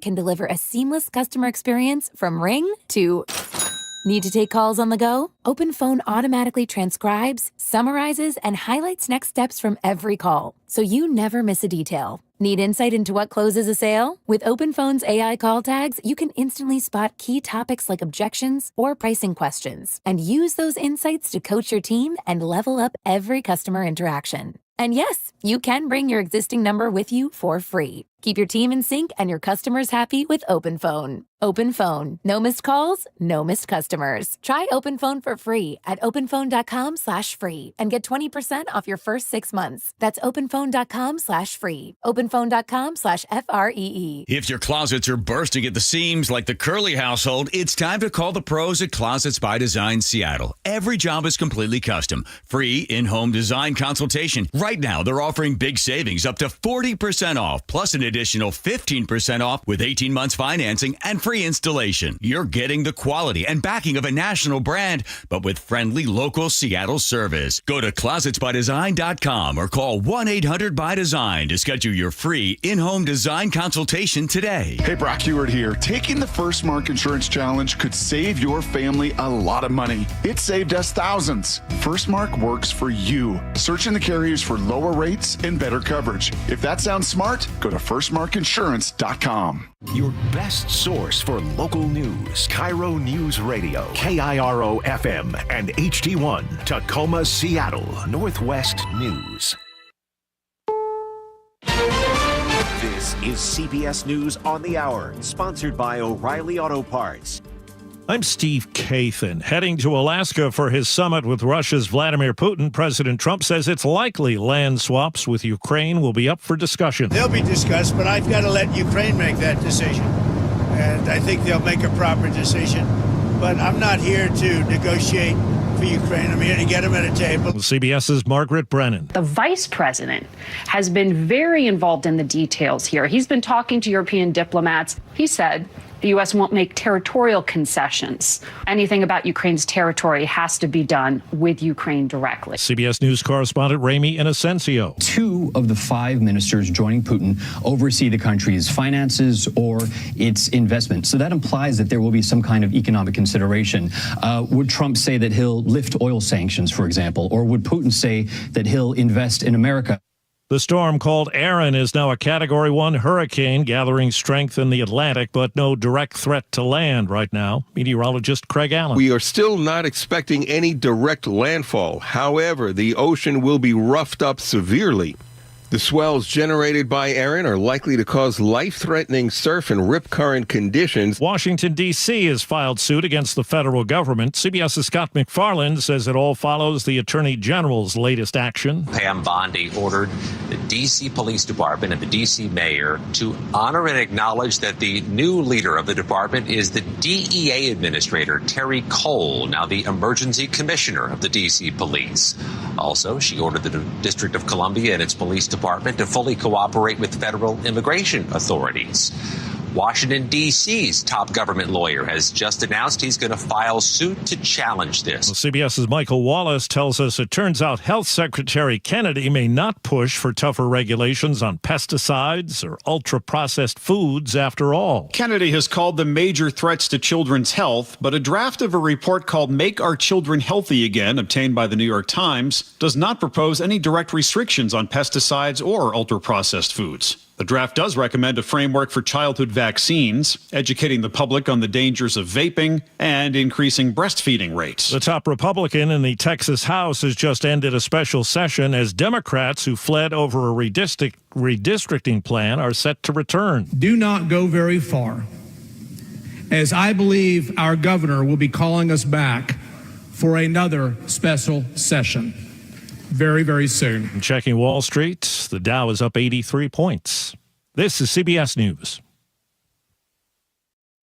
can deliver a seamless customer experience from ring to... Need to take calls on the go? OpenPhone automatically transcribes, summarizes, and highlights next steps from every call, so you never miss a detail. Need insight into what closes a sale? With OpenPhone's AI call tags, you can instantly spot key topics like objections or pricing questions, and use those insights to coach your team and level up every customer interaction. And yes, you can bring your existing number with you for free. Keep your team in sync and your customers happy with OpenPhone. OpenPhone. No missed calls, no missed customers. Try OpenPhone for free at openphone.com/free and get 20% off your first 6 months. That's openphone.com/free. openphone.com/FREE. If your closets are bursting at the seams like the Curly household, it's time to call the pros at Closets by Design Seattle. Every job is completely custom. Free in-home design consultation. Right now, they're offering big savings up to 40% off, plus an additional 15% off with 18 months financing and free installation. You're getting the quality and backing of a national brand, but with friendly local Seattle service. Go to closetsbydesign.com or call 1-800-BY-DESIGN to schedule your free in-home design consultation today. Hey, Brock Heward here. Taking the First Mark Insurance Challenge could save your family a lot of money. It saved us thousands. First Mark works for you. Search in the carriers for lower rates and better coverage. If that sounds smart, go to firstmarkinsurance.com. Your best source for local news. KIRO Newsradio, KIRO FM and HD1, Tacoma, Seattle, Northwest News. This is CBS News on the Hour, sponsored by O'Reilly Auto Parts. I'm Steve Kathan. Heading to Alaska for his summit with Russia's Vladimir Putin, President Trump says it's likely land swaps with Ukraine will be up for discussion. They'll be discussed, but I've got to let Ukraine make that decision. And I think they'll make a proper decision. But I'm not here to negotiate for Ukraine. I'm here to get them at a table. CBS's Margaret Brennan. The vice president has been very involved in the details here. He's been talking to European diplomats. He said the U.S. won't make territorial concessions. Anything about Ukraine's territory has to be done with Ukraine directly. CBS News correspondent Ramy Inocencio. 2 of the 5 ministers joining Putin oversee the country's finances or its investment. So that implies that there will be some kind of economic consideration. Would Trump say that he'll lift oil sanctions, for example? Or would Putin say that he'll invest in America? The storm called Erin is now a Category 1 hurricane, gathering strength in the Atlantic, but no direct threat to land right now. Meteorologist Craig Allen. We are still not expecting any direct landfall. However, the ocean will be roughed up severely. The swells generated by Erin are likely to cause life-threatening surf and rip current conditions. Washington, D.C. has filed suit against the federal government. CBS's Scott McFarland says it all follows the Attorney General's latest action. Pam Bondi ordered the D.C. Police Department and the D.C. mayor to honor and acknowledge that the new leader of the department is the DEA administrator, Terry Cole, now the emergency commissioner of the D.C. Police. Also, she ordered the District of Columbia and its police department to fully cooperate with federal immigration authorities. Washington, D.C.'s top government lawyer has just announced he's going to file suit to challenge this. Well, CBS's Michael Wallace tells us it turns out Health Secretary Kennedy may not push for tougher regulations on pesticides or ultra-processed foods after all. Kennedy has called them major threats to children's health, but a draft of a report called Make Our Children Healthy Again, obtained by the New York Times, does not propose any direct restrictions on pesticides or ultra-processed foods. The draft does recommend a framework for childhood vaccines, educating the public on the dangers of vaping, and increasing breastfeeding rates. The top Republican in the Texas House has just ended a special session as Democrats who fled over a redistricting plan are set to return. Do not go very far, as I believe our governor will be calling us back for another special session very, very soon. Checking Wall Street, the Dow is up 83 points. This is CBS News.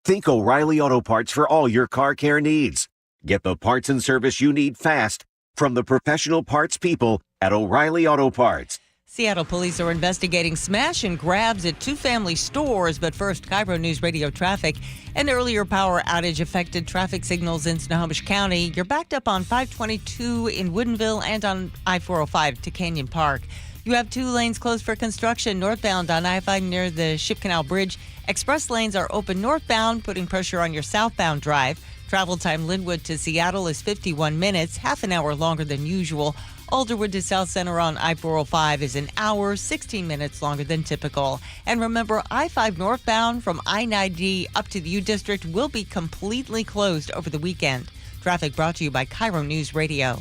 Think O'Reilly Auto Parts for all your car care needs. Get the parts and service you need fast from the professional parts people at O'Reilly Auto Parts. Seattle police are investigating smash and grabs at 2 family stores. But first, KIRO Newsradio traffic. An earlier power outage affected traffic signals in Snohomish County. You're backed up on 522 in Woodinville and on I-405 to Canyon Park. You have 2 lanes closed for construction northbound on I-5 near the Ship Canal Bridge. Express lanes are open northbound, putting pressure on your southbound drive. Travel time Linwood to Seattle is 51 minutes, half an hour longer than usual. Alderwood to South Center on I-405 is an hour, 16 minutes longer than typical. And remember, I-5 northbound from I-90 up to the U District will be completely closed over the weekend. Traffic brought to you by KIRO News Radio.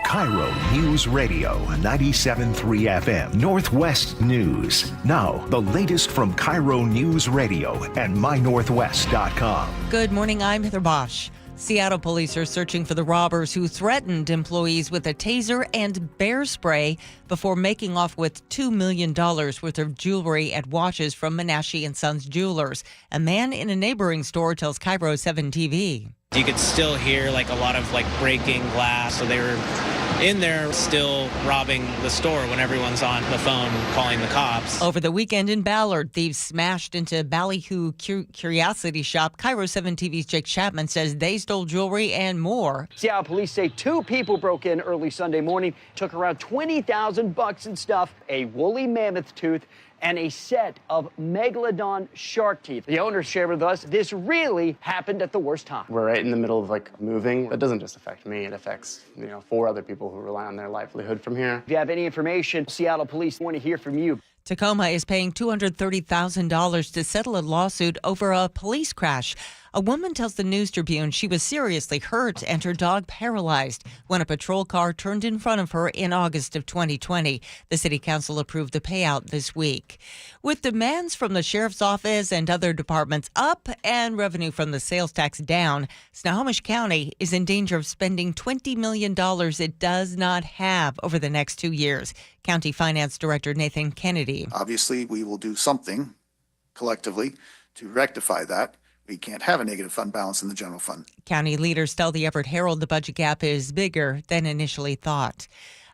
KIRO News Radio 97.3 FM Northwest News. Now, the latest from KIRO News Radio and mynorthwest.com. Good morning, I'm Heather Bosch. Seattle police are searching for the robbers who threatened employees with a taser and bear spray before making off with $2 million worth of jewelry and watches from Menashe & Sons Jewelers. A man in a neighboring store tells KIRO 7 TV. You could still hear a lot of breaking glass. So they were in there still robbing the store when everyone's on the phone calling the cops. Over the weekend in Ballard, thieves smashed into Ballyhoo Curiosity Shop. KIRO 7 TV's Jake Chapman says they stole jewelry and more. Seattle police say 2 people broke in early Sunday morning, took around $20,000 in stuff, a woolly mammoth tooth, and a set of megalodon shark teeth. The owners shared with us this really happened at the worst time. We're right in the middle of moving. It doesn't just affect me, it affects 4 other people who rely on their livelihood from here. If you have any information, Seattle police want to hear from you. Tacoma is paying $230,000 to settle a lawsuit over a police crash. A woman tells the News Tribune she was seriously hurt and her dog paralyzed when a patrol car turned in front of her in August of 2020. The city council approved the payout this week. With demands from the sheriff's office and other departments up and revenue from the sales tax down, Snohomish County is in danger of spending $20 million it does not have over the next 2 years. County Finance Director Nathan Kennedy. Obviously, we will do something collectively to rectify that. We can't have a negative fund balance in the general fund. County leaders tell the Everett Herald the budget gap is bigger than initially thought.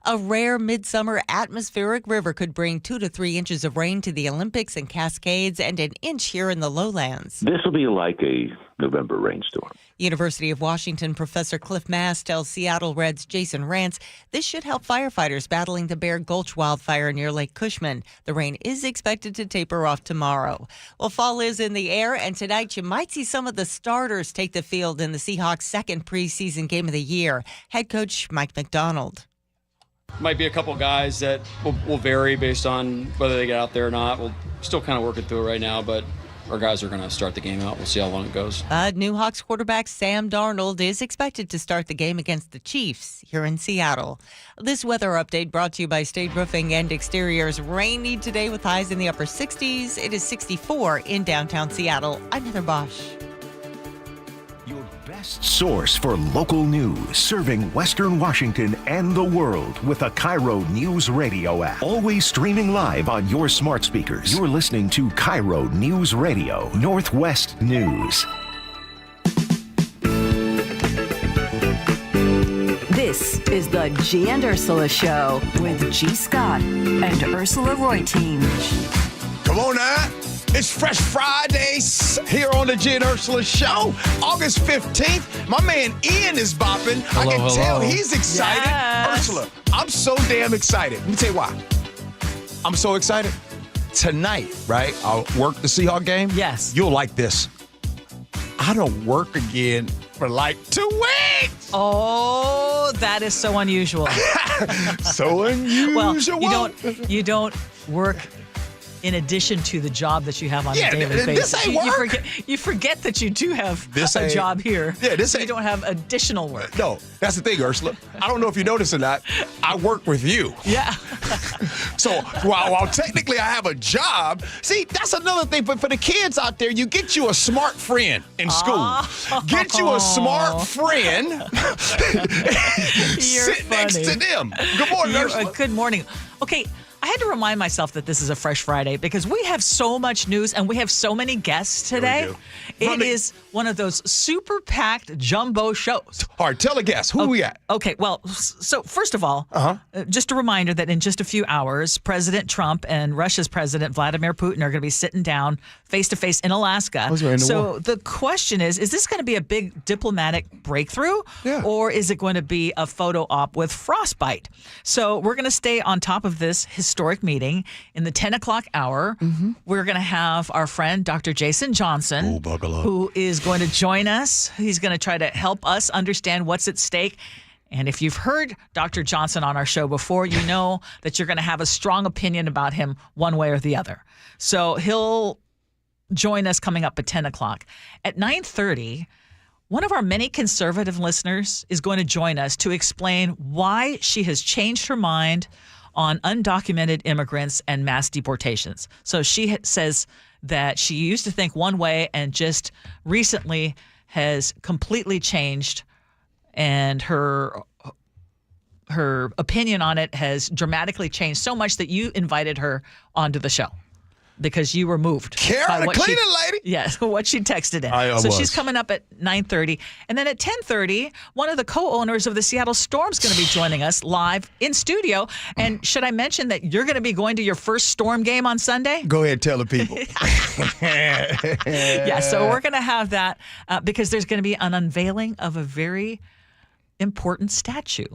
A rare midsummer atmospheric river could bring 2 to 3 inches of rain to the Olympics and Cascades and an inch here in the lowlands. This will be like a November rainstorm. University of Washington professor Cliff Mass tells Seattle Red's Jason Rance this should help firefighters battling the Bear Gulch wildfire near Lake Cushman. The rain is expected to taper off tomorrow. Well, fall is in the air, and tonight you might see some of the starters take the field in the Seahawks' second preseason game of the year. Head coach Mike McDonald. Might be a couple guys that will vary based on whether they get out there or not. We'll still kind of working through it right now, but our guys are going to start the game out. We'll see how long it goes. New Hawks quarterback Sam Darnold is expected to start the game against the Chiefs here in Seattle. This weather update brought to you by State Roofing and Exteriors. Rainy today with highs in the upper 60s. It is 64 in downtown Seattle. I'm Heather Bosch. Best source for local news, serving Western Washington and the world with a KIRO News Radio app. Always streaming live on your smart speakers. You're listening to KIRO News Radio, Northwest News. This is the Gee and Ursula Show with G. Scott and Ursula Reutin. Come on now. It's Fresh Fridays here on the Gee and Ursula Show. August 15th. My man Ian is bopping. I can tell he's excited. Yes. Ursula, I'm so damn excited. Let me tell you why. I'm so excited. Tonight, right, I'll work the Seahawks game. Yes. You'll like this. I don't work again for 2 weeks. Oh, that is so unusual. So unusual. Well, you don't work in addition to the job that you have on a daily basis. This ain't work. You forget that you do have a job here. Yeah, this ain't. You don't have additional work. No, that's the thing, Ursula. I don't know if you noticed or not. I work with you. Yeah. So while technically I have a job, see, that's another thing. But for the kids out there, you get you a smart friend in school. Get you a smart friend. Sit next to them. Good morning, Ursula. Good morning. Okay. I had to remind myself that this is a Fresh Friday because we have so much news and we have so many guests today. It is one of those super packed jumbo shows. All right, tell a guest. Who we at? Okay, well, so first of all, just a reminder that in just a few hours, President Trump and Russia's President Vladimir Putin are going to be sitting down face-to-face in Alaska. So the question is this going to be a big diplomatic breakthrough? Or is it going to be a photo op with frostbite? So we're going to stay on top of this historic meeting. In the 10 o'clock hour, we're going to have our friend, Dr. Jason Johnson, who is going to join us. He's going to try to help us understand what's at stake. And if you've heard Dr. Johnson on our show before, you know that you're going to have a strong opinion about him one way or the other. So he'll join us coming up at 10 o'clock. At 9:30, one of our many conservative listeners is going to join us to explain why she has changed her mind on undocumented immigrants and mass deportations. So she says that she used to think one way and just recently has completely changed, and her opinion on it has dramatically changed so much that you invited her onto the show because you were moved. Karen, the cleaning lady? Yes, what she texted in. So she's coming up at 9:30. And then at 10:30, one of the co-owners of the Seattle Storm is going to be joining us live in studio. And should I mention that you're going to be going to your first Storm game on Sunday? Go ahead, tell the people. Yeah, so we're going to have that because there's going to be an unveiling of a very important statue.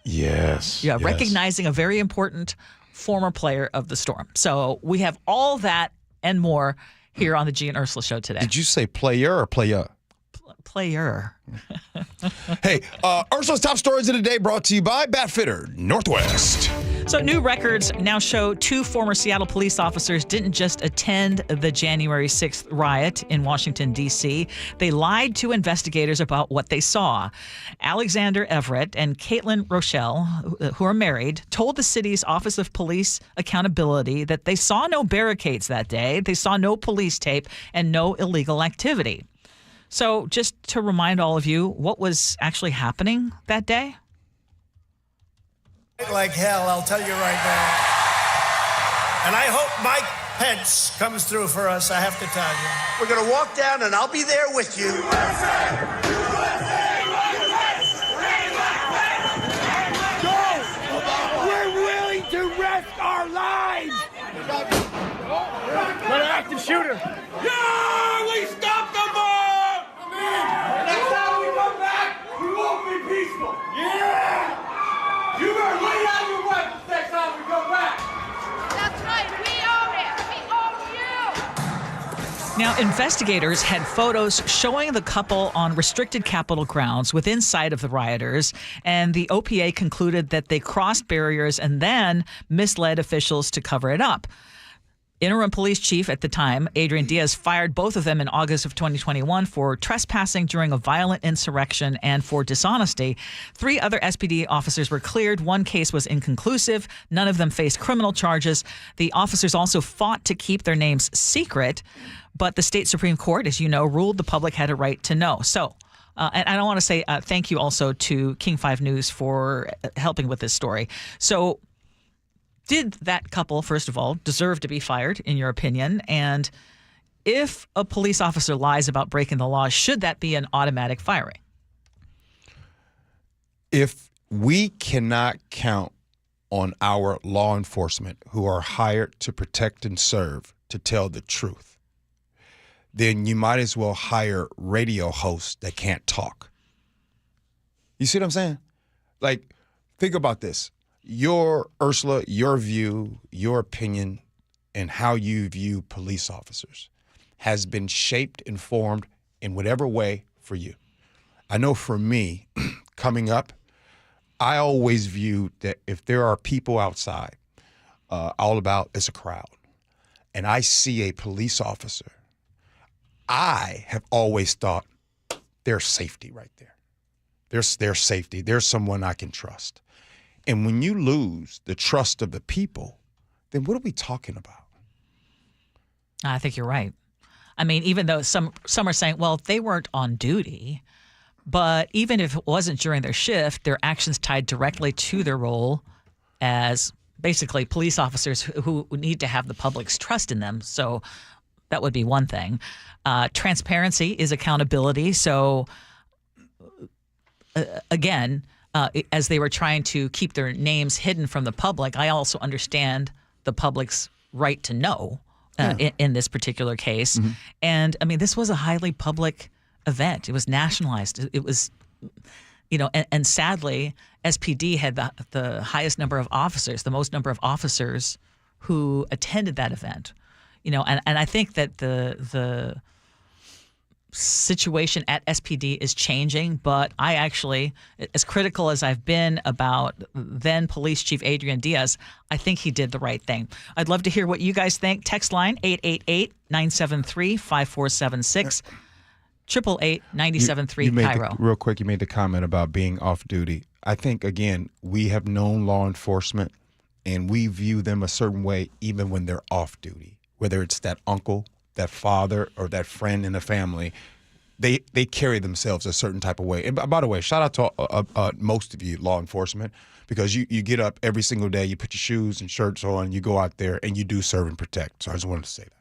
Yes. Yeah, recognizing a very important former player of the Storm. So we have all that and more here on the Gee and Ursula Show today. Did you say player or player? Player. Hey, Ursula's top stories of the day brought to you by Batfitter Northwest. So new records now show 2 former Seattle police officers didn't just attend the January 6th riot in Washington, D.C. They lied to investigators about what they saw. Alexander Everett and Caitlin Rochelle, who are married, told the city's Office of Police Accountability that they saw no barricades that day, they saw no police tape, and no illegal activity. So just to remind all of you, what was actually happening that day? Like hell, I'll tell you right now. And I hope Mike Pence comes through for us, I have to tell you. We're going to walk down and I'll be there with you. We're willing to risk our lives. Got an active shooter. Yeah, we stopped the mob. And that's how we come back. We won't be peaceful. Yeah. You better lay down your weapons next time we come back. That's right. We own it. We own you. Now, investigators had photos showing the couple on restricted Capitol grounds within sight of the rioters, and the OPA concluded that they crossed barriers and then misled officials to cover it up. Interim police chief at the time, Adrian Diaz, fired both of them in August of 2021 for trespassing during a violent insurrection and for dishonesty. 3 other SPD officers were cleared. 1 case was inconclusive. None of them faced criminal charges. The officers also fought to keep their names secret, but the state Supreme Court, as you know, ruled the public had a right to know. So, and I want to say thank you also to King 5 News for helping with this story. So, did that couple, first of all, deserve to be fired, in your opinion? And if a police officer lies about breaking the law, should that be an automatic firing? If we cannot count on our law enforcement who are hired to protect and serve to tell the truth, then you might as well hire radio hosts that can't talk. You see what I'm saying? Like, think about this. Ursula, your view, your opinion, and how you view police officers has been shaped and formed in whatever way for you. I know for me, coming up, I always viewed that if there are people outside, all about it's a crowd, and I see a police officer, I have always thought there's safety right there. There's safety. There's someone I can trust. And when you lose the trust of the people, then what are we talking about? I think you're right. I mean, even though some are saying, well, they weren't on duty, but even if it wasn't during their shift, their actions tied directly to their role as basically police officers who need to have the public's trust in them. So that would be one thing. Transparency is accountability. So again, as they were trying to keep their names hidden from the public, I also understand the public's right to know in this particular case. Mm-hmm. And I mean, this was a highly public event. It was nationalized. It was, and sadly, SPD had the highest number of officers, the most number of officers who attended that event. And I think that the situation at SPD is changing, but I actually, as critical as I've been about then Police Chief Adrian Diaz, I think he did the right thing. I'd love to hear what you guys think. Text line 888-973-5476, 888-973 KIRO. Real quick, you made the comment about being off duty. I think, again, we have known law enforcement and we view them a certain way even when they're off duty, whether it's that uncle, that father, or that friend in the family. They carry themselves a certain type of way. And by the way, shout out to most of you law enforcement, because you get up every single day, you put your shoes and shirts on, you go out there and you do serve and protect. So I just wanted to say that.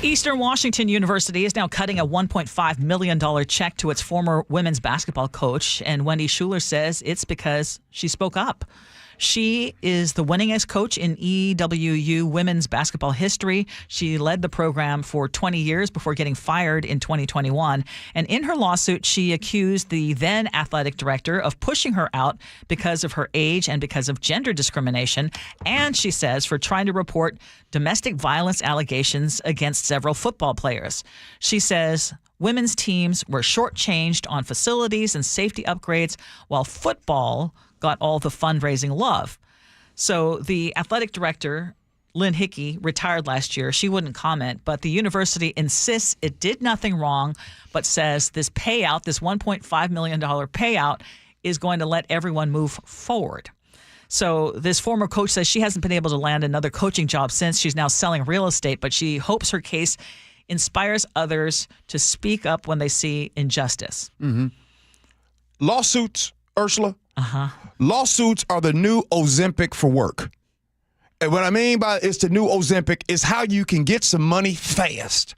Eastern Washington University is now cutting a $1.5 million check to its former women's basketball coach. And Wendy Schuler says it's because she spoke up. She is the winningest coach in EWU women's basketball history. She led the program for 20 years before getting fired in 2021. And in her lawsuit, she accused the then athletic director of pushing her out because of her age and because of gender discrimination. And she says for trying to report domestic violence allegations against several football players. She says women's teams were shortchanged on facilities and safety upgrades, while football got all the fundraising love. So the athletic director, Lynn Hickey, retired last year. She wouldn't comment, but the university insists it did nothing wrong, but says this payout, this $1.5 million payout, is going to let everyone move forward. So this former coach says she hasn't been able to land another coaching job since. She's now selling real estate, but she hopes her case inspires others to speak up when they see injustice. Mm-hmm. Lawsuits, Ursula. Lawsuits are the new Ozempic for work. And what I mean by it's the new Ozempic is how you can get some money fast.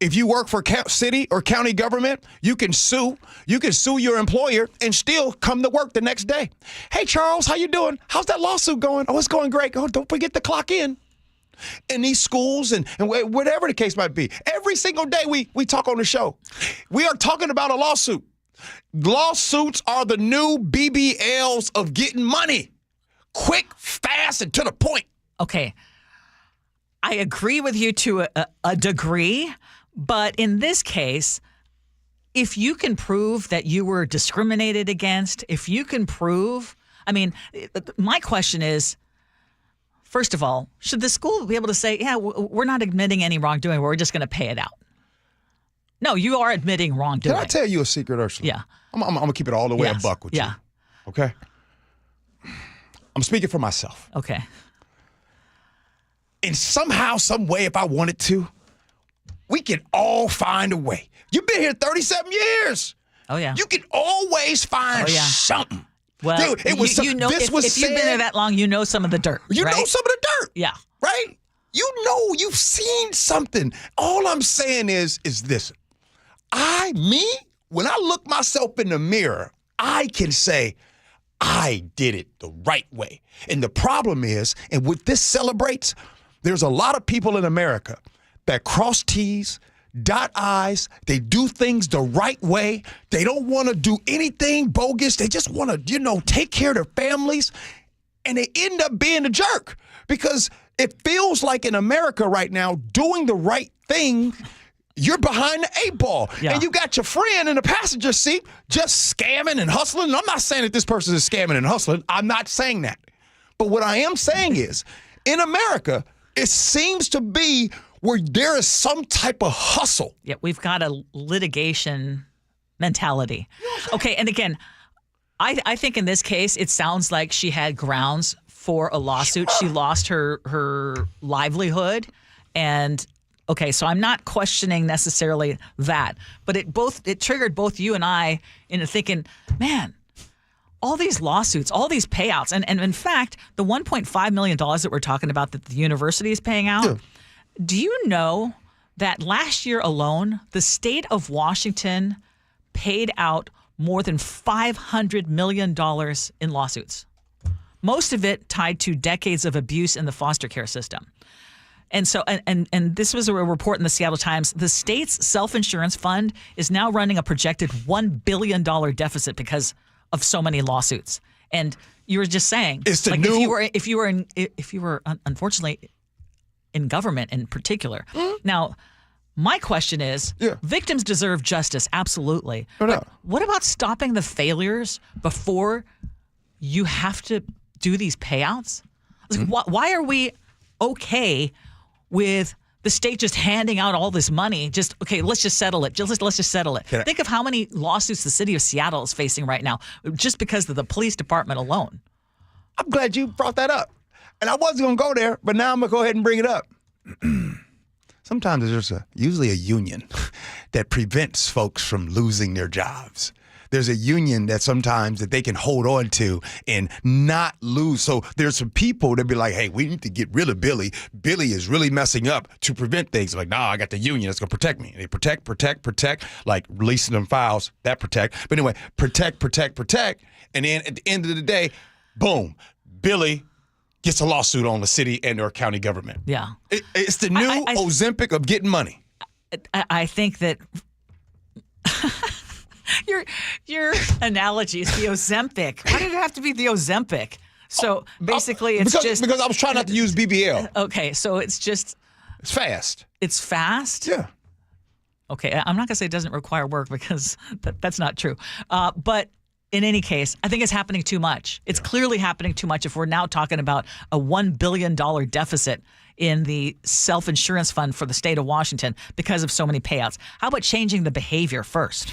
If you work for city or county government, you can sue. You can sue your employer and still come to work the next day. Hey, Charles, how you doing? How's that lawsuit going? Oh, it's going great. Oh, don't forget to clock in. In these schools and whatever the case might be. Every single day we talk on the show. We are talking about a lawsuit. Lawsuits are the new BBLs of getting money. Quick, fast, and to the point. Okay. I agree with you to a degree, but in this case, if you can prove that you were discriminated against, if you can prove, I mean, my question is, first of all, should the school be able to say, yeah, we're not admitting any wrongdoing, we're just going to pay it out? No, you are admitting wrongdoing. Can I tell you a secret, Ursula? Yeah. I'm going to keep it all the way a buck with you. Okay? I'm speaking for myself. Okay. And somehow, some way, if I wanted to, we can all find a way. You've been here 37 years. Oh, yeah. You can always find something. Well, Dude, it was if you've been there that long, you know some of the dirt. You right? know some of the dirt. Yeah. Right? You know, you've seen something. All I'm saying is this. When I look myself in the mirror, I can say, I did it the right way. And the problem is, and what this celebrates, there's a lot of people in America that cross T's, dot I's, they do things the right way. They don't want to do anything bogus. They just want to, take care of their families. And they end up being a jerk because it feels like in America right now, doing the right thing, you're behind the 8 ball. Yeah. And you got your friend in the passenger seat just scamming and hustling. And I'm not saying that this person is scamming and hustling. I'm not saying that. But what I am saying is, in America, it seems to be where there is some type of hustle. Yeah, we've got a litigation mentality. Okay, and again, I think in this case, it sounds like she had grounds for a lawsuit. She lost her livelihood. And okay, so I'm not questioning necessarily that, but it triggered both you and I into thinking, man, all these lawsuits, all these payouts. And in fact, the $1.5 million that we're talking about that the university is paying out, do you know that last year alone, the state of Washington paid out more than $500 million in lawsuits? Most of it tied to decades of abuse in the foster care system. And so, and this was a report in the Seattle Times. The state's self-insurance fund is now running a projected $1 billion deficit because of so many lawsuits. And you were just saying, it's the like new. if you were unfortunately in government in particular. Now, my question is, victims deserve justice, absolutely. But what about stopping the failures before you have to do these payouts? Like, why are we okay with the state just handing out all this money? Just, okay, let's just settle it. Let's just settle it. Think of how many lawsuits the city of Seattle is facing right now just because of the police department alone. I'm glad you brought that up. And I wasn't going to go there, but now I'm going to go ahead and bring it up. Sometimes there's usually a union that prevents folks from losing their jobs. There's a union that sometimes that they can hold on to and not lose. So there's some people that be like, hey, we need to get rid of Billy. Billy is really messing up to prevent things. Like, nah, I got the union that's going to protect me. And they protect, like releasing them files, that protect. But anyway, protect. And then at the end of the day, boom, Billy gets a lawsuit on the city and or county government. Yeah. It's the new Ozempic of getting money. I think that your analogy is the Ozempic. Why did it have to be the Ozempic? So basically it's because I was trying not to use BBL. Okay, so it's fast. It's fast? Yeah. Okay, I'm not going to say it doesn't require work because that's not true. But in any case, I think it's happening too much. It's clearly happening too much if we're now talking about a $1 billion deficit in the self-insurance fund for the state of Washington because of so many payouts. How about changing the behavior first?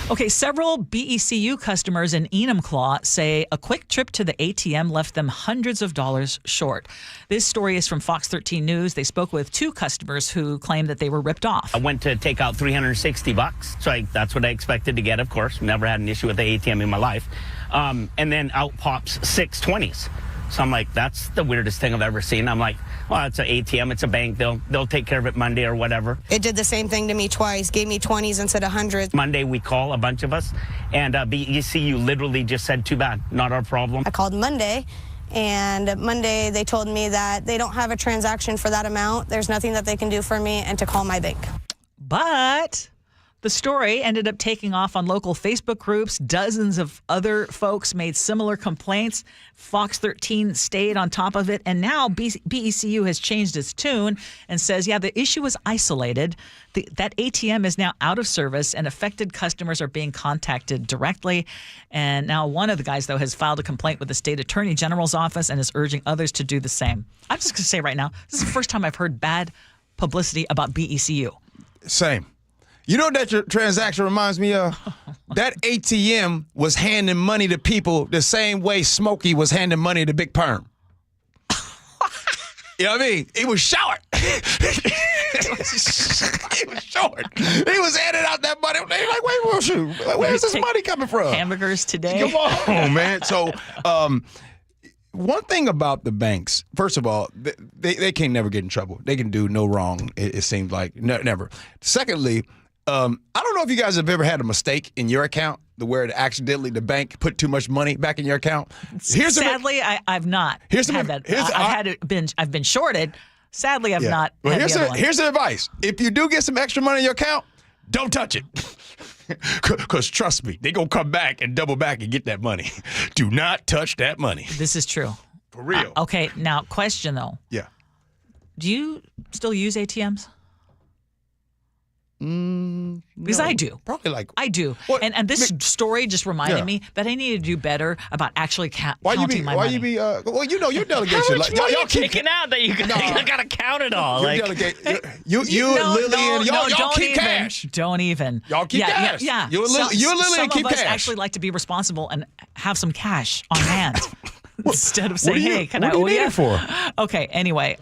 Okay, several BECU customers in Enumclaw say a quick trip to the ATM left them hundreds of dollars short. This story is from Fox 13 News. They spoke with two customers who claimed that they were ripped off. I went to take out $360, so that's what I expected to get, of course. Never had an issue with the ATM in my life. And then out pops 620s. So I'm like, that's the weirdest thing I've ever seen. I'm like, well, it's an ATM, it's a bank. They'll take care of it Monday or whatever. It did the same thing to me twice. Gave me 20s instead of 100s. Monday we call a bunch of us, and BECU literally just said, too bad, not our problem. I called Monday, and Monday they told me that they don't have a transaction for that amount. There's nothing that they can do for me, and to call my bank. But the story ended up taking off on local Facebook groups. Dozens of other folks made similar complaints. Fox 13 stayed on top of it. And now BECU has changed its tune and says, yeah, the issue was isolated. That ATM is now out of service and affected customers are being contacted directly. And now one of the guys, though, has filed a complaint with the state attorney general's office and is urging others to do the same. I'm just going to say right now, this is the first time I've heard bad publicity about BECU. Same. You know what that transaction reminds me of? That ATM was handing money to people the same way Smokey was handing money to Big Perm. You know what I mean? It was short. It was short. He was handing out that money. They were like, wait, where's this money coming from? Hamburgers today. Come on, man. So, one thing about the banks, first of all, they can never get in trouble. They can do no wrong, it seems like. Never. Secondly, I don't know if you guys have ever had a mistake in your account where accidentally the bank put too much money back in your account. Sadly, I've not had that. I've been shorted. Sadly, I've not had the other one. Here's the advice. If you do get some extra money in your account, don't touch it. Because trust me, they're going to come back and double back and get that money. Do not touch that money. This is true. For real. Okay, now question though. Yeah. Do you still use ATMs? Because I do. Probably like I do. What? And this story just reminded me that I need to do better about actually counting my money. Well, you know your delegation. How much money you taking out that you got to count it all? You Lily, and y'all keep cash. Don't even. Y'all keep cash. Yeah. You and Lily keep some of us cash. actually like to be responsible and have some cash on hand instead of saying, what "Hey, can I owe you?" What do you need it for? Okay. Anyway.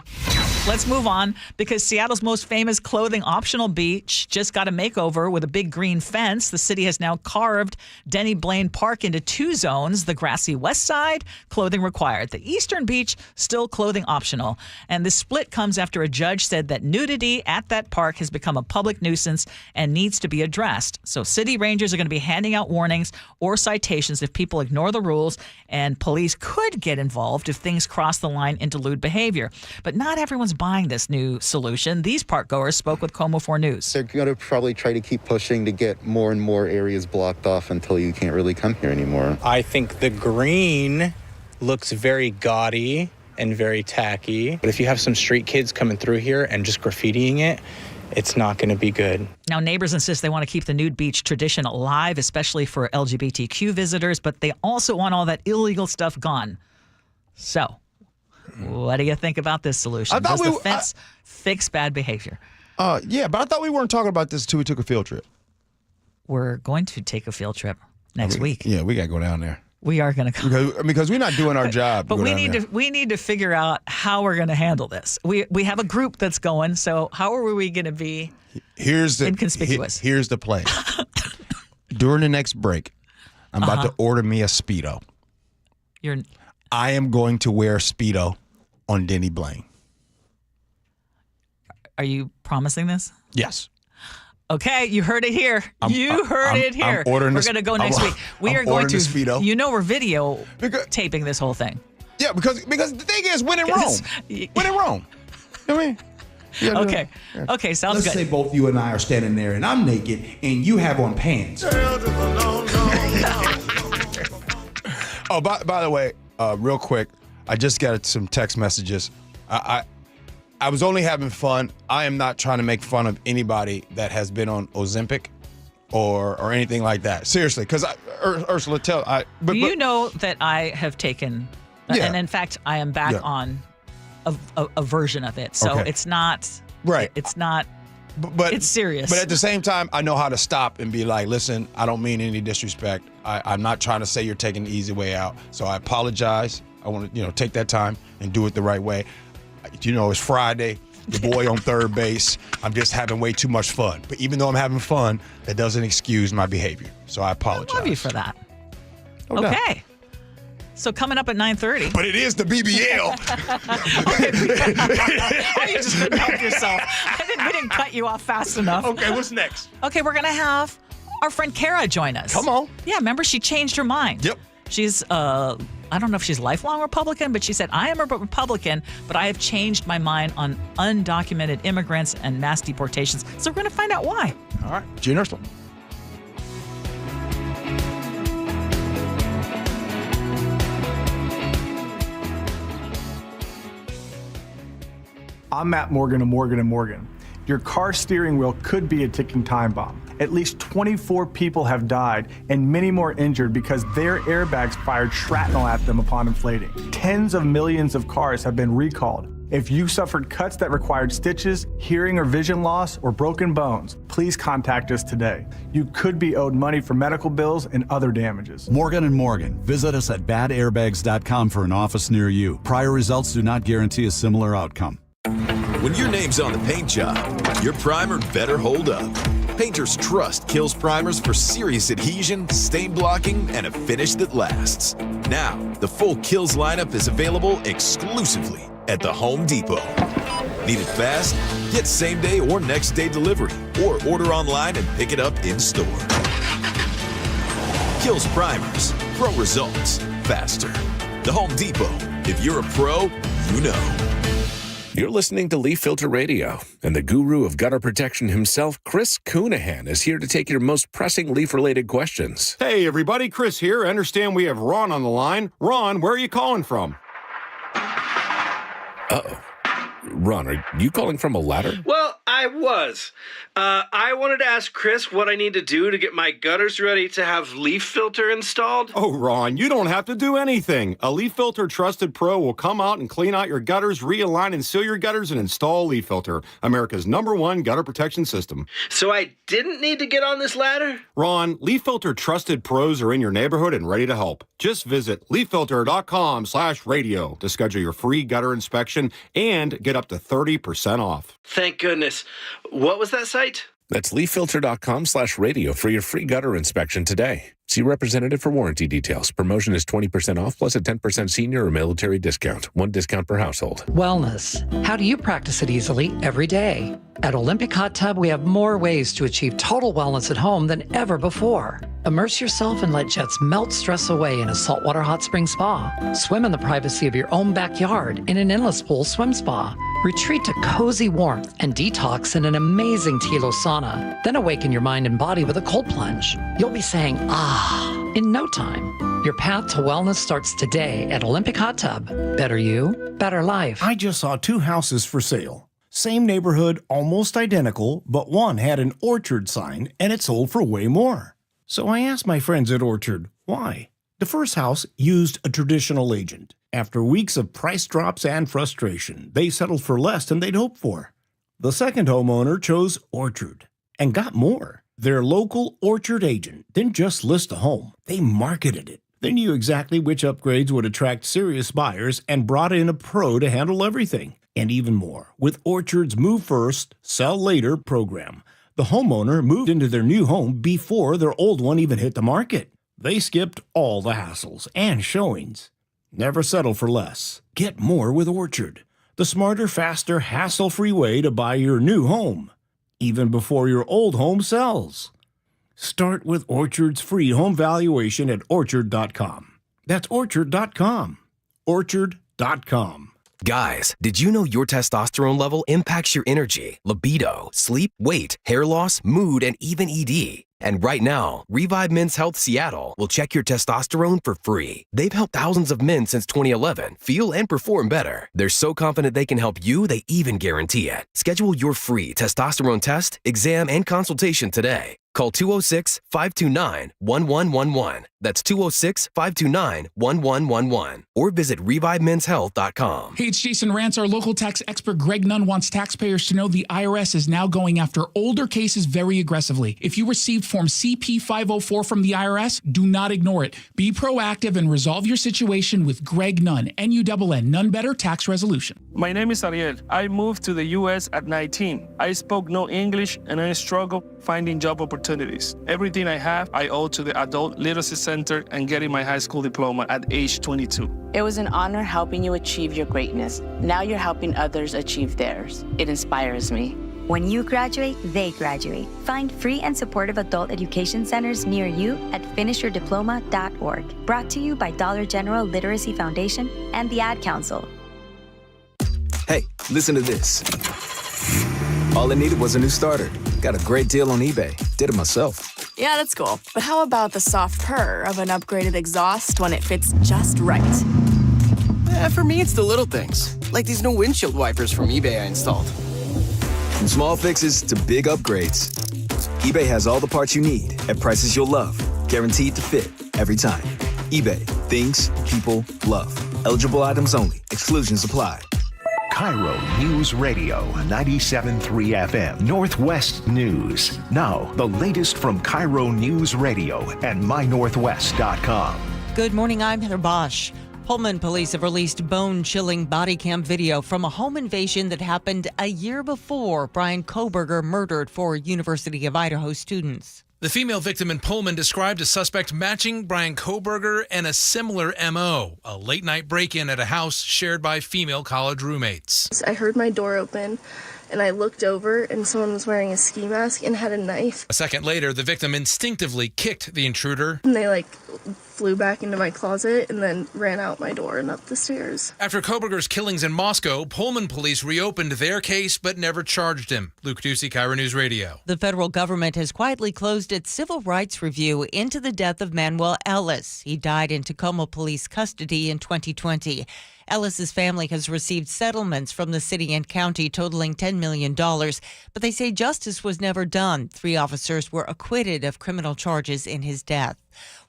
Let's move on because Seattle's most famous clothing optional beach just got a makeover with a big green fence. The city has now carved Denny Blaine Park into 2 zones. The grassy west side, clothing required. The eastern beach, still clothing optional. And the split comes after a judge said that nudity at that park has become a public nuisance and needs to be addressed. So city rangers are going to be handing out warnings or citations if people ignore the rules, and police could get involved if things cross the line into lewd behavior. But not everyone's buying this new solution. These park goers spoke with KOMO 4 News. They're going to probably try to keep pushing to get more and more areas blocked off until you can't really come here anymore. I think the green looks very gaudy and very tacky. But if you have some street kids coming through here and just graffitiing it, it's not going to be good. Now, neighbors insist they want to keep the nude beach tradition alive, especially for LGBTQ visitors, but they also want all that illegal stuff gone. So, what do you think about this solution? Does the fence fix bad behavior? Yeah, but I thought we weren't talking about this until we took a field trip. We're going to take a field trip next week. Yeah, we got to go down there. We are going to go. Because we're not doing our job. But we need to figure out how we're going to handle this. We have a group that's going, so how are we going to be inconspicuous? Here's the plan. During the next break, I'm about to order me a Speedo. I am going to wear a Speedo on Denny Blaine. Are you promising this? Yes. Okay, you heard it here. You heard it here. We're going to go next week. We are going to. Speedo. You know, we're video taping this whole thing. Yeah, because the thing is, when in Rome. When in Rome. I mean. Yeah, okay. Okay, sounds good. Let's say both you and I are standing there and I'm naked and you have on pants. Oh, by the way, real quick, I just got some text messages. I was only having fun. I am not trying to make fun of anybody that has been on Ozempic or anything like that. Seriously, because Ursula, you know that I have taken, and in fact, I am back on a version of it. So it's not right. It's not. But it's serious. But at the same time, I know how to stop and be like, listen, I don't mean any disrespect. I'm not trying to say you're taking the easy way out. So I apologize. I want to, take that time and do it the right way. It's Friday, the boy on third base. I'm just having way too much fun. But even though I'm having fun, that doesn't excuse my behavior. So I apologize. I love you for that. Okay. So coming up at 9:30. But it is the BBL. Oh, you just couldn't help yourself. We didn't cut you off fast enough. Okay, what's next? Okay, we're going to have our friend Kara join us. Come on. Yeah, remember she changed her mind. Yep. She's, I don't know if she's lifelong Republican, but she said, I am a Republican, but I have changed my mind on undocumented immigrants and mass deportations. So we're going to find out why. All right. Gee Ursula. I'm Matt Morgan of Morgan & Morgan. Your car steering wheel could be a ticking time bomb. At least 24 people have died and many more injured because their airbags fired shrapnel at them upon inflating. Tens of millions of cars have been recalled. If you suffered cuts that required stitches, hearing or vision loss, or broken bones, please contact us today. You could be owed money for medical bills and other damages. Morgan & Morgan. Visit us at badairbags.com for an office near you. Prior results do not guarantee a similar outcome. When your name's on the paint job, your primer better hold up. Painters trust Kills primers for serious adhesion, stain blocking, and a finish that lasts. Now, the full Kills lineup is available exclusively at the Home Depot. Need it fast? Get same day or next day delivery, or order online and pick it up in store. Kills primers, pro results, faster. The Home Depot. If you're a pro, you know. You're listening to Leaf Filter Radio, and the guru of gutter protection himself, Chris Coonahan, is here to take your most pressing leaf-related questions. Hey, everybody, Chris here. I understand we have Ron on the line. Ron, where are you calling from? Uh-oh. Ron, are you calling from a ladder? Well, I was. I wanted to ask Chris what I need to do to get my gutters ready to have leaf filter installed. Oh, Ron, you don't have to do anything. A Leaf Filter Trusted Pro will come out and clean out your gutters, realign and seal your gutters, and install Leaf Filter, America's #1 gutter protection system. So I didn't need to get on this ladder? Ron, Leaf Filter Trusted Pros are in your neighborhood and ready to help. Just visit leaffilter.com/radio to schedule your free gutter inspection and get get up to 30% off. Thank goodness. What was that site? That's leaffilter.com/radio for your free gutter inspection today. See representative for warranty details. Promotion is 20% off plus a 10% senior or military discount. One discount per household. Wellness. How do you practice it easily every day? At Olympic Hot Tub, we have more ways to achieve total wellness at home than ever before. Immerse yourself and let jets melt stress away in a saltwater hot spring spa. Swim in the privacy of your own backyard in an endless pool swim spa. Retreat to cozy warmth and detox in an amazing Tilo sauna. Then awaken your mind and body with a cold plunge. You'll be saying, ah, in no time. Your path to wellness starts today at Olympic Hot Tub. Better you, better life. I just saw 2 houses for sale. Same neighborhood, almost identical, but one had an Orchard sign and it sold for way more. So I asked my friends at Orchard, why? The first house used a traditional agent. After weeks of price drops and frustration, they settled for less than they'd hoped for. The second homeowner chose Orchard and got more. Their local Orchard agent didn't just list a home, they marketed it. They knew exactly which upgrades would attract serious buyers and brought in a pro to handle everything. And even more, with Orchard's Move First, Sell Later program, the homeowner moved into their new home before their old one even hit the market. They skipped all the hassles and showings. Never settle for less. Get more with Orchard, the smarter, faster, hassle-free way to buy your new home, even before your old home sells. Start with Orchard's free home valuation at Orchard.com. That's Orchard.com. Orchard.com. Guys, did you know your testosterone level impacts your energy, libido, sleep, weight, hair loss, mood, and even ED? And right now, Revive Men's Health Seattle will check your testosterone for free. They've helped thousands of men since 2011 feel and perform better. They're so confident they can help you, they even guarantee it. Schedule your free testosterone test, exam, and consultation today. Call 206-529-1111. That's 206-529-1111. Or visit ReviveMen'sHealth.com. Hey, it's Jason Rantz. Our local tax expert Greg Nunn wants taxpayers to know the IRS is now going after older cases very aggressively. If you received Form CP-504 from the IRS, do not ignore it. Be proactive and resolve your situation with Greg Nunn, N-U-N-N, None Better Tax Resolution. My name is Ariel. I moved to the U.S. at 19. I spoke no English and I struggled finding job opportunities. Everything I have, I owe to the Adult Literacy Center and getting my high school diploma at age 22. It was an honor helping you achieve your greatness. Now you're helping others achieve theirs. It inspires me. When you graduate, they graduate. Find free and supportive adult education centers near you at finishyourdiploma.org. Brought to you by Dollar General Literacy Foundation and the Ad Council. Hey, listen to this. All I needed was a new starter. Got a great deal on eBay. Did it myself. Yeah, that's cool. But how about the soft purr of an upgraded exhaust when it fits just right? For me, it's the little things, like these new windshield wipers from eBay I installed. From small fixes to big upgrades, eBay has all the parts you need at prices you'll love, guaranteed to fit every time. eBay, things people love. Eligible items only. Exclusions apply. KIRO News Radio 97.3 FM Northwest News. Now, the latest from KIRO News Radio and mynorthwest.com. Good morning, I'm Heather Bosch. Pullman police have released bone-chilling body cam video from a home invasion that happened a year before Brian Kohberger murdered 4 University of Idaho students. The female victim in Pullman described a suspect matching Brian Kohberger and a similar MO, a late-night break-in at a house shared by female college roommates. I heard my door open, and I looked over, and someone was wearing a ski mask and had a knife. A second later, the victim instinctively kicked the intruder. And they, flew back into my closet and then ran out my door and up the stairs. After Kohberger's killings in Moscow, Pullman police reopened their case but never charged him. Luke Ducey, KIRO News Radio. The federal government has quietly closed its civil rights review into the death of Manuel Ellis. He died in Tacoma police custody in 2020. Ellis's family has received settlements from the city and county totaling $10 million, but they say justice was never done. 3 officers were acquitted of criminal charges in his death.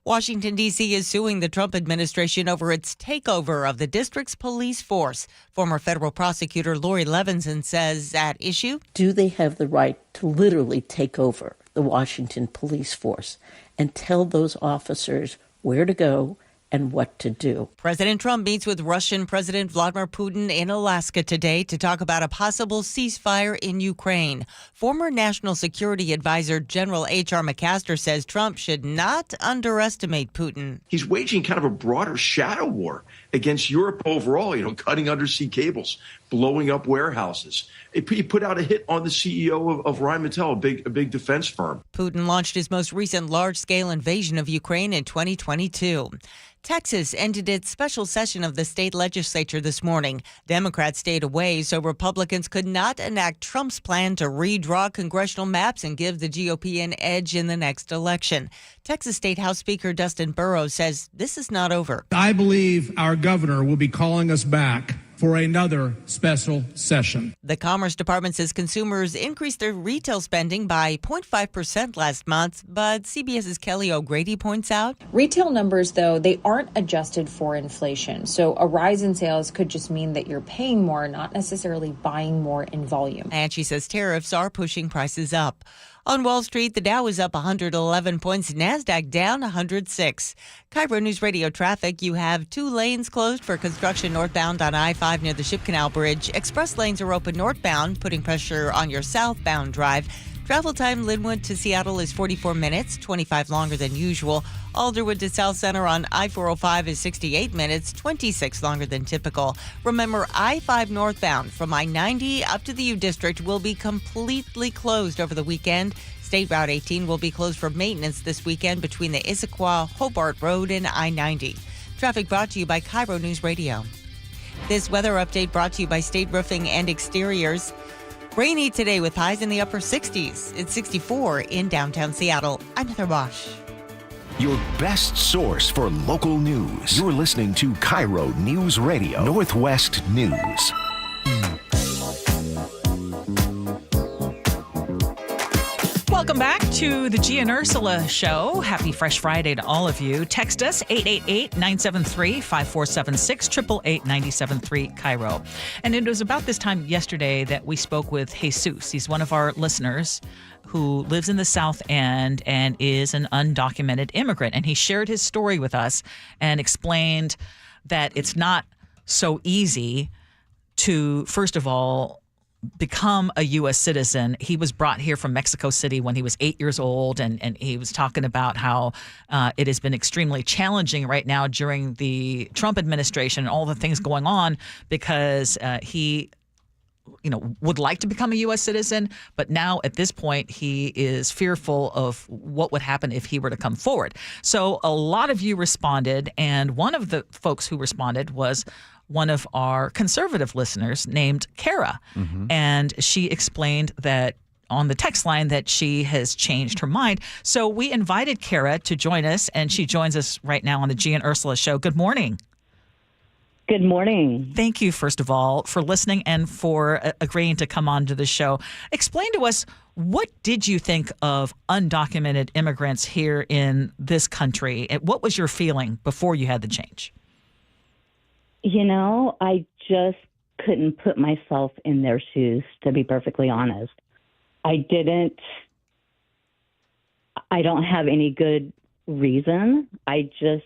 Washington, D.C. is suing the Trump administration over its takeover of the district's police force. Former federal prosecutor Lori Levinson says at issue, do they have the right to literally take over the Washington police force and tell those officers where to go and what to do. President Trump meets with Russian President Vladimir Putin in Alaska today to talk about a possible ceasefire in Ukraine. Former National Security Advisor General H.R. McMaster says Trump should not underestimate Putin. He's waging kind of a broader shadow war against Europe overall, cutting undersea cables, blowing up warehouses. He put out a hit on the CEO of Rheinmetall, a big defense firm. Putin launched his most recent large-scale invasion of Ukraine in 2022. Texas ended its special session of the state legislature this morning. Democrats stayed away so Republicans could not enact Trump's plan to redraw congressional maps and give the GOP an edge in the next election. Texas State House Speaker Dustin Burrows says this is not over. I believe our governor will be calling us back for another special session. The Commerce Department says consumers increased their retail spending by 0.5% last month, but CBS's Kelly O'Grady points out retail numbers, though, they aren't adjusted for inflation. So a rise in sales could just mean that you're paying more, not necessarily buying more in volume. And she says tariffs are pushing prices up. On Wall Street, the Dow is up 111 points, NASDAQ down 106. KIRO News Radio traffic, you have 2 lanes closed for construction northbound on I-5 near the Ship Canal Bridge. Express lanes are open northbound, putting pressure on your southbound drive. Travel time Linwood to Seattle is 44 minutes, 25 longer than usual. Alderwood to South Center on I-405 is 68 minutes, 26 longer than typical. Remember, I-5 northbound from I-90 up to the U District will be completely closed over the weekend. State Route 18 will be closed for maintenance this weekend between the Issaquah-Hobart Road and I-90. Traffic brought to you by KIRO News Radio. This weather update brought to you by State Roofing and Exteriors. Rainy today with highs in the upper 60s. It's 64 in downtown Seattle. I'm Heather Bosch. Your best source for local news. You're listening to KIRO News Radio, Northwest News. Welcome back to the Gee and Ursula Show. Happy Fresh Friday to all of you. Text us 888-973-5476, 888-973 KIRO. And it was about this time yesterday that we spoke with Jesus. He's one of our listeners who lives in the South End and is an undocumented immigrant. And he shared his story with us and explained that it's not so easy to, first of all, become a U.S. citizen. He was brought here from Mexico City when he was 8 years old, and he was talking about how it has been extremely challenging right now during the Trump administration and all the things going on because he would like to become a U.S. citizen, but now at this point he is fearful of what would happen if he were to come forward. So a lot of you responded, and one of the folks who responded was one of our conservative listeners named Kara. Mm-hmm. And she explained that on the text line that she has changed her mind. So we invited Kara to join us, and she joins us right now on the Gee and Ursula Show. Good morning. Good morning. Thank you, first of all, for listening and for agreeing to come on to the show. Explain to us, what did you think of undocumented immigrants here in this country? And what was your feeling before you had the change? I just couldn't put myself in their shoes, to be perfectly honest. I don't have any good reason. I just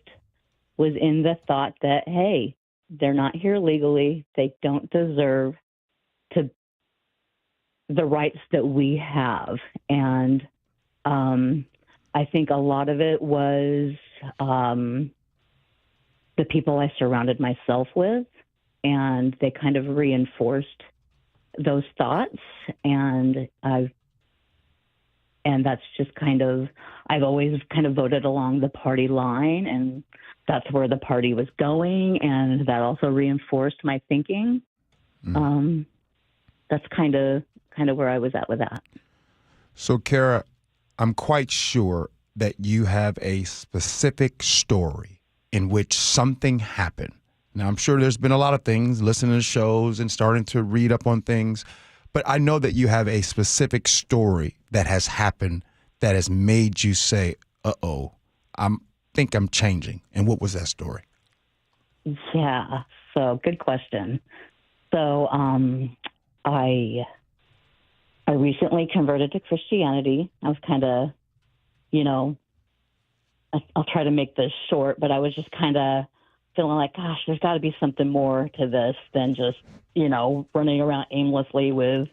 was in the thought that, hey, they're not here legally. They don't deserve the rights that we have. And I think a lot of it was the people I surrounded myself with, and they kind of reinforced those thoughts. And that's just I've always kind of voted along the party line, and that's where the party was going. And that also reinforced my thinking. That's kind of where I was at with that. So, Kara, I'm quite sure that you have a specific story in which something happened. Now, I'm sure there's been a lot of things, listening to shows and starting to read up on things, but I know that you have a specific story that has happened that has made you say, uh-oh, I think I'm changing. And what was that story? Yeah, so good question. So I recently converted to Christianity. I was kind of, I'll try to make this short, but I was just kind of feeling like, gosh, there's got to be something more to this than just, running around aimlessly with,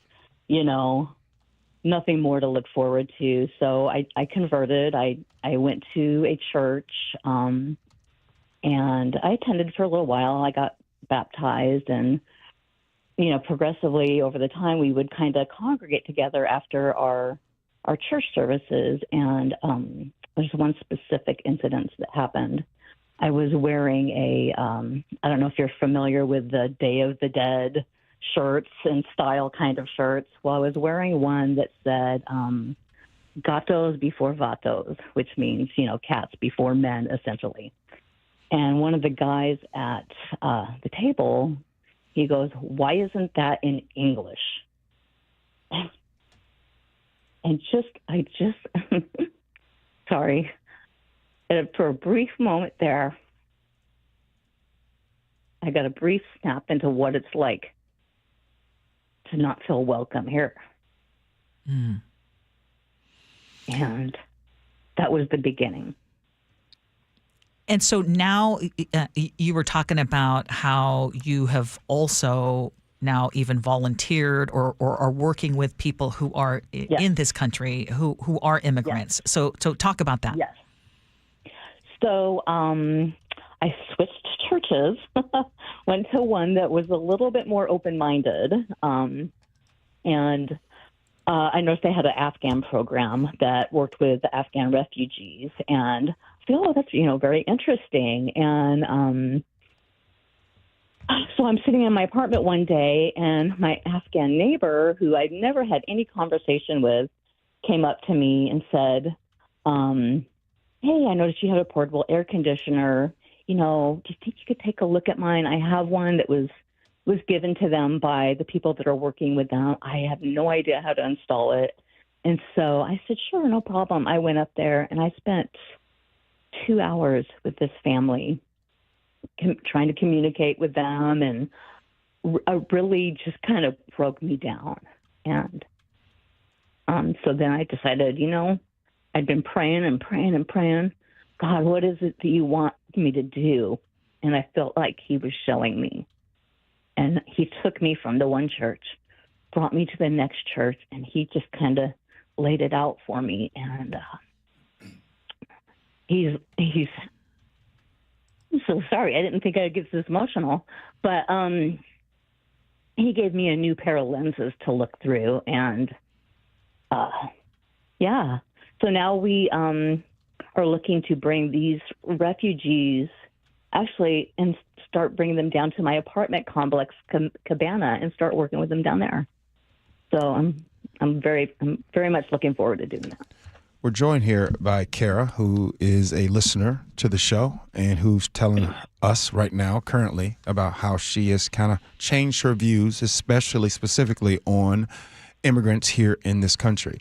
nothing more to look forward to. So I converted. I went to a church, and I attended for a little while. I got baptized, and, progressively over the time, we would kind of congregate together after our church services. And there's one specific incident that happened. I was wearing I don't know if you're familiar with the Day of the Dead shirts and style kind of shirts. Well, I was wearing one that said, gatos before vatos, which means, cats before men, essentially. And one of the guys at the table, he goes, "Why isn't that in English?" And I just, sorry. And for a brief moment there, I got a brief snap into what it's like to not feel welcome here. Mm. And that was the beginning. And so now you were talking about how you have also now even volunteered or are working with people who are in this country who are immigrants. Yes. So talk about that. Yes. So I switched churches, went to one that was a little bit more open-minded. And I noticed they had an Afghan program that worked with the Afghan refugees. And I feel, that's, very interesting. And so I'm sitting in my apartment one day, and my Afghan neighbor, who I'd never had any conversation with, came up to me and said, "Hey, I noticed you have a portable air conditioner. Do you think you could take a look at mine? I have one that was given to them by the people that are working with them. I have no idea how to install it." And so I said, "Sure, no problem." I went up there, and I spent 2 hours with this family trying to communicate with them, and really just kind of broke me down. And so then I decided, I'd been praying and praying and praying. God, what is it that you want me to do? And I felt like he was showing me. And he took me from the one church, brought me to the next church, and he just kind of laid it out for me. And he's I'm so sorry. I didn't think I'd get this emotional. But he gave me a new pair of lenses to look through. And, so now we are looking to bring these refugees actually and start bringing them down to my apartment complex, Cabana, and start working with them down there. So I'm very much looking forward to doing that. We're joined here by Kara, who is a listener to the show and who's telling us right now, currently, about how she has kind of changed her views, specifically on immigrants here in this country.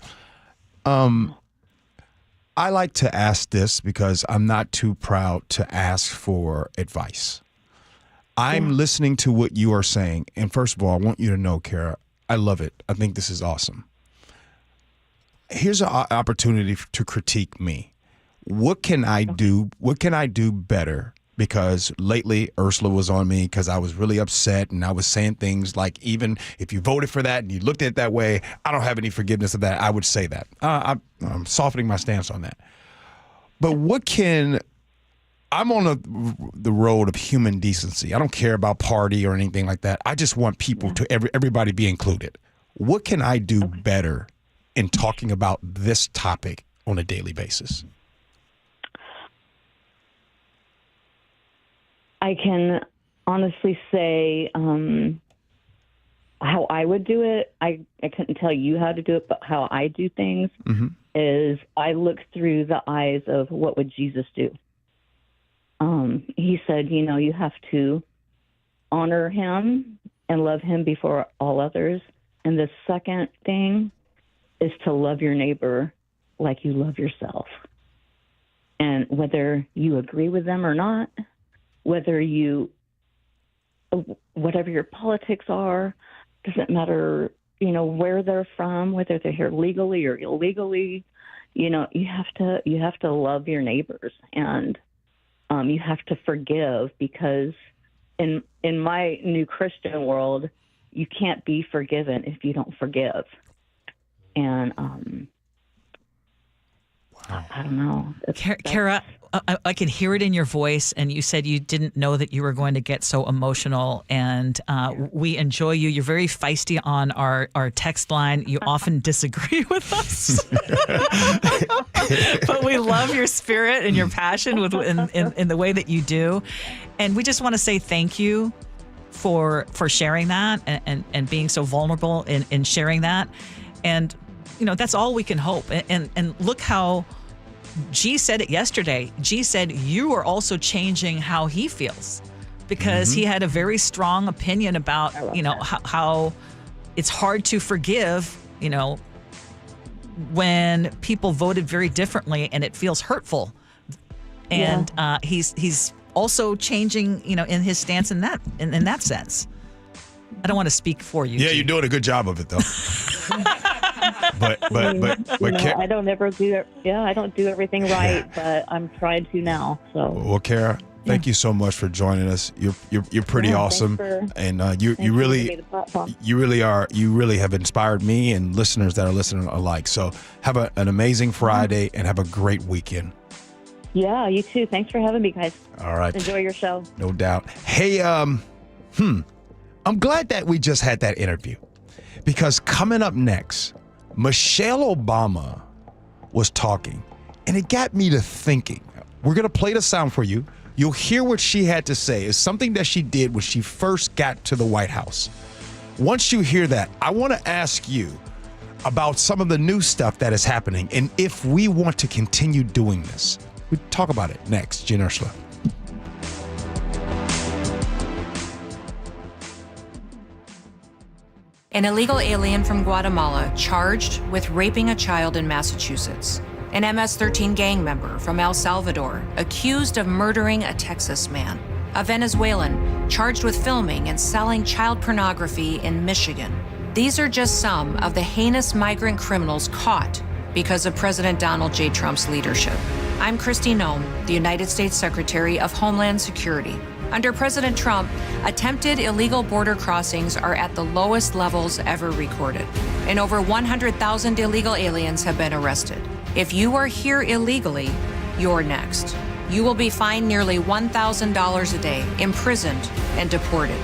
I like to ask this because I'm not too proud to ask for advice. I'm listening to what you are saying. And first of all, I want you to know, Kara, I love it. I think this is awesome. Here's an opportunity to critique me. What can I do? What can I do better? Because lately Ursula was on me because I was really upset and I was saying things like, even if you voted for that and you looked at it that way, I don't have any forgiveness of that. I would say that. I'm softening my stance on that. But I'm on the road of human decency. I don't care about party or anything like that. I just want people to everybody be included. What can I do better in talking about this topic on a daily basis? I can honestly say how I would do it. I couldn't tell you how to do it, but how I do things is I look through the eyes of what would Jesus do. He said, you have to honor him and love him before all others. And the second thing is to love your neighbor like you love yourself. And whether you agree with them or not, whatever your politics are, doesn't matter, where they're from, whether they're here legally or illegally, you have to love your neighbors, and you have to forgive, because in my new Christian world, you can't be forgiven if you don't forgive. And I don't know. Kara, I can hear it in your voice, and you said you didn't know that you were going to get so emotional, and we enjoy you. You're very feisty on our text line. You often disagree with us, but we love your spirit and your passion in the way that you do. And we just want to say thank you for sharing that and being so vulnerable in sharing that. And, that's all we can hope. And look how Gee said it yesterday. Gee said you are also changing how he feels, because he had a very strong opinion about, how it's hard to forgive, when people voted very differently and it feels hurtful. And he's also changing, in his stance in that sense. I don't want to speak for you. Yeah, Gee. You're doing a good job of it, though. but I don't ever do it. Yeah, I don't do everything right, but I'm trying to now. So. Well, Kara, thank you so much for joining us. You're pretty awesome, and you really are. You really have inspired me and listeners that are listening alike. So have an amazing Friday and have a great weekend. Yeah, you too. Thanks for having me, guys. All right. Enjoy your show. No doubt. Hey, I'm glad that we just had that interview, because coming up next, Michelle Obama was talking, and it got me to thinking. We're going to play the sound for you. You'll hear what she had to say. It's something that she did when she first got to the White House. Once you hear that, I want to ask you about some of the new stuff that is happening and if we want to continue doing this. We'll talk about it next. Gee and Ursula. An illegal alien from Guatemala charged with raping a child in Massachusetts. An MS-13 gang member from El Salvador accused of murdering a Texas man. A Venezuelan charged with filming and selling child pornography in Michigan. These are just some of the heinous migrant criminals caught because of President Donald J. Trump's leadership. I'm Kristi Noem, the United States Secretary of Homeland Security. Under President Trump, attempted illegal border crossings are at the lowest levels ever recorded, and over 100,000 illegal aliens have been arrested. If you are here illegally, you're next. You will be fined nearly $1,000 a day, imprisoned, and deported.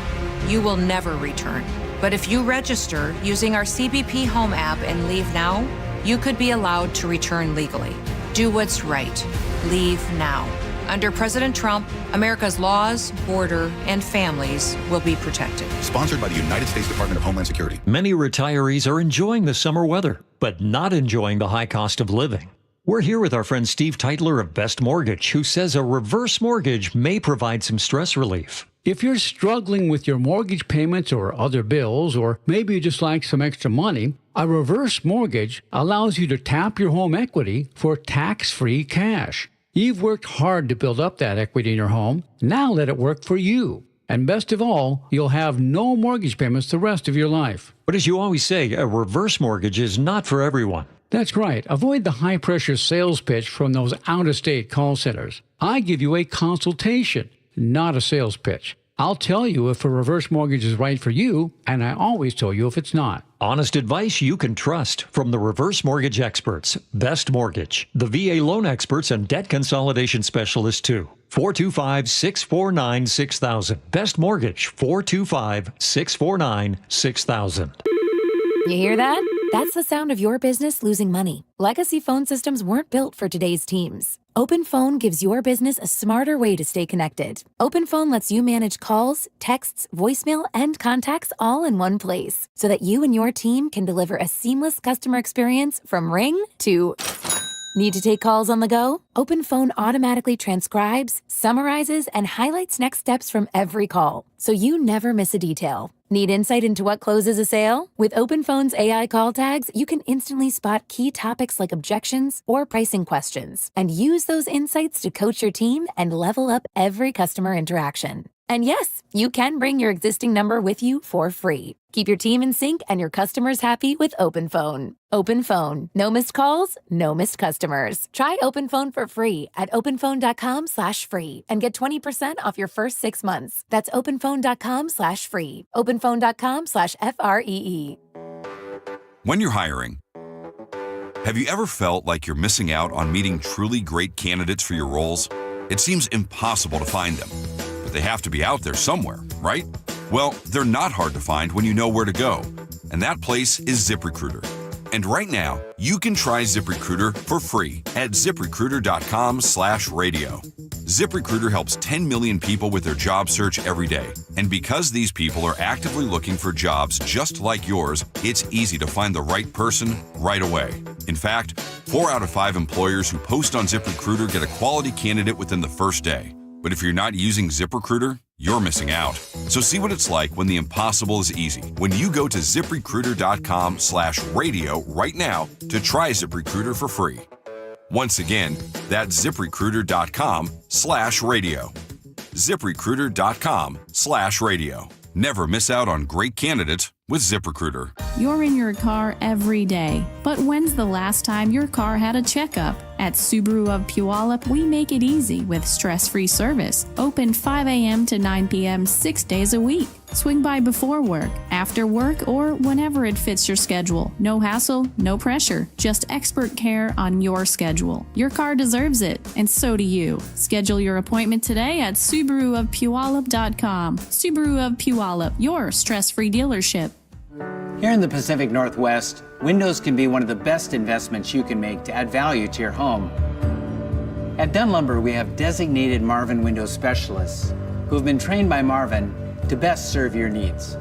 You will never return. But if you register using our CBP Home app and leave now, you could be allowed to return legally. Do what's right. Leave now. Under President Trump, America's laws, border, and families will be protected. Sponsored by the United States Department of Homeland Security. Many retirees are enjoying the summer weather, but not enjoying the high cost of living. We're here with our friend Steve Teitler of Best Mortgage, who says a reverse mortgage may provide some stress relief. If you're struggling with your mortgage payments or other bills, or maybe you just like some extra money, a reverse mortgage allows you to tap your home equity for tax-free cash. You've worked hard to build up that equity in your home. Now let it work for you. And best of all, you'll have no mortgage payments the rest of your life. But as you always say, a reverse mortgage is not for everyone. That's right. Avoid the high-pressure sales pitch from those out-of-state call centers. I give you a consultation, not a sales pitch. I'll tell you if a reverse mortgage is right for you, and I always tell you if it's not. Honest advice you can trust from the reverse mortgage experts. Best Mortgage, the VA loan experts and debt consolidation specialists too. 425-649-6000. Best Mortgage, 425-649-6000. You hear that? That's the sound of your business losing money. Legacy phone systems weren't built for today's teams. OpenPhone gives your business a smarter way to stay connected. OpenPhone lets you manage calls, texts, voicemail, and contacts all in one place so that you and your team can deliver a seamless customer experience from ring to... Need to take calls on the go? OpenPhone automatically transcribes, summarizes, and highlights next steps from every call, so you never miss a detail. Need insight into what closes a sale? With OpenPhone's AI call tags, you can instantly spot key topics like objections or pricing questions, and use those insights to coach your team and level up every customer interaction. And yes, you can bring your existing number with you for free. Keep your team in sync and your customers happy with OpenPhone. OpenPhone. No missed calls, no missed customers. Try OpenPhone for free at openphone.com/free and get 20% off your first 6 months. That's openphone.com/free. openphone.com/FREE. When you're hiring, have you ever felt like you're missing out on meeting truly great candidates for your roles? It seems impossible to find them, but they have to be out there somewhere, right? Well, they're not hard to find when you know where to go, and that place is ZipRecruiter. And right now, you can try ZipRecruiter for free at ZipRecruiter.com/radio. ZipRecruiter helps 10 million people with their job search every day. And because these people are actively looking for jobs just like yours, it's easy to find the right person right away. In fact, 4 out of 5 employers who post on ZipRecruiter get a quality candidate within the first day. But if you're not using ZipRecruiter, you're missing out. So see what it's like when the impossible is easy. When you go to ZipRecruiter.com/radio right now to try ZipRecruiter for free. Once again, that's ZipRecruiter.com/radio. ZipRecruiter.com/radio. Never miss out on great candidates with ZipRecruiter. You're in your car every day, but when's the last time your car had a checkup? At Subaru of Puyallup, we make it easy with stress-free service. Open 5 a.m. to 9 p.m. 6 days a week. Swing by before work, after work, or whenever it fits your schedule. No hassle, no pressure, just expert care on your schedule. Your car deserves it, and so do you. Schedule your appointment today at SubaruofPuyallup.com. Subaru of Puyallup, your stress-free dealership. Here in the Pacific Northwest, windows can be one of the best investments you can make to add value to your home. At Dunn Lumber, we have designated Marvin window specialists who have been trained by Marvin to best serve your needs.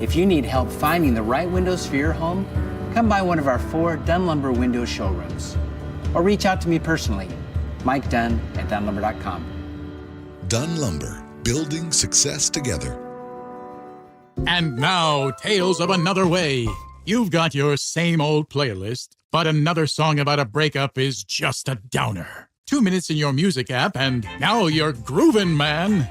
If you need help finding the right windows for your home, come by one of our 4 Dunn Lumber window showrooms or reach out to me personally, Mike Dunn at DunnLumber.com. Dunn Lumber, building success together. And now, Tales of Another Way. You've got your same old playlist, but another song about a breakup is just a downer. 2 minutes in your music app, and now you're groovin', man.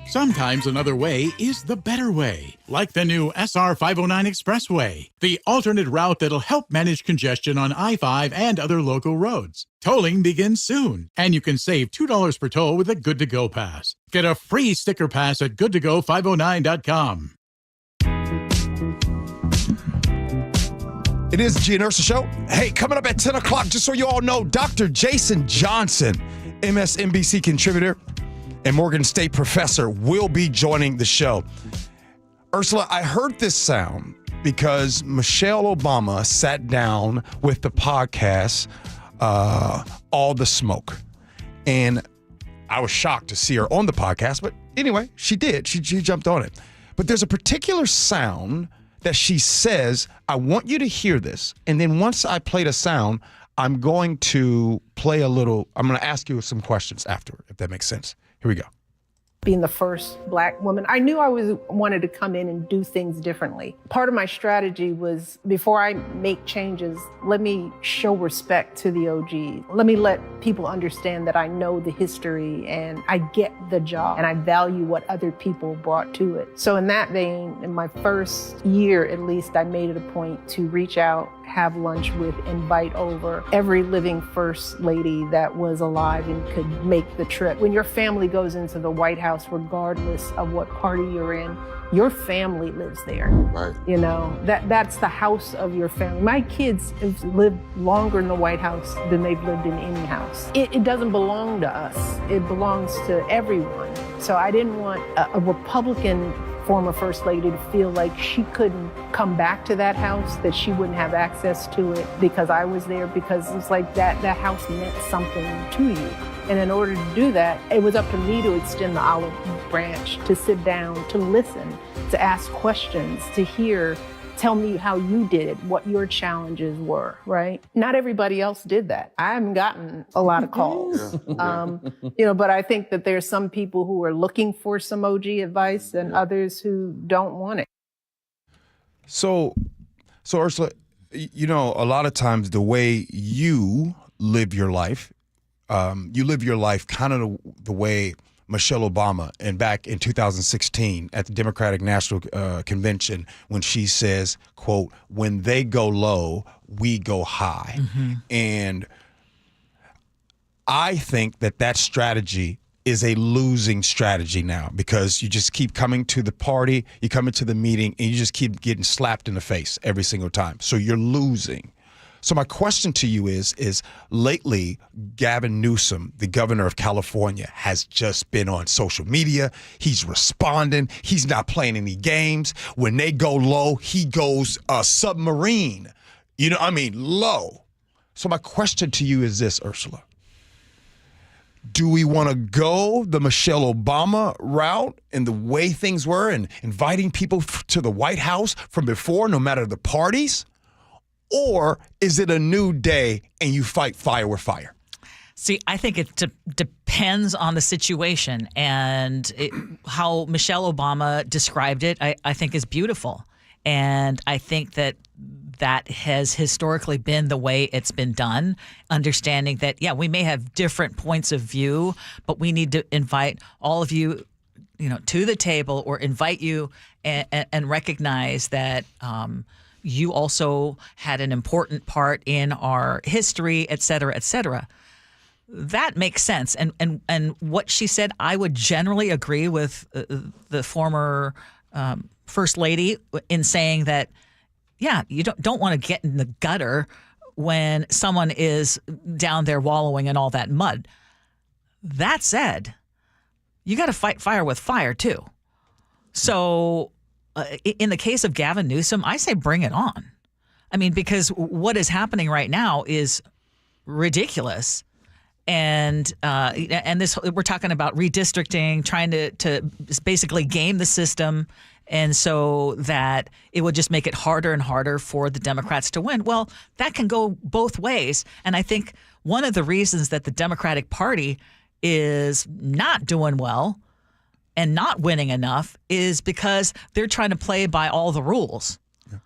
Sometimes another way is the better way, like the new SR 509 Expressway, the alternate route that'll help manage congestion on I-5 and other local roads. Tolling begins soon, and you can save $2 per toll with a Good to Go pass. Get a free sticker pass at goodtogo509.com. It is Gee and Ursula Show. Hey, coming up at 10 o'clock, just so you all know, Dr. Jason Johnson, MSNBC contributor and Morgan State professor, will be joining the show. Ursula, I heard this sound because Michelle Obama sat down with the podcast, All the Smoke. And I was shocked to see her on the podcast, but anyway, she did. She jumped on it. But there's a particular sound that she says, I want you to hear this. And then once I play the sound, I'm going to ask you some questions afterward, if that makes sense. Here we go. Being the first Black woman, I knew I wanted to come in and do things differently. Part of my strategy was, before I make changes, let me show respect to the OGs. Let me let people understand that I know the history and I get the job and I value what other people brought to it. So in that vein, in my first year at least, I made it a point to reach out, have lunch with, invite over every living first lady that was alive and could make the trip. When your family goes into the White House, regardless of what party you're in, your family lives there. Right. You know, that's the house of your family. My kids have lived longer in the White House than they've lived in any house. It doesn't belong to us. It belongs to everyone. So I didn't want a Republican former First Lady to feel like she couldn't come back to that house, that she wouldn't have access to it because I was there, because it's like that house meant something to you. And in order to do that, it was up to me to extend the olive branch, to sit down, to listen, to ask questions, to hear, tell me how you did it, what your challenges were, right? Not everybody else did that. I haven't gotten a lot of calls, but I think that there's some people who are looking for some OG advice and others who don't want it. So Ursula, a lot of times the way you live your life kind of the way Michelle Obama and back in 2016 at the Democratic National Convention when she says, quote, when they go low, we go high. Mm-hmm. And I think that strategy is a losing strategy now because you just keep coming to the party, you come into the meeting, and you just keep getting slapped in the face every single time. So you're losing. So my question to you is lately, Gavin Newsom, the governor of California, has just been on social media. He's responding. He's not playing any games. When they go low, he goes submarine. Low. So my question to you is this, Ursula. Do we want to go the Michelle Obama route and the way things were and inviting people to the White House from before, no matter the parties? Or is it a new day and you fight fire with fire? See, I think it depends on the situation, and how Michelle Obama described it, I think is beautiful. And I think that has historically been the way it's been done, understanding that, yeah, we may have different points of view, but we need to invite all of you, to the table, or invite you and recognize that you also had an important part in our history, et cetera, et cetera. That makes sense. And what she said, I would generally agree with the former First Lady in saying that, yeah, you don't want to get in the gutter when someone is down there wallowing in all that mud. That said, you got to fight fire with fire, too. So in the case of Gavin Newsom, I say bring it on. I mean, because what is happening right now is ridiculous. And this, we're talking about redistricting, trying to basically game the system, and so that it would just make it harder and harder for the Democrats to win. Well, that can go both ways. And I think one of the reasons that the Democratic Party is not doing well and not winning enough is because they're trying to play by all the rules. Yeah.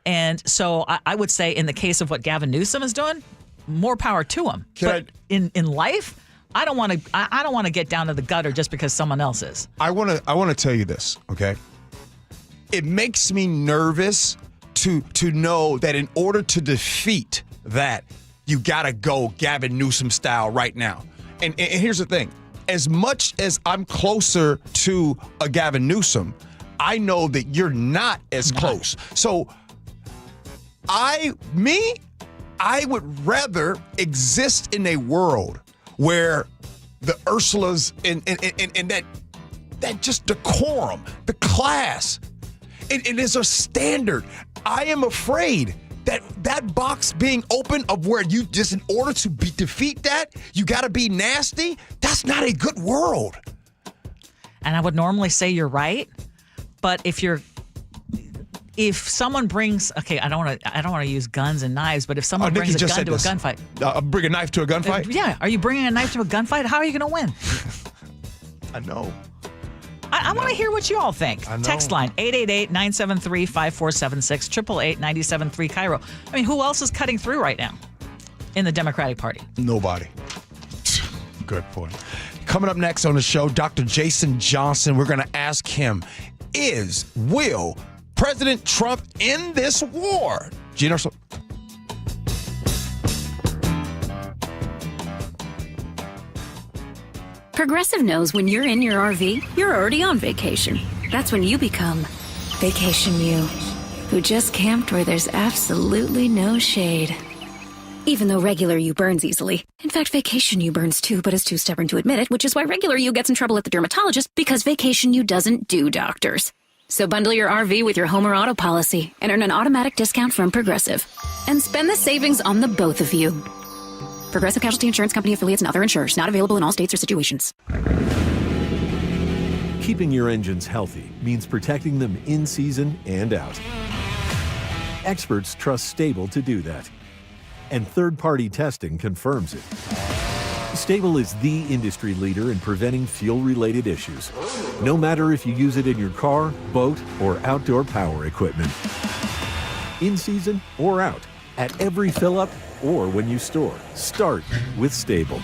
And so I would say in the case of what Gavin Newsom is doing, more power to him. But in life, I don't want to get down to the gutter just because someone else is. I want to tell you this, okay? It makes me nervous to know that in order to defeat that, you got to go Gavin Newsom style right now. And here's the thing. As much as I'm closer to a Gavin Newsom, I know that you're not as close. So I would rather exist in a world where the Ursulas and that just decorum, the class, it is a standard. I am afraid that box being open of where you just, in order to defeat that, you got to be nasty. That's not a good world. And I would normally say you're right, but if someone brings, okay, I don't want to use guns and knives, but if someone brings a gun to a gunfight, bring a knife to a gunfight. Yeah, are you bringing a knife to a gunfight? How are you going to win? I know. I want to hear what you all think. Text line 888-973-5476, 888-973 KIRO. I mean, who else is cutting through right now in the Democratic Party? Nobody. Good point. Coming up next on the show, Dr. Jason Johnson. We're going to ask him, will President Trump end this war? Gee Ursula. Progressive knows when you're in your RV, you're already on vacation. That's when you become Vacation You, who just camped where there's absolutely no shade. Even though regular you burns easily. In fact, Vacation You burns too, but is too stubborn to admit it, which is why regular you gets in trouble at the dermatologist, because Vacation You doesn't do doctors. So bundle your RV with your home or auto policy and earn an automatic discount from Progressive. And spend the savings on the both of you. Progressive Casualty Insurance Company affiliates and other insurers. Not available in all states or situations. Keeping your engines healthy means protecting them in season and out. Experts trust Stable to do that. And third-party testing confirms it. Stable is the industry leader in preventing fuel-related issues, no matter if you use it in your car, boat, or outdoor power equipment. In season or out, at every fill-up or when you store, start with Stable.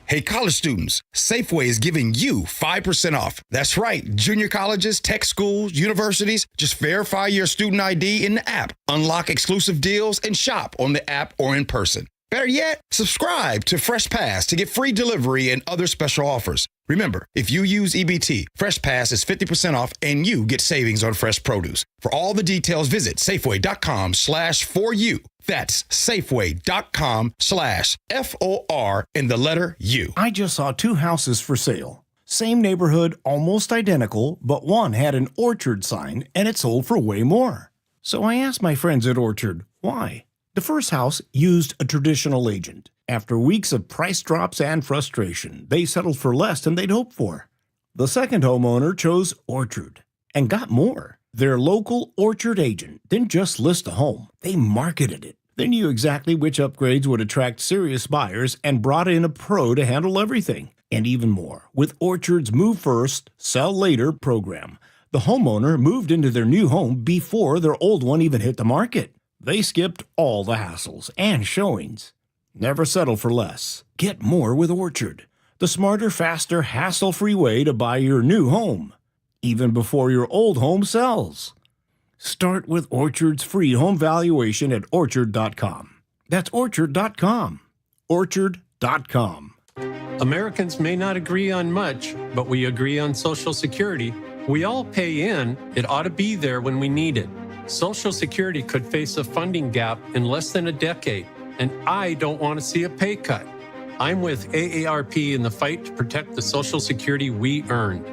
Hey, college students, Safeway is giving you 5% off. That's right, junior colleges, tech schools, universities. Just verify your student ID in the app, unlock exclusive deals, and shop on the app or in person. Better yet, subscribe to Fresh Pass to get free delivery and other special offers. Remember, if you use EBT, Fresh Pass is 50% off and you get savings on fresh produce. For all the details, visit Safeway.com/4U. That's Safeway.com/FOR in the letter U. I just saw 2 houses for sale. Same neighborhood, almost identical, but one had an Orchard sign and it sold for way more. So I asked my friends at Orchard, why? The first house used a traditional agent. After weeks of price drops and frustration, they settled for less than they'd hoped for. The second homeowner chose Orchard and got more. Their local Orchard agent didn't just list a home, they marketed it. They knew exactly which upgrades would attract serious buyers and brought in a pro to handle everything. And even more, with Orchard's Move First, Sell Later program, the homeowner moved into their new home before their old one even hit the market. They skipped all the hassles and showings. Never settle for less. Get more with Orchard, the smarter, faster, hassle-free way to buy your new home, even before your old home sells. Start with Orchard's free home valuation at Orchard.com. That's Orchard.com. Orchard.com. Americans may not agree on much, but we agree on Social Security. We all pay in. It ought to be there when we need it. Social Security could face a funding gap in less than a decade, and I don't want to see a pay cut. I'm with AARP in the fight to protect the Social Security we earned.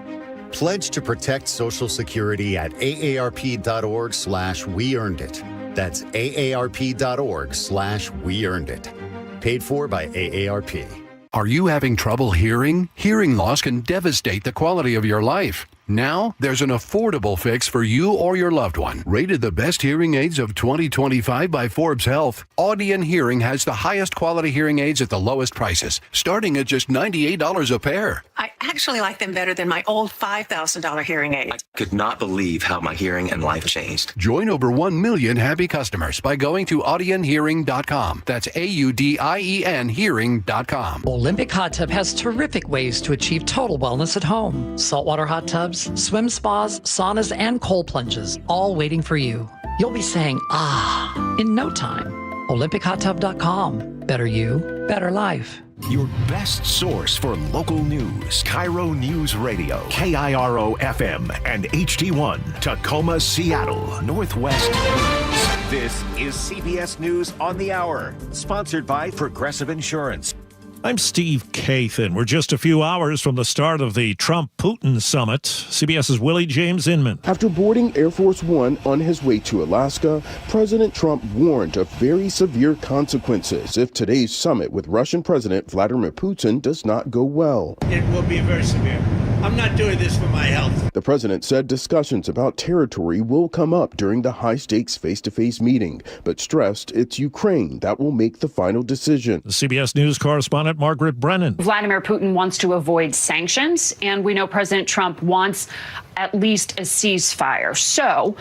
Pledge to protect Social Security at aarp.org/weearnedit. That's aarp.org/weearnedit. Paid for by AARP. Are you having trouble hearing? Hearing loss can devastate the quality of your life. Now, there's an affordable fix for you or your loved one. Rated the best hearing aids of 2025 by Forbes Health, Audion Hearing has the highest quality hearing aids at the lowest prices, starting at just $98 a pair. I actually like them better than my old $5,000 hearing aid. I could not believe how my hearing and life changed. Join over 1 million happy customers by going to audionhearing.com. That's AUDIEN hearing.com. Olympic Hot Tub has terrific ways to achieve total wellness at home. Saltwater hot tubs, swim spas, saunas, and cold plunges, all waiting for you. You'll be saying, ah, in no time. OlympicHotTub.com. Better you, better life. Your best source for local news. KIRO News Radio, KIRO FM and HD1, Tacoma, Seattle, Northwest News. This is CBS News on the Hour, sponsored by Progressive Insurance. I'm Steve Kathan. We're just a few hours from the start of the Trump-Putin summit. CBS's Willie James Inman. After boarding Air Force One on his way to Alaska, President Trump warned of very severe consequences if today's summit with Russian President Vladimir Putin does not go well. It will be very severe. I'm not doing this for my health. The president said discussions about territory will come up during the high-stakes face-to-face meeting, but stressed it's Ukraine that will make the final decision. The CBS News correspondent Margaret Brennan. Vladimir Putin wants to avoid sanctions, and we know President Trump wants at least a ceasefire. So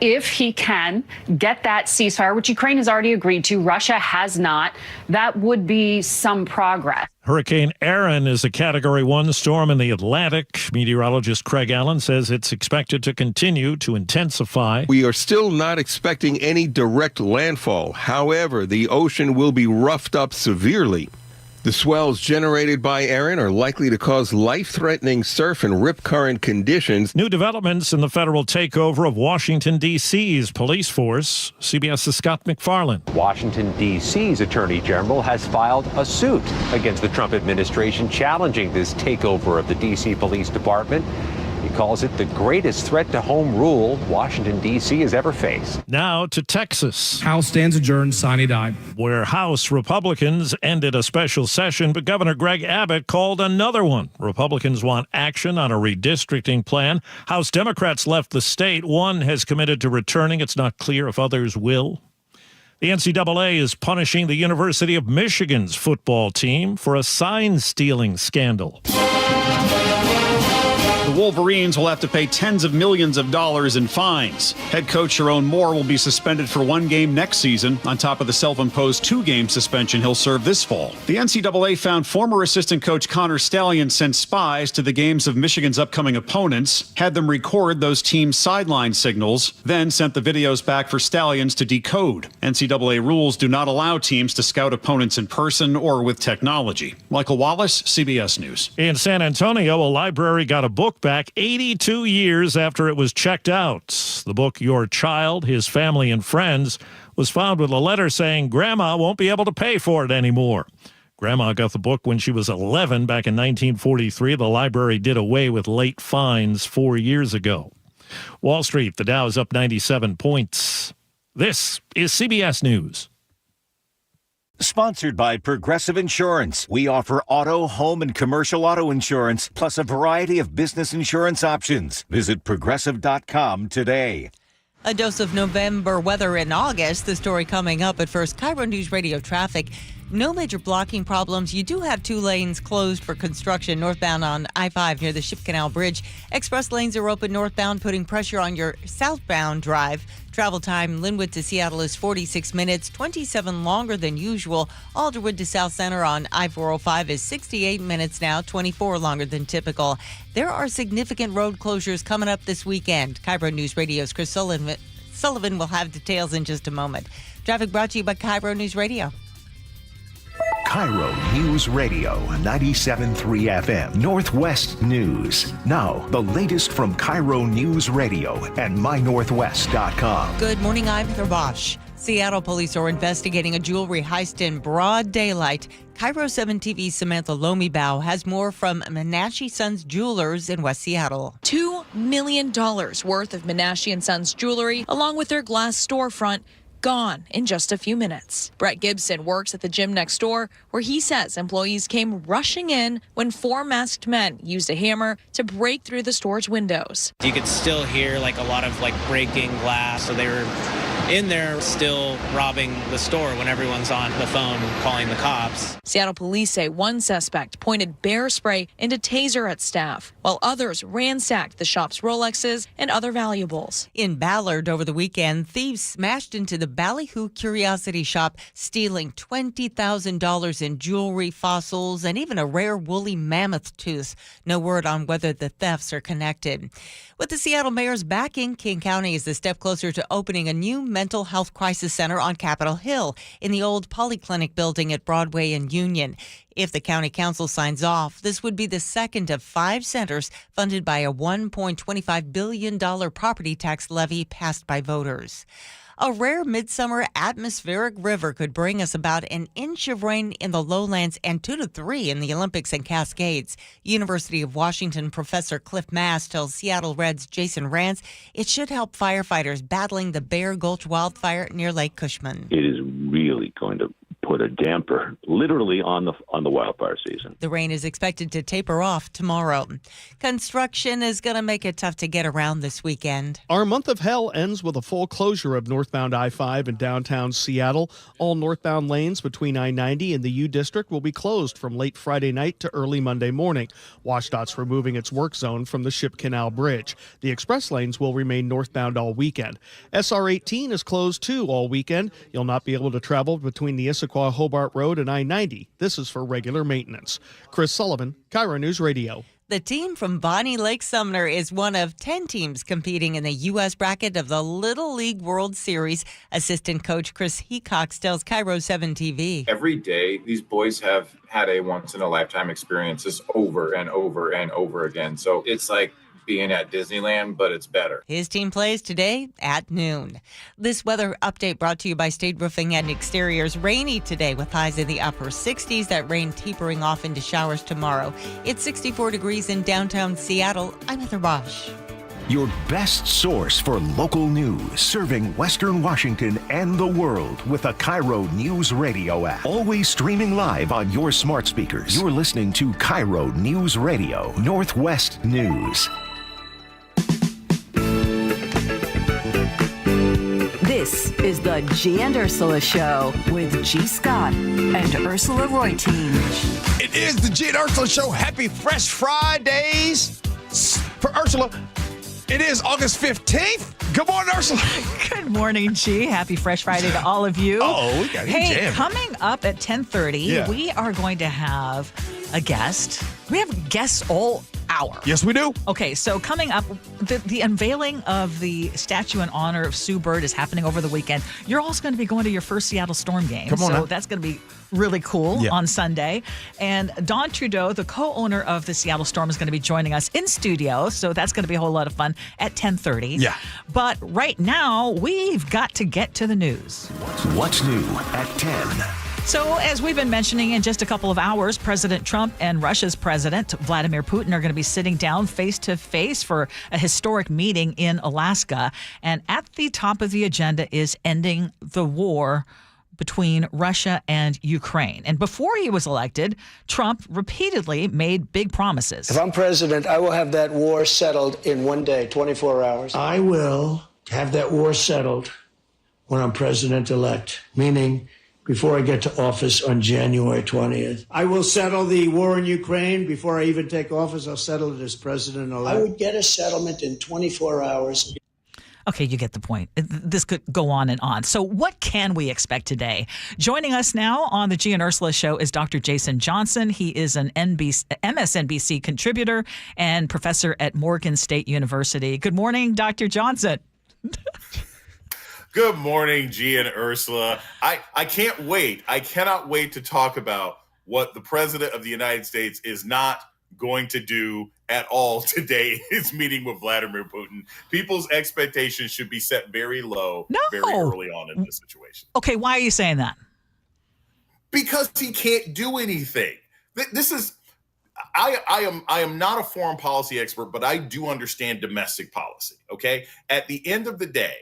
if he can get that ceasefire, which Ukraine has already agreed to, Russia has not, that would be some progress. Hurricane Erin is a Category 1 storm in the Atlantic. Meteorologist Craig Allen says it's expected to continue to intensify. We are still not expecting any direct landfall. However, the ocean will be roughed up severely. The swells generated by Erin are likely to cause life-threatening surf and rip current conditions. New developments in the federal takeover of Washington, D.C.'s police force. CBS's Scott McFarland. Washington, D.C.'s Attorney General has filed a suit against the Trump administration challenging this takeover of the D.C. Police Department. He calls it the greatest threat to home rule Washington, D.C. has ever faced. Now to Texas. House stands adjourned, sine die. Where House Republicans ended a special session, but Governor Greg Abbott called another one. Republicans want action on a redistricting plan. House Democrats left the state. One has committed to returning. It's not clear if others will. The NCAA is punishing the University of Michigan's football team for a sign-stealing scandal. The Wolverines will have to pay tens of millions of dollars in fines. Head coach Sharon Moore will be suspended for 1 game next season, on top of the self-imposed 2-game suspension he'll serve this fall. The NCAA found former assistant coach Connor Stallion sent spies to the games of Michigan's upcoming opponents, had them record those teams' sideline signals, then sent the videos back for Stallions to decode. NCAA rules do not allow teams to scout opponents in person or with technology. Michael Wallace, CBS News. In San Antonio, a library got a book back 82 years after it was checked out. The book, Your Child, His Family and Friends, was found with a letter saying Grandma won't be able to pay for it anymore. Grandma got the book when she was 11 back in 1943. The library did away with late fines 4 years ago. Wall Street, the Dow is up 97 points. This is CBS News. Sponsored by Progressive Insurance. We offer auto, home, and commercial auto insurance, plus a variety of business insurance options. Visit Progressive.com today. A dose of November weather in August. The story coming up. But first, KIRO News Radio traffic. No major blocking problems. You do have 2 lanes closed for construction northbound on I-5 near the Ship Canal Bridge. Express lanes are open northbound, putting pressure on your southbound drive. Travel time, Linwood to Seattle is 46 minutes, 27 longer than usual. Alderwood to South Center on I-405 is 68 minutes now, 24 longer than typical. There are significant road closures coming up this weekend. KIRO News Radio's Chris Sullivan will have details in just a moment. Traffic brought to you by KIRO News Radio. KIRO News Radio, 97.3 FM, Northwest News. Now, the latest from KIRO News Radio and mynorthwest.com. Good morning, I'm Heather Bosch. Seattle police are investigating a jewelry heist in broad daylight. KIRO 7 TV's Samantha Lomibao has more from Menashe Sons Jewelers in West Seattle. $2 million worth of Menashe & Sons jewelry, along with their glass storefront, gone in just a few minutes. Brett Gibson works at the gym next door, where he says employees came rushing in when 4 masked men used a hammer to break through the store's windows. You could still hear a lot of breaking glass, so they were in there still robbing the store when everyone's on the phone calling the cops. Seattle police say one suspect pointed bear spray and a taser at staff, while others ransacked the shop's Rolexes and other valuables. In Ballard over the weekend, thieves smashed into the Ballyhoo Curiosity Shop, stealing $20,000 in jewelry, fossils, and even a rare woolly mammoth tooth. No word on whether the thefts are connected. With the Seattle mayor's backing, King County is a step closer to opening a new mental health crisis center on Capitol Hill in the old Polyclinic building at Broadway and Union. If the county council signs off, this would be the second of 5 centers funded by a $1.25 billion property tax levy passed by voters. A rare midsummer atmospheric river could bring us about an inch of rain in the lowlands and 2 to 3 in the Olympics and Cascades. University of Washington professor Cliff Mass tells Seattle Red's Jason Rance it should help firefighters battling the Bear Gulch wildfire near Lake Cushman. It is really going to put a damper literally on the wildfire season. The rain is expected to taper off tomorrow. Construction is going to make it tough to get around this weekend. Our month of hell ends with a full closure of northbound I-5 in downtown Seattle. All northbound lanes between I-90 and the U District will be closed from late Friday night to early Monday morning. WashDOT's removing its work zone from the Ship Canal Bridge. The express lanes will remain northbound all weekend. SR 18 is closed too all weekend. You'll not be able to travel between the Issaquah Hobart Road and I-90. This is for regular maintenance. Chris Sullivan, KIRO News Radio. The team from Bonnie Lake Sumner is one of 10 teams competing in the U.S. bracket of the Little League World Series. Assistant coach Chris Hecox tells KIRO 7 TV. Every day, these boys have had a once-in-a-lifetime experiences over and over and over again. So it's like being at Disneyland, but it's better. His team plays today at noon. This weather update brought to you by State Roofing and Exteriors. Rainy today with highs in the upper 60s. That rain tapering off into showers tomorrow. It's 64 degrees in downtown Seattle. I'm Heather Bosch. Your best source for local news, serving Western Washington and the world with a KIRO News Radio app. Always streaming live on your smart speakers. You're listening to KIRO News Radio, Northwest News. This is the Gee and Ursula Show with G. Scott and Ursula Reutin. It is the Gee and Ursula Show. Happy Fresh Fridays. For Ursula, it is August 15th. Good morning, Ursula. Good morning, G. Happy Fresh Friday to all of you. Oh, we got coming up at 10:30, we are going to have a guest. We have guests all hour. Yes, we do. Okay, so coming up, the unveiling of the statue in honor of Sue Bird is happening over the weekend. You're also going to be going to your first Seattle Storm game. Come on so now. that's going to be really cool on Sunday. And Don Trudeau, the co-owner of the Seattle Storm, is going to be joining us in studio. So that's going to be a whole lot of fun at 10:30. Yeah. But right now, we've got to get to the news. What's new at 10? So, as we've been mentioning, in just a couple of hours, President Trump and Russia's President Vladimir Putin are going to be sitting down face to face for a historic meeting in Alaska. And at the top of the agenda is ending the war between Russia and Ukraine. And before he was elected, Trump repeatedly made big promises. If I'm president, I will have that war settled in one day, 24 hours. I will have that war settled when I'm president-elect, meaning before I get to office on January 20th. I will settle the war in Ukraine before I even take office. I'll settle it as president-elect. I would get a settlement in 24 hours. Okay, you get the point. This could go on and on. So what can we expect today? Joining us now on the Gee and Ursula Show is Dr. Jason Johnson. He is an MSNBC contributor and professor at Morgan State University. Good morning, Dr. Johnson. Good morning, Gee and Ursula. I can't wait. I cannot wait to talk about what the president of the United States is not going to do at all today, his meeting with Vladimir Putin. People's expectations should be set very low very early on in this situation. Okay, why are you saying that? Because he can't do anything. This is I am not a foreign policy expert, but I do understand domestic policy, okay? At the end of the day,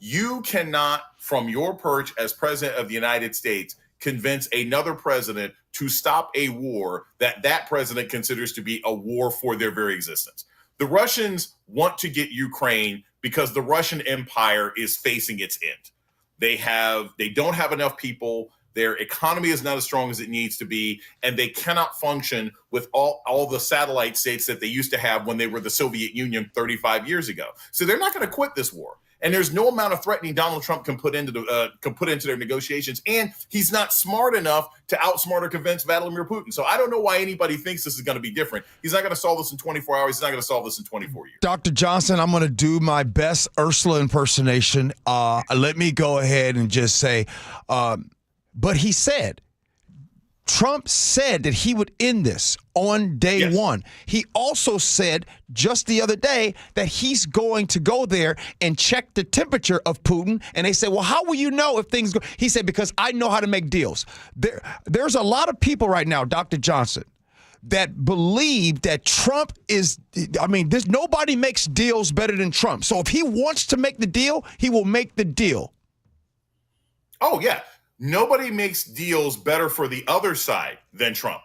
you cannot, from your perch as president of the United States, convince another president to stop a war that president considers to be a war for their very existence. The Russians want to get Ukraine because the Russian Empire is facing its end. They don't have enough people. Their economy is not as strong as it needs to be, and they cannot function with all the satellite states that they used to have when they were the Soviet Union 35 years ago. So they're not going to quit this war. And there's no amount of threatening Donald Trump can put into their negotiations. And he's not smart enough to outsmart or convince Vladimir Putin. So I don't know why anybody thinks this is going to be different. He's not going to solve this in 24 hours. He's not going to solve this in 24 years. Dr. Johnson, I'm going to do my best Ursula impersonation. Let me go ahead and just say, but he said, Trump said that he would end this on day one. He also said just the other day that he's going to go there and check the temperature of Putin. And they said, well, how will you know if things go? He said, because I know how to make deals. There's a lot of people right now, Dr. Johnson, that believe that Trump nobody makes deals better than Trump. So if he wants to make the deal, he will make the deal. Oh, yeah. Nobody makes deals better for the other side than Trump.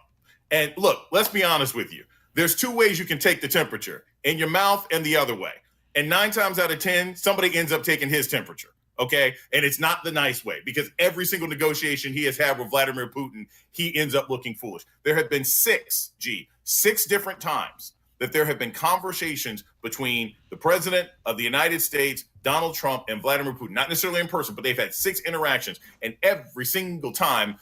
And look, let's be honest with you. There's two ways you can take the temperature, in your mouth and the other way. And 9 times out of 10, somebody ends up taking his temperature, okay? And it's not the nice way, because every single negotiation he has had with Vladimir Putin, he ends up looking foolish. There have been 6 different times that there have been conversations between the president of the United States, Donald Trump, and Vladimir Putin, not necessarily in person, but they've had 6 interactions. And every single time,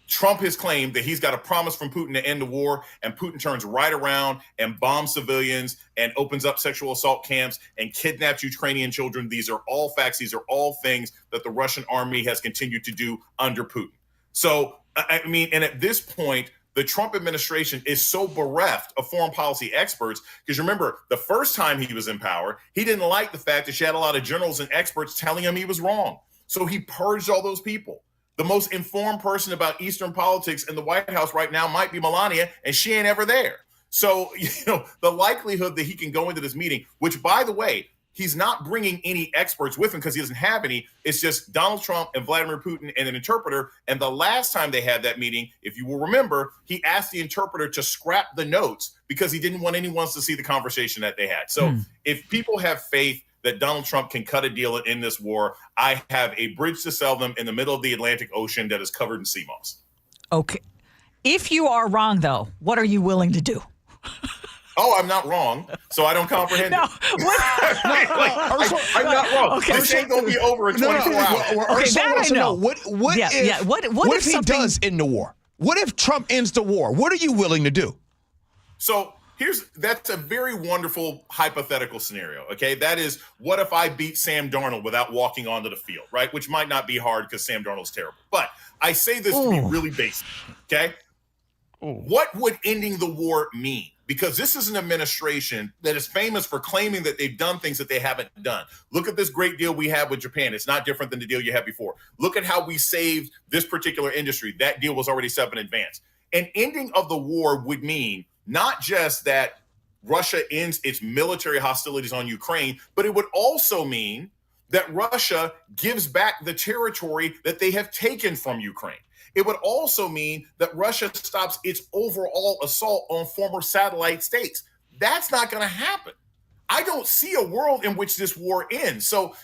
Trump has claimed that he's got a promise from Putin to end the war, and Putin turns right around and bombs civilians and opens up sexual assault camps and kidnaps Ukrainian children. These are all facts. These are all things that the Russian army has continued to do under Putin. So, and at this point, the Trump administration is so bereft of foreign policy experts, because remember, the first time he was in power, he didn't like the fact that she had a lot of generals and experts telling him he was wrong. So he purged all those people. The most informed person about Eastern politics in the White House right now might be Melania, and she ain't ever there. So, the likelihood that he can go into this meeting, which, by the way, he's not bringing any experts with him because he doesn't have any. It's just Donald Trump and Vladimir Putin and an interpreter. And the last time they had that meeting, if you will remember, he asked the interpreter to scrap the notes because he didn't want anyone to see the conversation that they had. So if people have faith that Donald Trump can cut a deal in this war, I have a bridge to sell them in the middle of the Atlantic Ocean that is covered in sea moss. Okay. If you are wrong, though, what are you willing to do? Oh, I'm not wrong, so I don't comprehend No, I'm not wrong. Okay. This ain't gonna be over in 24 hours. Okay, that I know. What if he something- does end the war? What if Trump ends the war? What are you willing to do? So that's a very wonderful hypothetical scenario. Okay, that is, what if I beat Sam Darnold without walking onto the field, right? Which might not be hard because Sam Darnold's terrible. But I say this to be really basic. Okay, what would ending the war mean? Because this is an administration that is famous for claiming that they've done things that they haven't done. Look at this great deal we have with Japan. It's not different than the deal you had before. Look at how we saved this particular industry. That deal was already set up in advance. An ending of the war would mean not just that Russia ends its military hostilities on Ukraine, but it would also mean that Russia gives back the territory that they have taken from Ukraine. It would also mean that Russia stops its overall assault on former satellite states. That's not going to happen. I don't see a world in which this war ends. So,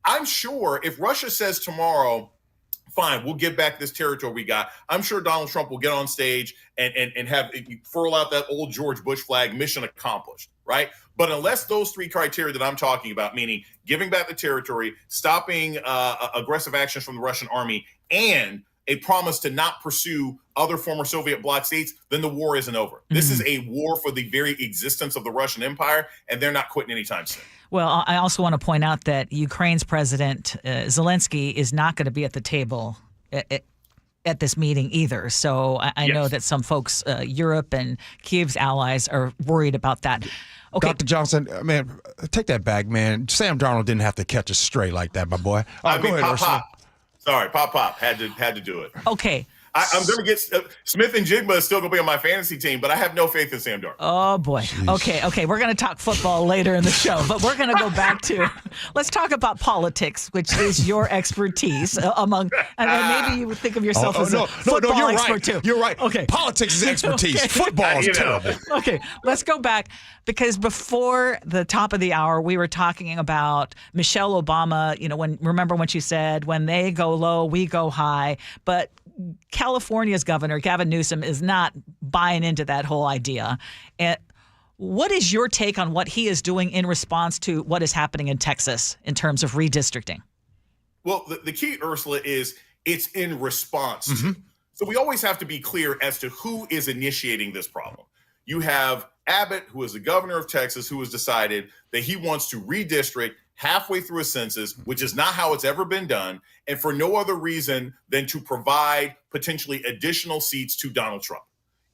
I'm sure if Russia says tomorrow, fine, we'll give back this territory we got, I'm sure Donald Trump will get on stage and have furl out that old George Bush flag, mission accomplished, right? But unless those three criteria that I'm talking about, meaning giving back the territory, stopping aggressive actions from the Russian army, and a promise to not pursue other former Soviet bloc states, then the war isn't over. Mm-hmm. This is a war for the very existence of the Russian Empire, and they're not quitting anytime soon. Well, I also want to point out that Ukraine's president, Zelensky, is not going to be at the table at this meeting either. So I know that some folks, Europe and Kiev's allies, are worried about that. Okay. Dr. Johnson, man, take that back, man. Sam Darnold didn't have to catch a stray like that, my boy. All right, go ahead, Ursula. Sorry, Pop had to do it. Okay. I'm going to get Smith and Jigma is still going to be on my fantasy team, but I have no faith in Sam Darnold. Oh, boy. Jeez. Okay. We're going to talk football later in the show, but we're going to go back to, let's talk about politics, which is your expertise and maybe you would think of yourself as a football expert too. You're right. Okay. Politics is expertise. Okay. Football is terrible. Okay. Let's go back because before the top of the hour, we were talking about Michelle Obama, remember when she said, when they go low, we go high, but California's governor, Gavin Newsom, is not buying into that whole idea. And what is your take on what he is doing in response to what is happening in Texas in terms of redistricting? Well, the key, Ursula, is it's in response to. So we always have to be clear as to who is initiating this problem. You have Abbott, who is the governor of Texas, who has decided that he wants to redistrict halfway through a census, which is not how it's ever been done, and for no other reason than to provide potentially additional seats to Donald Trump.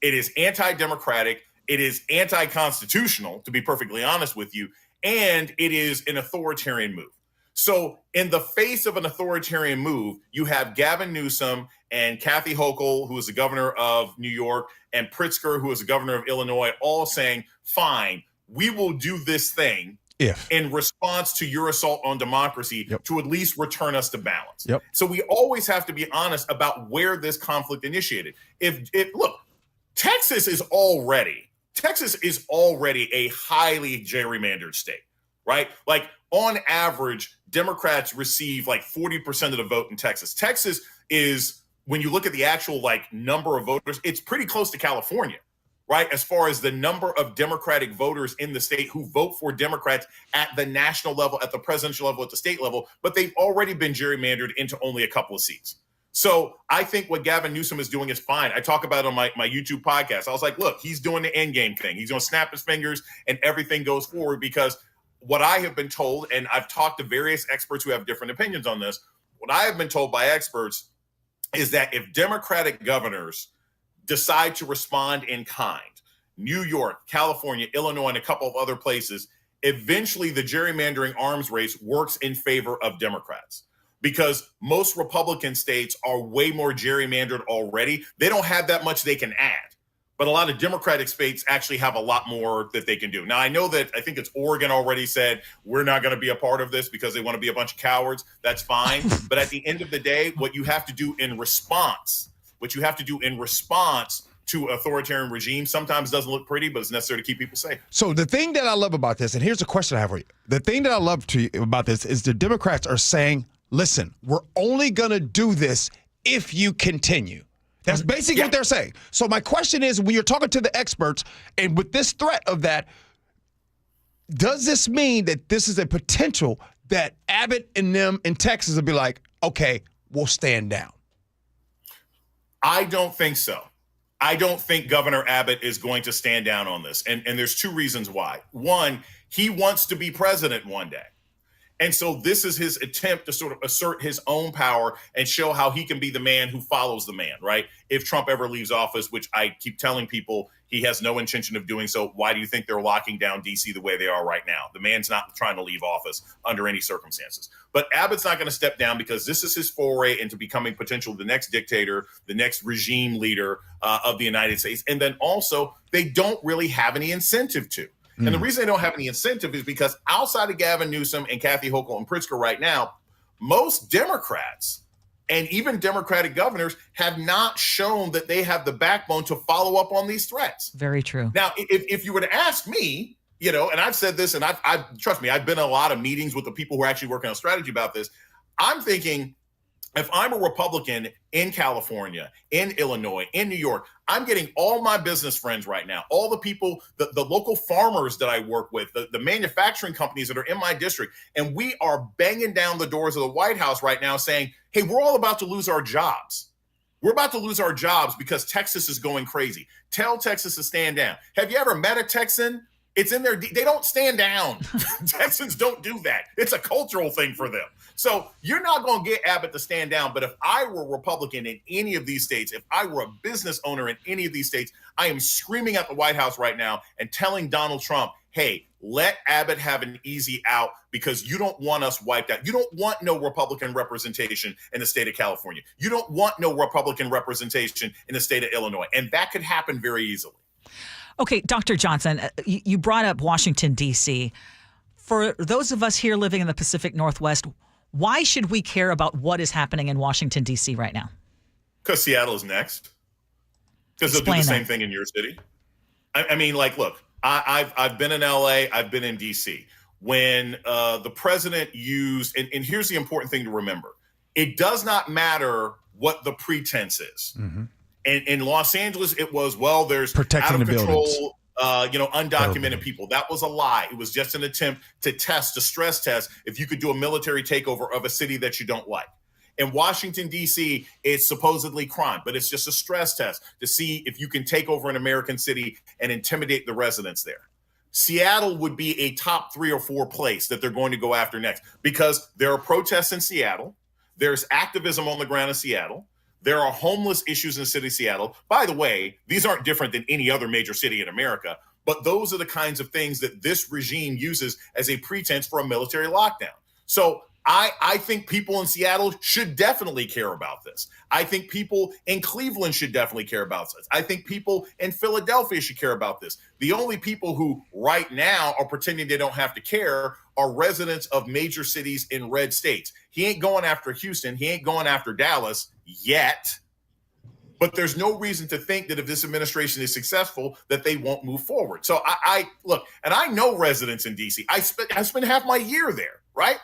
It is anti-democratic, it is anti-constitutional, to be perfectly honest with you, and it is an authoritarian move. So in the face of an authoritarian move, you have Gavin Newsom and Kathy Hochul, who is the governor of New York, and Pritzker, who is the governor of Illinois, all saying, fine, we will do this thing in response to your assault on democracy to at least return us to balance. So we always have to be honest about where this conflict initiated. Look, Texas is already a highly gerrymandered state, right? Like on average, Democrats receive like 40% of the vote in Texas. Texas is, when you look at the actual number of voters, it's pretty close to California, right? As far as the number of Democratic voters in the state who vote for Democrats at the national level, at the presidential level, at the state level, but they've already been gerrymandered into only a couple of seats. So I think what Gavin Newsom is doing is fine. I talk about it on my YouTube podcast. I was like, look, he's doing the end game thing. He's going to snap his fingers and everything goes forward, because what I have been told, and I've talked to various experts who have different opinions on this, what I have been told by experts is that if Democratic governors decide to respond in kind, New York, California, Illinois, and a couple of other places, eventually the gerrymandering arms race works in favor of Democrats, because most Republican states are way more gerrymandered already. They don't have that much they can add, but a lot of Democratic states actually have a lot more that they can do. Now, I know that I think it's Oregon already said, we're not going to be a part of this because they want to be a bunch of cowards. That's fine. But at the end of the day, what you have to do in response to authoritarian regime sometimes doesn't look pretty, but it's necessary to keep people safe. So the thing that I love about this, and here's a question I have for you. The thing that I love about this is the Democrats are saying, listen, we're only going to do this if you continue. That's basically what they're saying. So my question is, when you're talking to the experts, and with this threat of that, does this mean that this is a potential that Abbott and them in Texas will be like, okay, we'll stand down? I don't think so. I don't think Governor Abbott is going to stand down on this. And there's two reasons why. One, he wants to be president one day. And so this is his attempt to sort of assert his own power and show how he can be the man who follows the man, right? If Trump ever leaves office, which I keep telling people he has no intention of doing so, why do you think they're locking down D.C. the way they are right now? The man's not trying to leave office under any circumstances. But Abbott's not going to step down because this is his foray into becoming potentially the next dictator, the next regime leader of the United States. And then also, they don't really have any incentive to. And the reason they don't have any incentive is because outside of Gavin Newsom and Kathy Hochul and Pritzker right now, most Democrats and even Democratic governors have not shown that they have the backbone to follow up on these threats. Very true. Now, if you were to ask me, you know, and I've said this, and I've trust me, I've been in a lot of meetings with the people who are actually working on strategy about this. I'm thinking, if I'm a Republican in California, in Illinois, in New York, I'm getting all my business friends right now, all the people, the local farmers that I work with, the manufacturing companies that are in my district, and we are banging down the doors of the White House right now saying, hey, we're all about to lose our jobs. We're about to lose our jobs because Texas is going crazy. Tell Texas to stand down. Have you ever met a Texan? It's in their, they don't stand down. Texans don't do that. It's a cultural thing for them. So you're not going to get Abbott to stand down. But if I were a Republican in any of these states, if I were a business owner in any of these states, I am screaming at the White House right now and telling Donald Trump, hey, let Abbott have an easy out because you don't want us wiped out. You don't want no Republican representation in the state of California. You don't want no Republican representation in the state of Illinois. And that could happen very easily. Okay, Dr. Johnson, you brought up Washington, D.C. For those of us here living in the Pacific Northwest, why should we care about what is happening in Washington, D.C. right now? Because Seattle is next. Because they'll do the same thing in your city. I mean, like, look, I've been in L.A., I've been in D.C. When the president used, and here's the important thing to remember, it does not matter what the pretense is. Mm-hmm. In Los Angeles, it was, well, there's protecting out of the control, undocumented people. That was a lie. It was just an attempt to stress test if you could do a military takeover of a city that you don't like. In Washington, D.C., it's supposedly crime, but it's just a stress test to see if you can take over an American city and intimidate the residents there. Seattle would be a top 3 or 4 place that they're going to go after next because there are protests in Seattle. There's activism on the ground in Seattle. There are homeless issues in the city of Seattle. By the way, these aren't different than any other major city in America, but those are the kinds of things that this regime uses as a pretense for a military lockdown. So I think people in Seattle should definitely care about this. I think people in Cleveland should definitely care about this. I think people in Philadelphia should care about this. The only people who right now are pretending they don't have to care are residents of major cities in red states. He ain't going after Houston. He ain't going after Dallas yet. But there's no reason to think that if this administration is successful, that they won't move forward. So I look, and I know residents in D.C. I spent half my year there, right?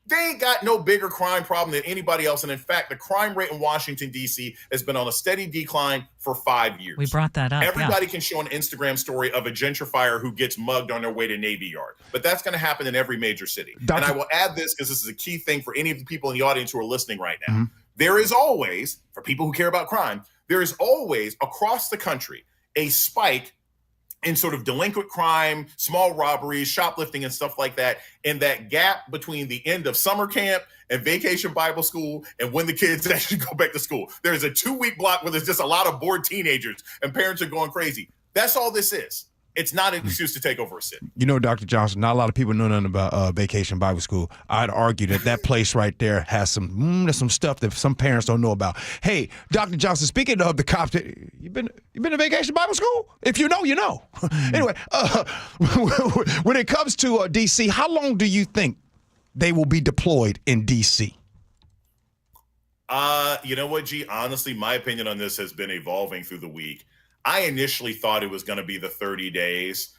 They ain't got no bigger crime problem than anybody else. And in fact, the crime rate in Washington, D.C. has been on a steady decline for 5 years. We brought that up. Everybody can show an Instagram story of a gentrifier who gets mugged on their way to Navy Yard. But that's going to happen in every major city. And I will add this because this is a key thing for any of the people in the audience who are listening right now. Mm-hmm. There is always, for people who care about crime, there is always across the country a spike in sort of delinquent crime, small robberies, shoplifting, and stuff like that. And that gap between the end of summer camp and vacation Bible school and when the kids actually go back to school. There's a 2-week block where there's just a lot of bored teenagers and parents are going crazy. That's all this is. It's not an excuse to take over a city. You know, Dr. Johnson, not a lot of people know nothing about Vacation Bible School. I'd argue that place right there has there's some stuff that some parents don't know about. Hey, Dr. Johnson, speaking of the cops, you been to Vacation Bible School? If you know, you know. Anyway, when it comes to D.C., how long do you think they will be deployed in D.C.? You know what, G? Honestly, my opinion on this has been evolving through the week. I initially thought it was going to be the 30 days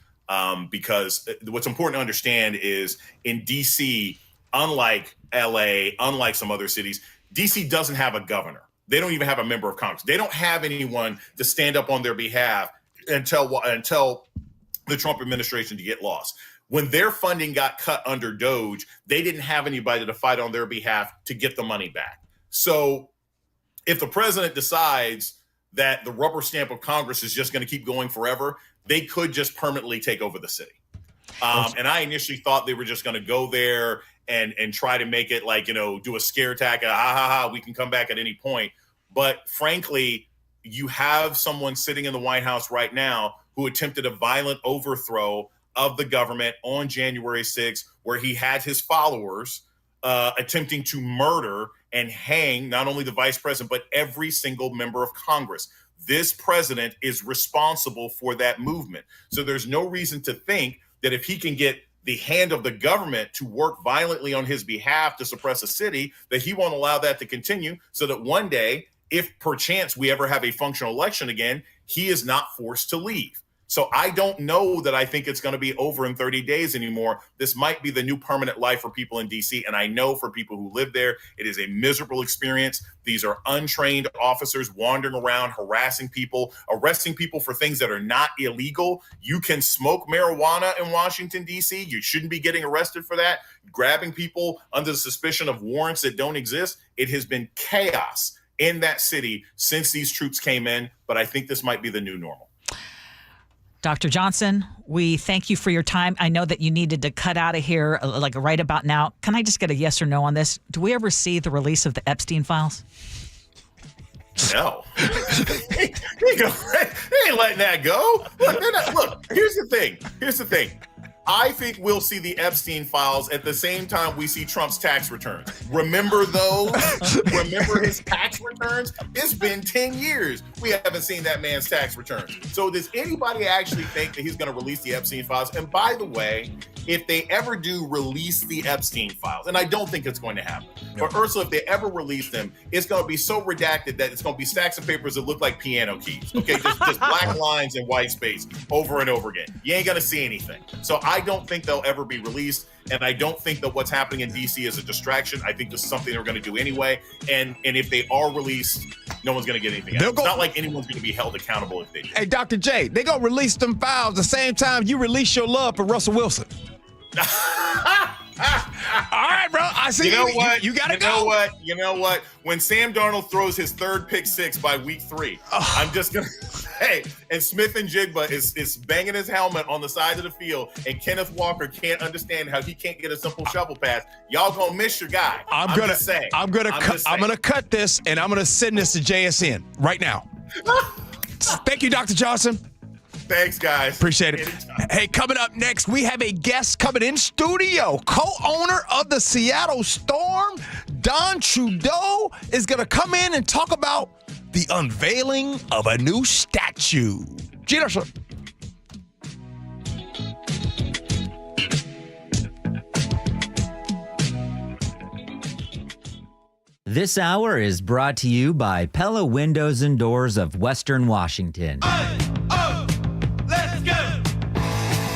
because what's important to understand is in D.C., unlike L.A., unlike some other cities, D.C. doesn't have a governor. They don't even have a member of Congress. They don't have anyone to stand up on their behalf and tell the Trump administration to get lost. When their funding got cut under Doge, they didn't have anybody to fight on their behalf to get the money back. So if the president decides that the rubber stamp of Congress is just going to keep going forever, they could just permanently take over the city. And I initially thought they were just going to go there and try to make it like, do a scare tactic. We can come back at any point. But frankly, you have someone sitting in the White House right now who attempted a violent overthrow of the government on January 6th, where he had his followers attempting to murder and hang not only the vice president, but every single member of Congress. This president is responsible for that movement. So there's no reason to think that if he can get the hand of the government to work violently on his behalf to suppress a city, that he won't allow that to continue, so that one day, if perchance we ever have a functional election again, he is not forced to leave. So I don't know that I think it's going to be over in 30 days anymore. This might be the new permanent life for people in D.C. And I know for people who live there, it is a miserable experience. These are untrained officers wandering around, harassing people, arresting people for things that are not illegal. You can smoke marijuana in Washington, D.C. You shouldn't be getting arrested for that. Grabbing people under the suspicion of warrants that don't exist. It has been chaos in that city since these troops came in. But I think this might be the new normal. Dr. Johnson, we thank you for your time. I know that you needed to cut out of here like right about now. Can I just get a yes or no on this? Do we ever see the release of the Epstein files? No. They ain't letting that go. Look, here's the thing. I think we'll see the Epstein files at the same time we see Trump's tax returns. Remember those? Remember his tax returns? It's been 10 years. We haven't seen that man's tax returns. So does anybody actually think that he's going to release the Epstein files? And by the way, if they ever do release the Epstein files, and I don't think it's going to happen, but Ursula, if they ever release them, it's going to be so redacted that it's going to be stacks of papers that look like piano keys. Okay, just black lines and white space over and over again. You ain't going to see anything. So I don't think they'll ever be released, and I don't think that what's happening in D.C. is a distraction. I think this is something they're going to do anyway, and if they are released, no one's going to get anything out. It's not like anyone's going to be held accountable if they do. Hey, Dr. J, they going to release them files the same time you release your love for Russell Wilson. All right, bro. I see you. Know what? You got to go. You know what? When Sam Darnold throws his third pick six by week 3, I'm just going to say, and Smith and Jigba is banging his helmet on the side of the field, and Kenneth Walker can't understand how he can't get a simple shovel pass. Y'all going to miss your guy. I'm going to cut this, and I'm going to send this to JSN right now. Thank you, Dr. Johnson. Thanks, guys. Appreciate it. Anytime. Hey, coming up next, we have a guest coming in studio. Co-owner of the Seattle Storm, Don Trudeau, is going to come in and talk about the unveiling of a new statue. Gee Ursula. This hour is brought to you by Pella Windows and Doors of Western Washington.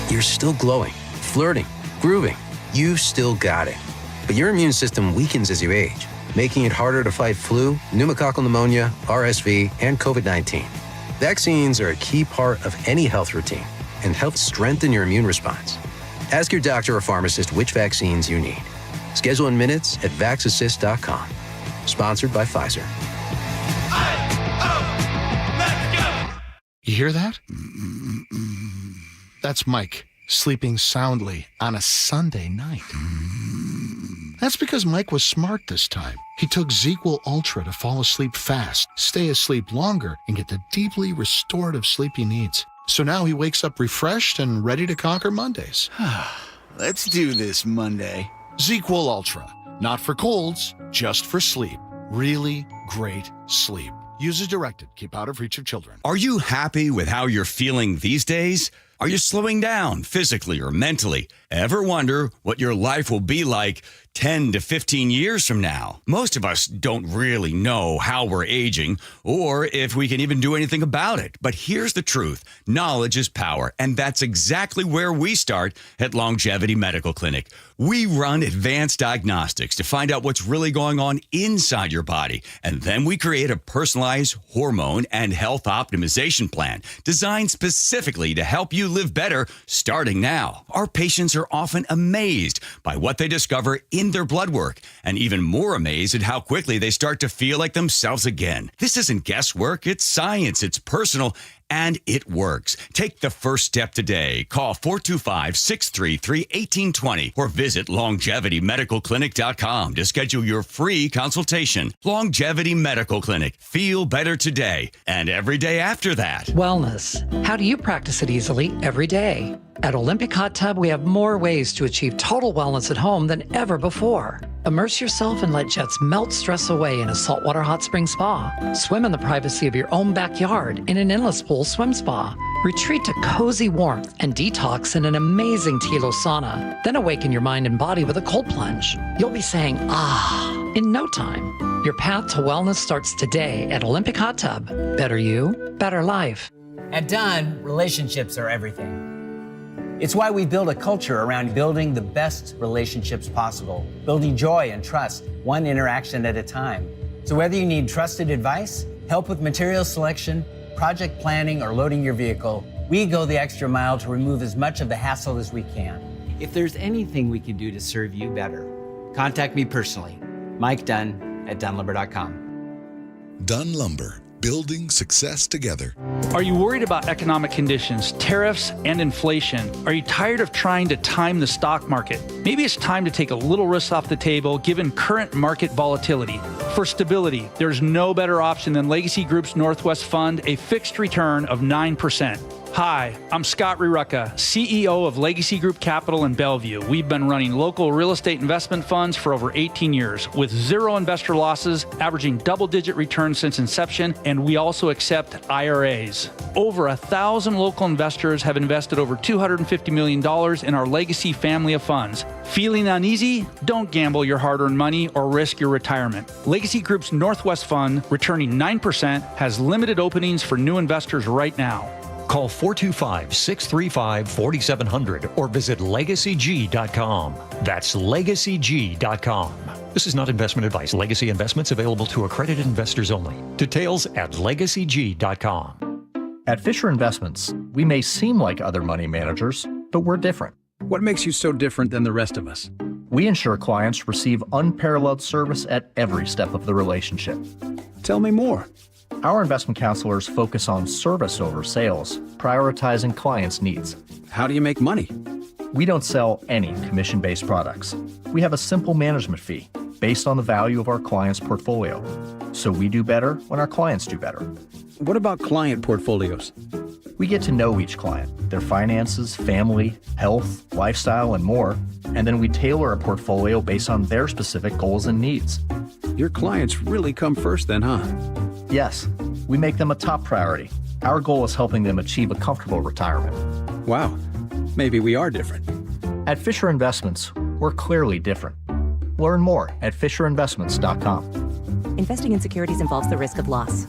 You're still glowing, flirting, grooving. You've still got it. But your immune system weakens as you age, making it harder to fight flu, pneumococcal pneumonia, RSV, and COVID-19. Vaccines are a key part of any health routine and help strengthen your immune response. Ask your doctor or pharmacist which vaccines you need. Schedule in minutes at vaxassist.com. Sponsored by Pfizer. You hear that? That's Mike sleeping soundly on a Sunday night. That's because Mike was smart this time. He took ZzzQuil Ultra to fall asleep fast, stay asleep longer, and get the deeply restorative sleep he needs. So now he wakes up refreshed and ready to conquer Mondays. Let's do this Monday. ZzzQuil Ultra. Not for colds, just for sleep. Really great sleep. Use as directed. Keep out of reach of children. Are you happy with how you're feeling these days? Are you slowing down physically or mentally? Ever wonder what your life will be like 10 to 15 years from now? Most of us don't really know how we're aging or if we can even do anything about it. But here's the truth. Knowledge is power, and that's exactly where we start at Longevity Medical Clinic. We run advanced diagnostics to find out what's really going on inside your body, and then we create a personalized hormone and health optimization plan designed specifically to help you live better starting now. Our patients are often amazed by what they discover in their blood work, and even more amazed at how quickly they start to feel like themselves again. This isn't guesswork, it's science, it's personal, and it works. Take the first step today. Call 425-633-1820 or visit longevitymedicalclinic.com to schedule your free consultation. Longevity Medical Clinic. Feel better today and every day after that. Wellness. How do you practice it easily every day? At Olympic Hot Tub, we have more ways to achieve total wellness at home than ever before. Immerse yourself and let jets melt stress away in a saltwater hot spring spa. Swim in the privacy of your own backyard in an endless pool swim spa. Retreat to cozy warmth and detox in an amazing Tilo sauna. Then awaken your mind and body with a cold plunge. You'll be saying, ah, in no time. Your path to wellness starts today at Olympic Hot Tub. Better you, better life. At Dunn, relationships are everything. It's why we build a culture around building the best relationships possible, building joy and trust, one interaction at a time. So whether you need trusted advice, help with material selection, project planning, or loading your vehicle, we go the extra mile to remove as much of the hassle as we can. If there's anything we can do to serve you better, contact me personally, Mike Dunn at dunlumber.com. Dunn Lumber. Building success together. Are you worried about economic conditions, tariffs, and inflation? Are you tired of trying to time the stock market? Maybe it's time to take a little risk off the table given current market volatility. For stability, there's no better option than Legacy Group's Northwest Fund, a fixed return of 9%. Hi, I'm Scott Rurucka, CEO of Legacy Group Capital in Bellevue. We've been running local real estate investment funds for over 18 years with zero investor losses, averaging double-digit returns since inception, and we also accept IRAs. Over 1,000 local investors have invested over $250 million in our Legacy family of funds. Feeling uneasy? Don't gamble your hard-earned money or risk your retirement. Legacy Group's Northwest Fund, returning 9%, has limited openings for new investors right now. Call 425-635-4700 or visit LegacyG.com. That's LegacyG.com. This is not investment advice. Legacy investments available to accredited investors only. Details at LegacyG.com. At Fisher Investments, we may seem like other money managers, but we're different. What makes you so different than the rest of us? We ensure clients receive unparalleled service at every step of the relationship. Tell me more. Our investment counselors focus on service over sales, prioritizing clients' needs. How do you make money? We don't sell any commission-based products. We have a simple management fee based on the value of our clients' portfolio. So we do better when our clients do better. What about client portfolios? We get to know each client, their finances, family, health, lifestyle, and more, and then we tailor a portfolio based on their specific goals and needs. Your clients really come first then, huh? Yes, we make them a top priority. Our goal is helping them achieve a comfortable retirement. Wow, maybe we are different. At Fisher Investments, we're clearly different. Learn more at FisherInvestments.com. Investing in securities involves the risk of loss.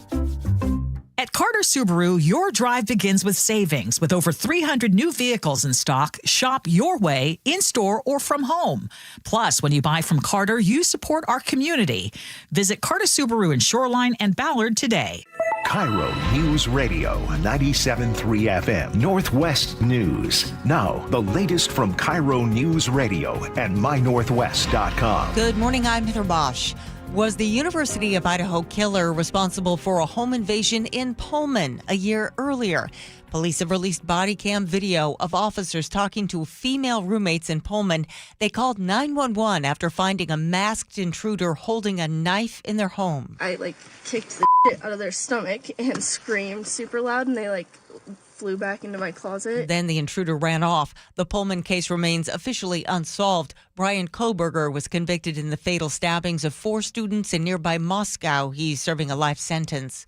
At Carter Subaru, your drive begins with savings. With over 300 new vehicles in stock, shop your way, in-store or from home. Plus, when you buy from Carter, you support our community. Visit Carter Subaru in Shoreline and Ballard today. KIRO News Radio 97.3 FM Northwest News. Now, the latest from KIRO News Radio and mynorthwest.com. Good morning, I'm Heather Bosch. Was the University of Idaho killer responsible for a home invasion in Pullman a year earlier? Police have released body cam video of officers talking to female roommates in Pullman. They called 911 after finding a masked intruder holding a knife in their home. I kicked the shit out of their stomach and screamed super loud, and they flew back into my closet. Then the intruder ran off. The Pullman case remains officially unsolved. Brian Koberger was convicted in the fatal stabbings of 4 students in nearby Moscow. He's serving a life sentence.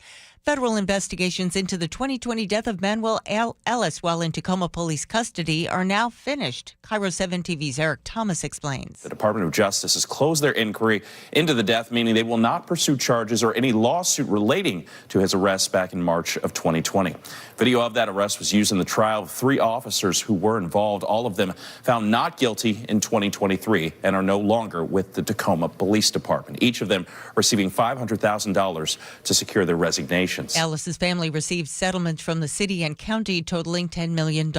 Federal investigations into the 2020 death of Manuel Ellis while in Tacoma police custody are now finished. KIRO 7 TV's Eric Thomas explains. The Department of Justice has closed their inquiry into the death, meaning they will not pursue charges or any lawsuit relating to his arrest back in March of 2020. Video of that arrest was used in the trial of 3 officers who were involved, all of them found not guilty in 2023 and are no longer with the Tacoma Police Department. Each of them receiving $500,000 to secure their resignations. Ellis's family received settlements from the city and county totaling $10 million.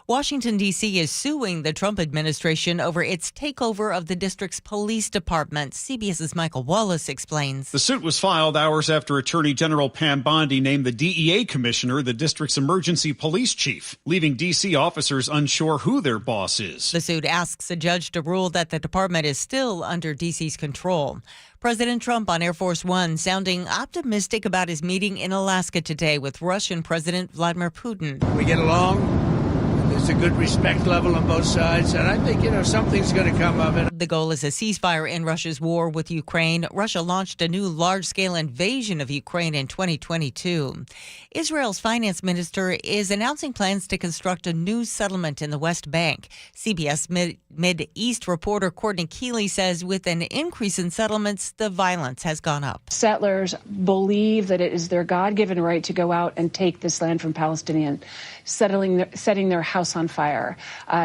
Washington, D.C. is suing the Trump administration over its takeover of the district's police department. CBS's Michael Wallace explains. The suit was filed hours after Attorney General Pam Bondi named the DEA commissioner the district's emergency police chief, leaving D.C. officers unsure who their boss is. The suit asks a judge to rule that the department is still under D.C.'s control. President Trump on Air Force One sounding optimistic about his meeting in Alaska today with Russian President Vladimir Putin. We get along. There's a good respect level on both sides, and I think, something's going to come of it. The goal is a ceasefire in Russia's war with Ukraine. Russia launched a new large-scale invasion of Ukraine in 2022. Israel's finance minister is announcing plans to construct a new settlement in the West Bank. CBS Mid-East reporter Courtney Keeley says with an increase in settlements, the violence has gone up. Settlers believe that it is their God-given right to go out and take this land from Palestinians, setting their house on fire,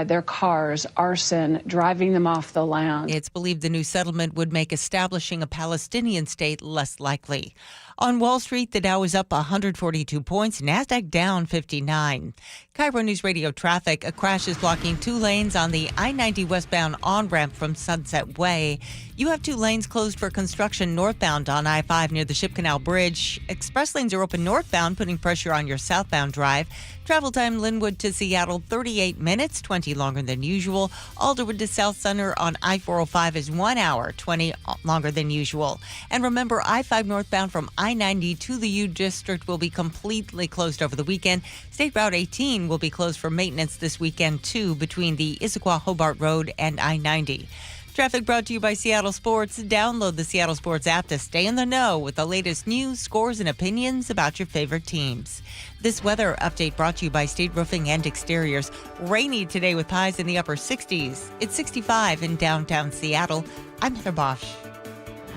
their cars, arson, driving them off the land. It's believed the new settlement would make establishing a Palestinian state less likely. On Wall Street, the Dow is up 142 points, NASDAQ down 59. KIRO News Radio traffic, a crash is blocking 2 lanes on the I-90 westbound on-ramp from Sunset Way. You have 2 lanes closed for construction northbound on I-5 near the Ship Canal Bridge. Express lanes are open northbound, putting pressure on your southbound drive. Travel time Linwood to Seattle, 38 minutes, 20 longer than usual. Alderwood to South Center on I-405 is 1 hour, 20 longer than usual. And remember, I-5 northbound from I-90 to the U District will be completely closed over the weekend. State Route 18 will be closed for maintenance this weekend, too, between the Issaquah-Hobart Road and I-90. Traffic brought to you by Seattle Sports. Download the Seattle Sports app to stay in the know with the latest news, scores, and opinions about your favorite teams. This weather update brought to you by State Roofing and Exteriors. Rainy today with highs in the upper 60s. It's 65 in downtown Seattle. I'm Heather Bosch.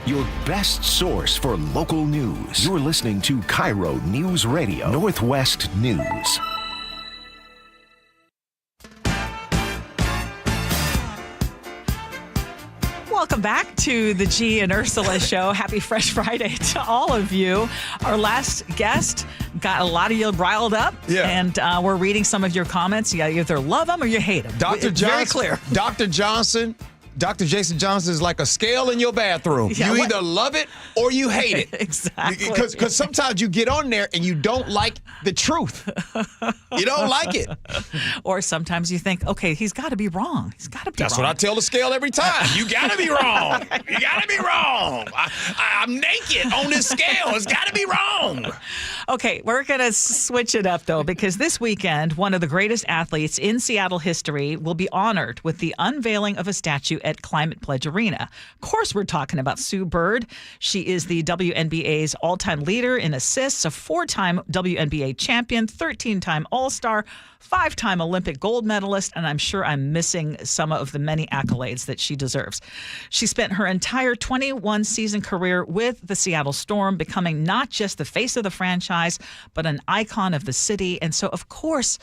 Your best source for local news. You're listening to KIRO Newsradio Northwest News. Welcome back to the Gee and Ursula Show. Happy Fresh Friday to all of you. Our last guest got a lot of you riled up, and we're reading some of your comments. You either love them or you hate them. Dr. Johnson, very clear. Dr. Johnson, Dr. Jason Johnson is like a scale in your bathroom. Yeah, you either love it or you hate it. Exactly. Because sometimes you get on there and you don't like the truth. You don't like it. Or sometimes you think, okay, he's got to be wrong. He's got to be That's wrong. what I tell the scale every time. You got to be wrong. You got to be wrong. I'm naked on this scale. It's got to be wrong. Okay, we're going to switch it up, though, because this weekend, one of the greatest athletes in Seattle history will be honored with the unveiling of a statue at Climate Pledge Arena. Of course, we're talking about Sue Bird. She is the WNBA's all-time leader in assists, a 4-time WNBA champion, 13-time All-Star, 5-time Olympic gold medalist, and I'm sure I'm missing some of the many accolades that she deserves. She spent her entire 21-season career with the Seattle Storm, becoming not just the face of the franchise, but an icon of the city. And so, of course,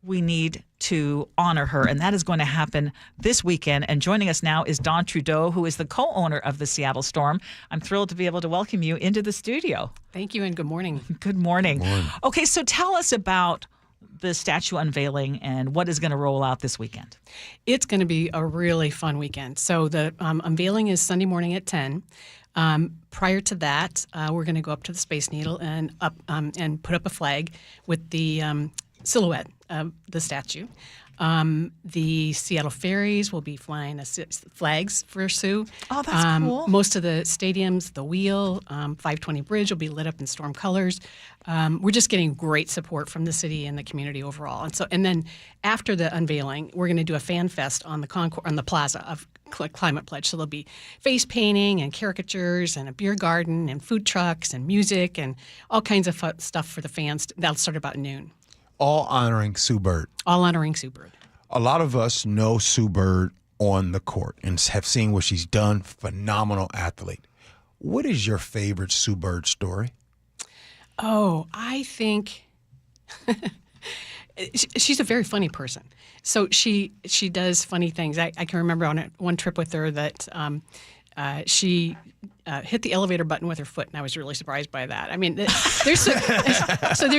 we need to honor her, and that is going to happen this weekend. And joining us now is Dawn Trudeau, who is the co-owner of the Seattle Storm. I'm thrilled to be able to welcome you into the studio. Thank you, and good morning. Good morning. Good morning. Okay, so tell us about the statue unveiling and what is going to roll out this weekend. It's going to be a really fun weekend. So the unveiling is Sunday morning at 10. Prior to that, we're going to go up to the Space Needle and put up a flag with the silhouette of the statue. The Seattle Ferries will be flying flags for Sue. Oh, that's cool. Most of the stadiums, the Wheel, 520 Bridge will be lit up in storm colors. We're just getting great support from the city and the community overall. And then after the unveiling, we're going to do a fan fest on the plaza of climate pledge. So there'll be face painting and caricatures and a beer garden and food trucks and music and all kinds of stuff for the fans. That'll start about noon. All honoring Sue Bird. All honoring Sue Bird. A lot of us know Sue Bird on the court and have seen what she's done. Phenomenal athlete. What is your favorite Sue Bird story? Oh, I think she's a very funny person. So she does funny things. I can remember on one trip with her that she hit the elevator button with her foot, and I was really surprised by that. I mean, there's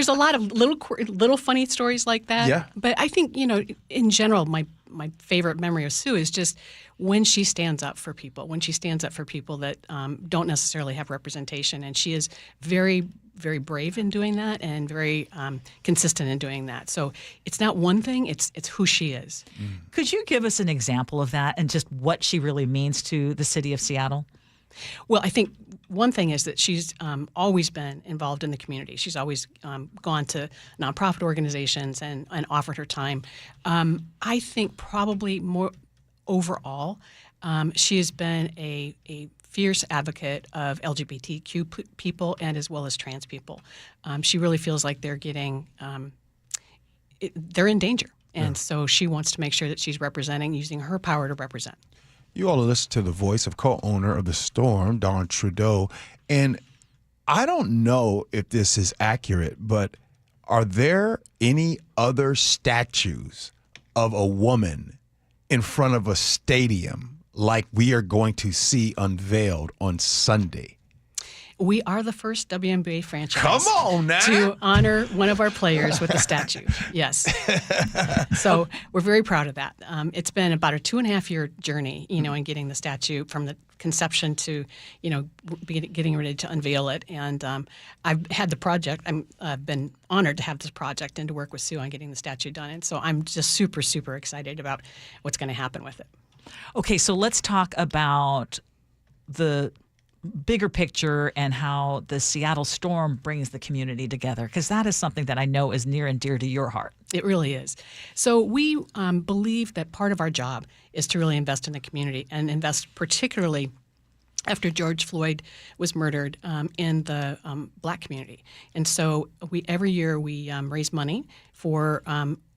a lot of little funny stories like that. Yeah. But I think, in general, my favorite memory of Sue is just when she stands up for people, that don't necessarily have representation, and she is very, very brave in doing that and very consistent in doing that. So it's not one thing, it's who she is. Could you give us an example of that and just what she really means to the city of Seattle? Well, I think one thing is that she's always been involved in the community. She's always gone to nonprofit organizations and offered her time. I think probably more overall, she has been a fierce advocate of LGBTQ people and as well as trans people. She really feels like they're in danger. And so she wants to make sure that she's using her power to represent. You all listen to the voice of co-owner of the Storm, Dawn Trudeau. And I don't know if this is accurate, but are there any other statues of a woman in front of a stadium like we are going to see unveiled on Sunday? We are the first WNBA franchise Come on now. to honor one of our players with a statue. Yes. So we're very proud of that. It's been about a 2.5-year journey, in getting the statue from the conception to, getting ready to unveil it. And I've had the project. I've been honored to have this project and to work with Sue on getting the statue done. And so I'm just super, super excited about what's going to happen with it. Okay, so let's talk about the bigger picture and how the Seattle Storm brings the community together, because that is something that I know is near and dear to your heart. It really is. So we believe that part of our job is to really invest in the community and invest particularly after George Floyd was murdered in the Black community. And so every year we raise money for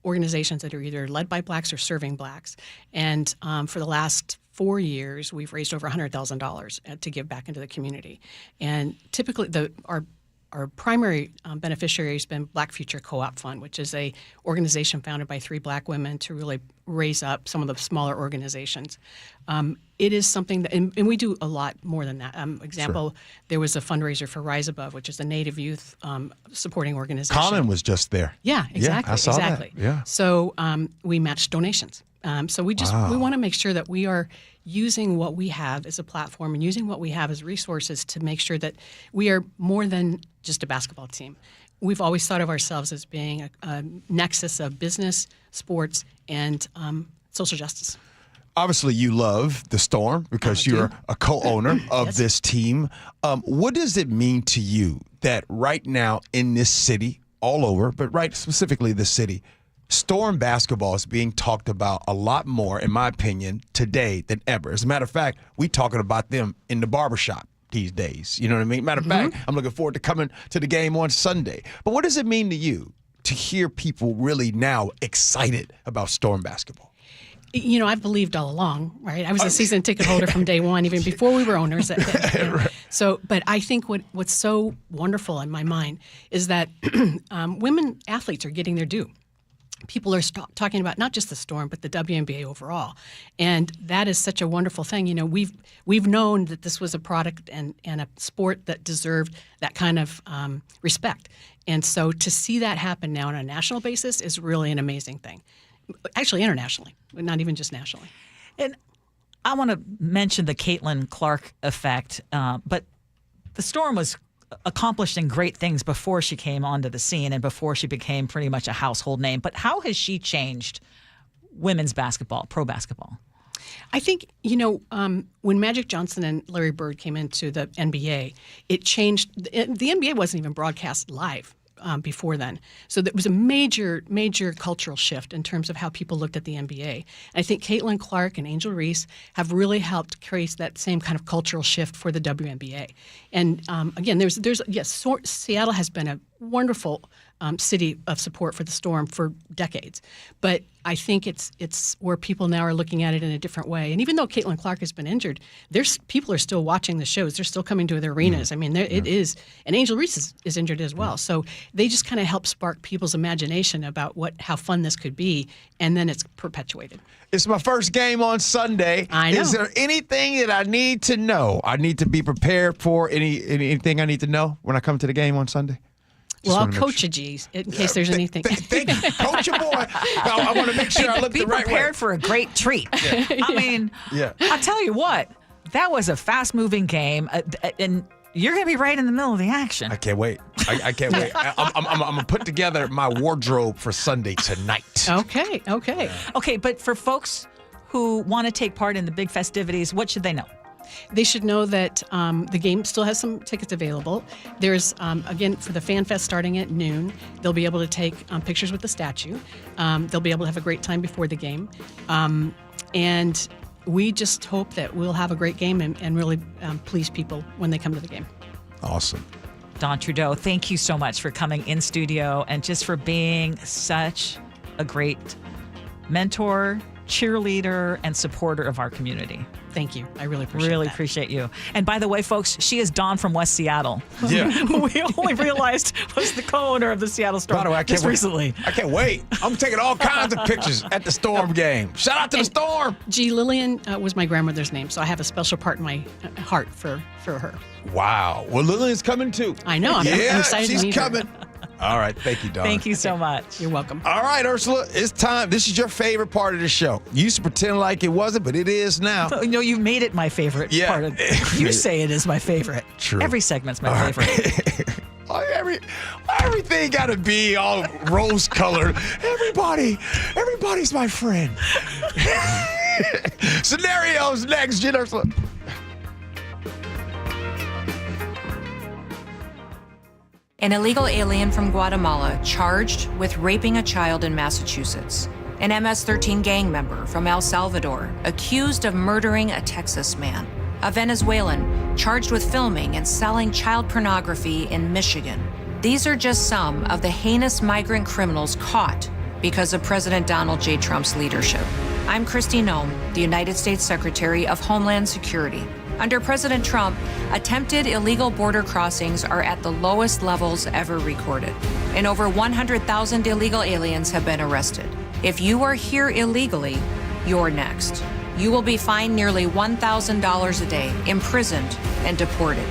organizations that are either led by Blacks or serving Blacks. And for the last 4 years, we've raised over $100,000 to give back into the community. And typically, our primary beneficiary has been Black Future Co-op Fund, which is a organization founded by 3 Black women to really raise up some of the smaller organizations. It is something that, and we do a lot more than that. Example, There was a fundraiser for Rise Above, which is a Native youth supporting organization. Colin was just there. Yeah, exactly. Yeah, I saw exactly. That. Yeah. So we match donations. So we want to make sure that we are using what we have as a platform and using what we have as resources to make sure that we are more than just a basketball team. We've always thought of ourselves as being a nexus of business, sports, and social justice. Obviously, you love the Storm because you're a co-owner of this team. What does it mean to you that right now in this city, all over, but right specifically this city, Storm basketball is being talked about a lot more, in my opinion, today than ever. As a matter of fact, we talking about them in the barbershop these days. You know what I mean? Matter of fact, I'm looking forward to coming to the game on Sunday. But what does it mean to you to hear people really now excited about Storm basketball? I've believed all along, right? I was a season ticket holder from day one, even before we were owners. Right. So, but I think what's so wonderful in my mind is that women athletes are getting their due. People are talking about not just the Storm, but the WNBA overall, and that is such a wonderful thing. We've known that this was a product and a sport that deserved that kind of respect, and so to see that happen now on a national basis is really an amazing thing. Actually, internationally, not even just nationally. And I want to mention the Caitlin Clark effect, but the Storm was accomplishing great things before she came onto the scene and before she became pretty much a household name. But how has she changed women's basketball, pro basketball? I think, when Magic Johnson and Larry Bird came into the NBA, it changed. The NBA wasn't even broadcast live before then. So there was a major cultural shift in terms of how people looked at the NBA. I think Caitlin Clark and Angel Reese have really helped create that same kind of cultural shift for the WNBA. And again, Seattle has been a wonderful city of support for the Storm for decades, but I think it's where people now are looking at it in a different way. And even though Caitlin Clark has been injured, people are still watching the shows. They're still coming to the arenas. I mean, it is. And Angel Reese is injured as well. So they just kind of help spark people's imagination about how fun this could be, and then it's perpetuated. It's my first game on Sunday. I know. Is there anything that I need to know? I need to be prepared for anything I need to know when I come to the game on Sunday? Well, I'll coach you, G, in case there's anything. Thank you. Coach your boy. I want to make sure I look the right way. Be prepared for a great treat. I mean, I'll tell you what, that was a fast-moving game, and you're going to be right in the middle of the action. I can't wait. I can't wait. I'm going to put together my wardrobe for Sunday tonight. Okay. Okay, but for folks who want to take part in the big festivities, what should they know? They should know that the game still has some tickets available. There's, again, for the Fan Fest starting at noon, they'll be able to take pictures with the statue. They'll be able to have a great time before the game. And we just hope that we'll have a great game and really please people when they come to the game. Awesome. Dawn Trudeau, thank you so much for coming in studio and just for being such a great mentor, cheerleader, and supporter of our community. Thank you. I really appreciate that. Appreciate you. And by the way, folks, she is Dawn from West Seattle. Yeah. We only realized was the co-owner of the Seattle Storm By the way, I can't wait. Recently. I can't wait. I'm taking all kinds of pictures at the Storm game. Shout out to the Storm. G. Lillian was my grandmother's name, so I have a special part in my heart for her. Wow. Well, Lillian's coming too. I know. I'm excited to meet she's coming. her. All right. Thank you, Dawn. Thank you so much. You're welcome. All right, Ursula, it's time. This is your favorite part of the show. You used to pretend like it wasn't, but it is now. No, you made it my favorite part of You say it is my favorite. True. Every segment's my favorite. Everything got to be all rose-colored. Everybody's my friend. Scenarios next, Gee Ursula. An illegal alien from Guatemala charged with raping a child in Massachusetts. An MS-13 gang member from El Salvador accused of murdering a Texas man. A Venezuelan charged with filming and selling child pornography in Michigan. These are just some of the heinous migrant criminals caught because of President Donald J. Trump's leadership. I'm Kristi Noem, the United States Secretary of Homeland Security. Under President Trump, attempted illegal border crossings are at the lowest levels ever recorded, and over 100,000 illegal aliens have been arrested. If you are here illegally, you're next. You will be fined nearly $1,000 a day, imprisoned, and deported.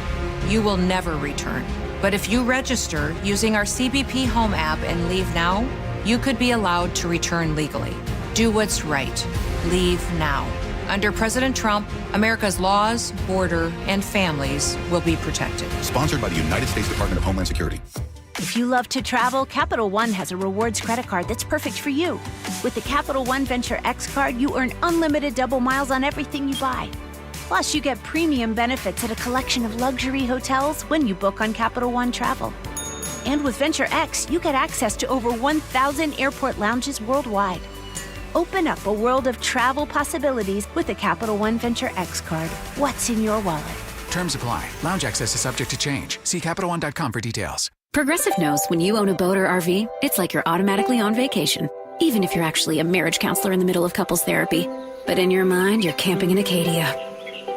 You will never return. But if you register using our CBP Home app and leave now, you could be allowed to return legally. Do what's right. Leave now. Under President Trump, America's laws, border, and families will be protected. Sponsored by the United States Department of Homeland Security. If you love to travel, Capital One has a rewards credit card that's perfect for you. With the Capital One Venture X card, you earn unlimited double miles on everything you buy. Plus, you get premium benefits at a collection of luxury hotels when you book on Capital One Travel. And with Venture X, you get access to over 1,000 airport lounges worldwide. Open up a world of travel possibilities with the Capital One Venture X card. What's in your wallet? Terms apply. Lounge access is subject to change. See CapitalOne.com for details. Progressive knows when you own a boat or RV, it's like you're automatically on vacation, even if you're actually a marriage counselor in the middle of couples therapy. But in your mind, you're camping in Acadia,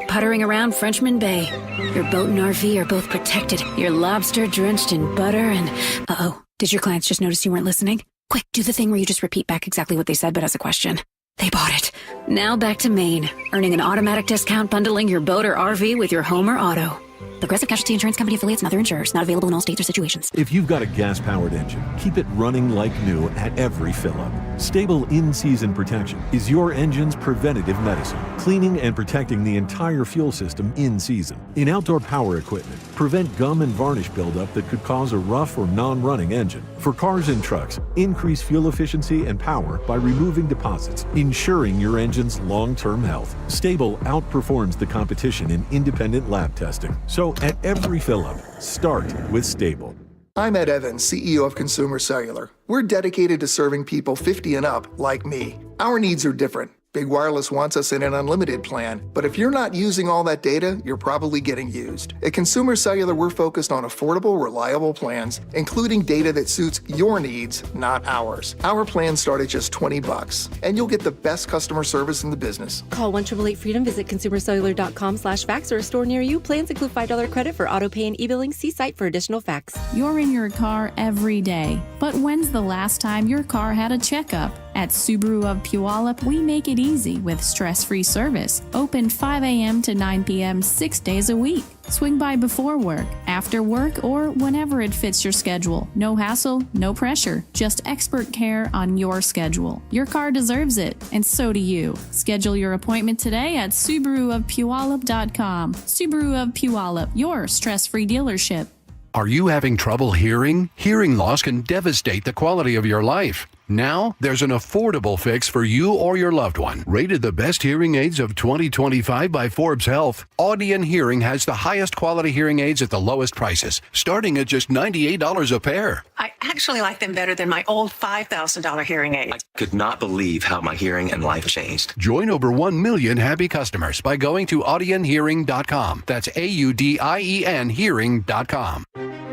puttering around Frenchman Bay. Your boat and RV are both protected. You're lobster drenched in butter and... Uh-oh, did your clients just notice you weren't listening? Quick, do the thing where you just repeat back exactly what they said, but as a question. They bought it. Now back to Maine, earning an automatic discount bundling your boat or RV with your home or auto. Progressive Casualty Insurance Company affiliates and other insurers. Not available in all states or situations. If you've got a gas-powered engine, keep it running like new at every fill-up. Stable in-season protection is your engine's preventative medicine, cleaning and protecting the entire fuel system in season. In outdoor power equipment, prevent gum and varnish buildup that could cause a rough or non-running engine. For cars and trucks, increase fuel efficiency and power by removing deposits, ensuring your engine's long-term health. Stable outperforms the competition in independent lab testing. So at every fill-up, start with Stable. I'm Ed Evans, CEO of Consumer Cellular. We're dedicated to serving people 50 and up like me. Our needs are different. Big Wireless wants us in an unlimited plan, but if you're not using all that data, you're probably getting used. At Consumer Cellular, we're focused on affordable, reliable plans, including data that suits your needs, not ours. Our plans start at just $20, and you'll get the best customer service in the business. Call 1-888-FREEDOM, visit consumercellular.com/facts or a store near you. Plans include $5 credit for auto pay and e-billing. See site for additional facts. You're in your car every day, but when's the last time your car had a checkup? At Subaru of Puyallup, we make it easy with stress-free service. Open 5 a.m. to 9 p.m. 6 days a week. Swing by before work, after work, or whenever it fits your schedule. No hassle, no pressure, just expert care on your schedule. Your car deserves it, and so do you. Schedule your appointment today at SubaruofPuyallup.com. Subaru of Puyallup, your stress-free dealership. Are you having trouble hearing? Hearing loss can devastate the quality of your life. Now, there's an affordable fix for you or your loved one. Rated the best hearing aids of 2025 by Forbes Health, Audion Hearing has the highest quality hearing aids at the lowest prices, starting at just $98 a pair. I actually like them better than my old $5,000 hearing aid. I could not believe how my hearing and life changed. Join over 1 million happy customers by going to audionhearing.com. That's AUDIEN hearing.com.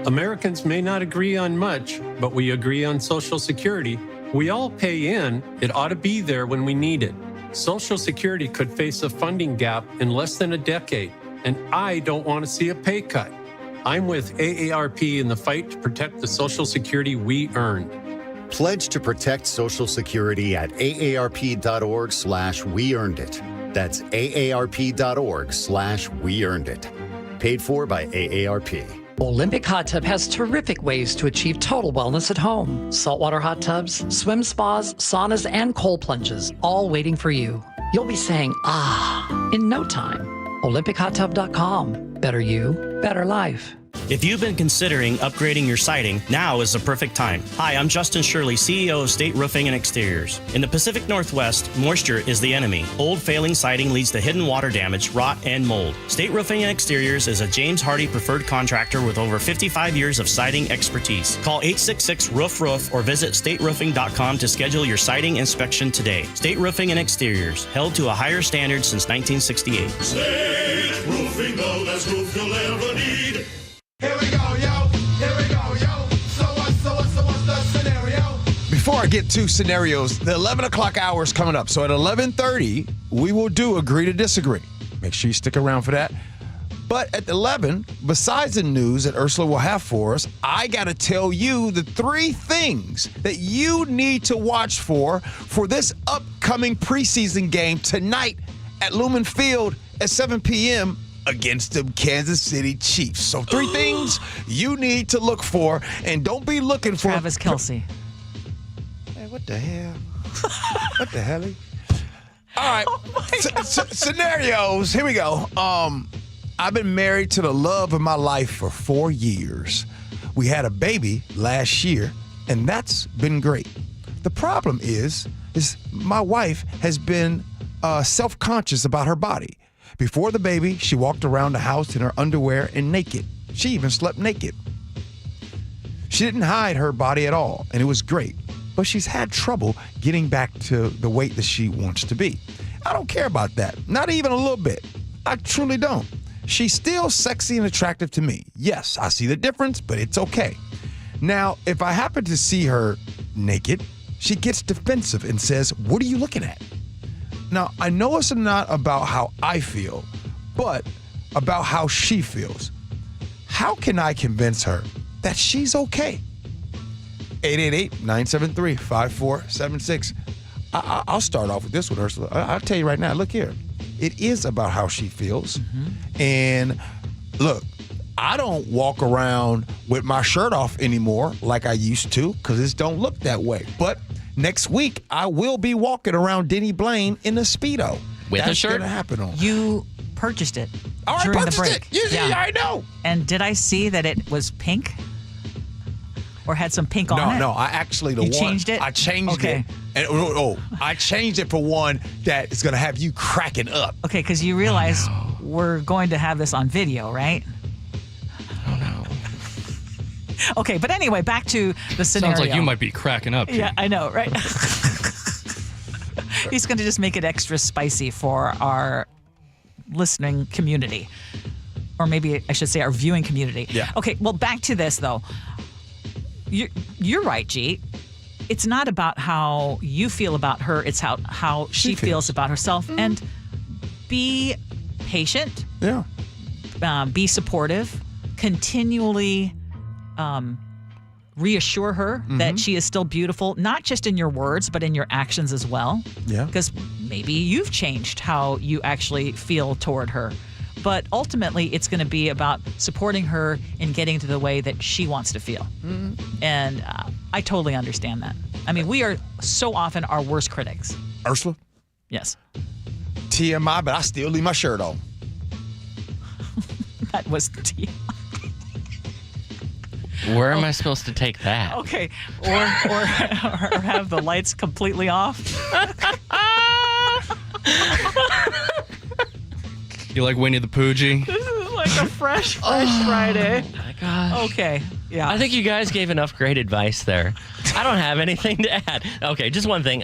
Americans may not agree on much, but we agree on Social Security. We all pay in. It ought to be there when we need it. Social Security could face a funding gap in less than a decade, and I don't want to see a pay cut. I'm with AARP in the fight to protect the Social Security we earned. Pledge to protect Social Security at aarp.org/weearnedit. That's aarp.org/weearnedit. Paid for by AARP. Olympic Hot Tub has terrific ways to achieve total wellness at home. Saltwater hot tubs, swim spas, saunas, and cold plunges, all waiting for you. You'll be saying, ah, in no time. OlympicHotTub.com. Better you, better life. If you've been considering upgrading your siding, now is the perfect time. Hi, I'm Justin Shirley, CEO of State Roofing and Exteriors. In the Pacific Northwest, moisture is the enemy. Old failing siding leads to hidden water damage, rot, and mold. State Roofing and Exteriors is a James Hardy preferred contractor with over 55 years of siding expertise. Call 866-ROOF-ROOF or visit stateroofing.com to schedule your siding inspection today. State Roofing and Exteriors, held to a higher standard since 1968. State Roofing, the best roof you'll ever need. Here we go, yo. Here we go, yo. So what's the scenario? Before I get to scenarios, the 11 o'clock hour is coming up. So at 11:30, we will do Agree to Disagree. Make sure you stick around for that. But at 11, besides the news that Ursula will have for us, I got to tell you the 3 things that you need to watch for this upcoming preseason game tonight at Lumen Field at 7 p.m. against the Kansas City Chiefs. So 3 things you need to look for, and don't be looking for Travis Kelce. Hey, what the hell? What the hell? All right, scenarios. Here we go. I've been married to the love of my life for 4 years. We had a baby last year, and that's been great. The problem is my wife has been self-conscious about her body. Before the baby, she walked around the house in her underwear and naked. She even slept naked. She didn't hide her body at all, and it was great. But she's had trouble getting back to the weight that she wants to be. I don't care about that. Not even a little bit. I truly don't. She's still sexy and attractive to me. Yes, I see the difference, but it's okay. Now, if I happen to see her naked, she gets defensive and says, "What are you looking at?" Now, I know it's not about how I feel, but about how she feels. How can I convince her that she's okay? 888-973-5476. I'll start off with this one, Ursula. I'll tell you right now, look here. It is about how she feels. Mm-hmm. And look, I don't walk around with my shirt off anymore like I used to because it don't look that way. But next week, I will be walking around Denny Blaine in a Speedo. With That's a shirt? Gonna happen on. You purchased it I during the purchased break. it. Yeah, I know. And did I see that it was pink? Or had some pink on it? No, I actually, You changed it? I changed it. And I changed it for one that is going to have you cracking up. Okay, because you realize we're going to have this on video, right? Oh, no. Okay, but anyway, back to the scenario. Sounds like you might be cracking up. Yeah, I know, right? He's going to just make it extra spicy for our listening community. Or maybe I should say our viewing community. Yeah. Okay, well, back to this, though. You're right, G. It's not about how you feel about her. It's how she feels about herself. And be patient. Yeah. Be supportive. Continually reassure her that she is still beautiful, not just in your words, but in your actions as well. Yeah. Because maybe you've changed how you actually feel toward her. But ultimately, it's going to be about supporting her in getting to the way that she wants to feel. And I totally understand that. I mean, we are so often our worst critics. Ursula? Yes. TMI, but I still leave my shirt on. That was TMI. Where am I supposed to take that? Okay. Or have the lights completely off. You like Winnie the Pooh, G? This is like a fresh Friday. Oh my gosh. Okay. Yeah. I think you guys gave enough great advice there. I don't have anything to add. Okay, just one thing.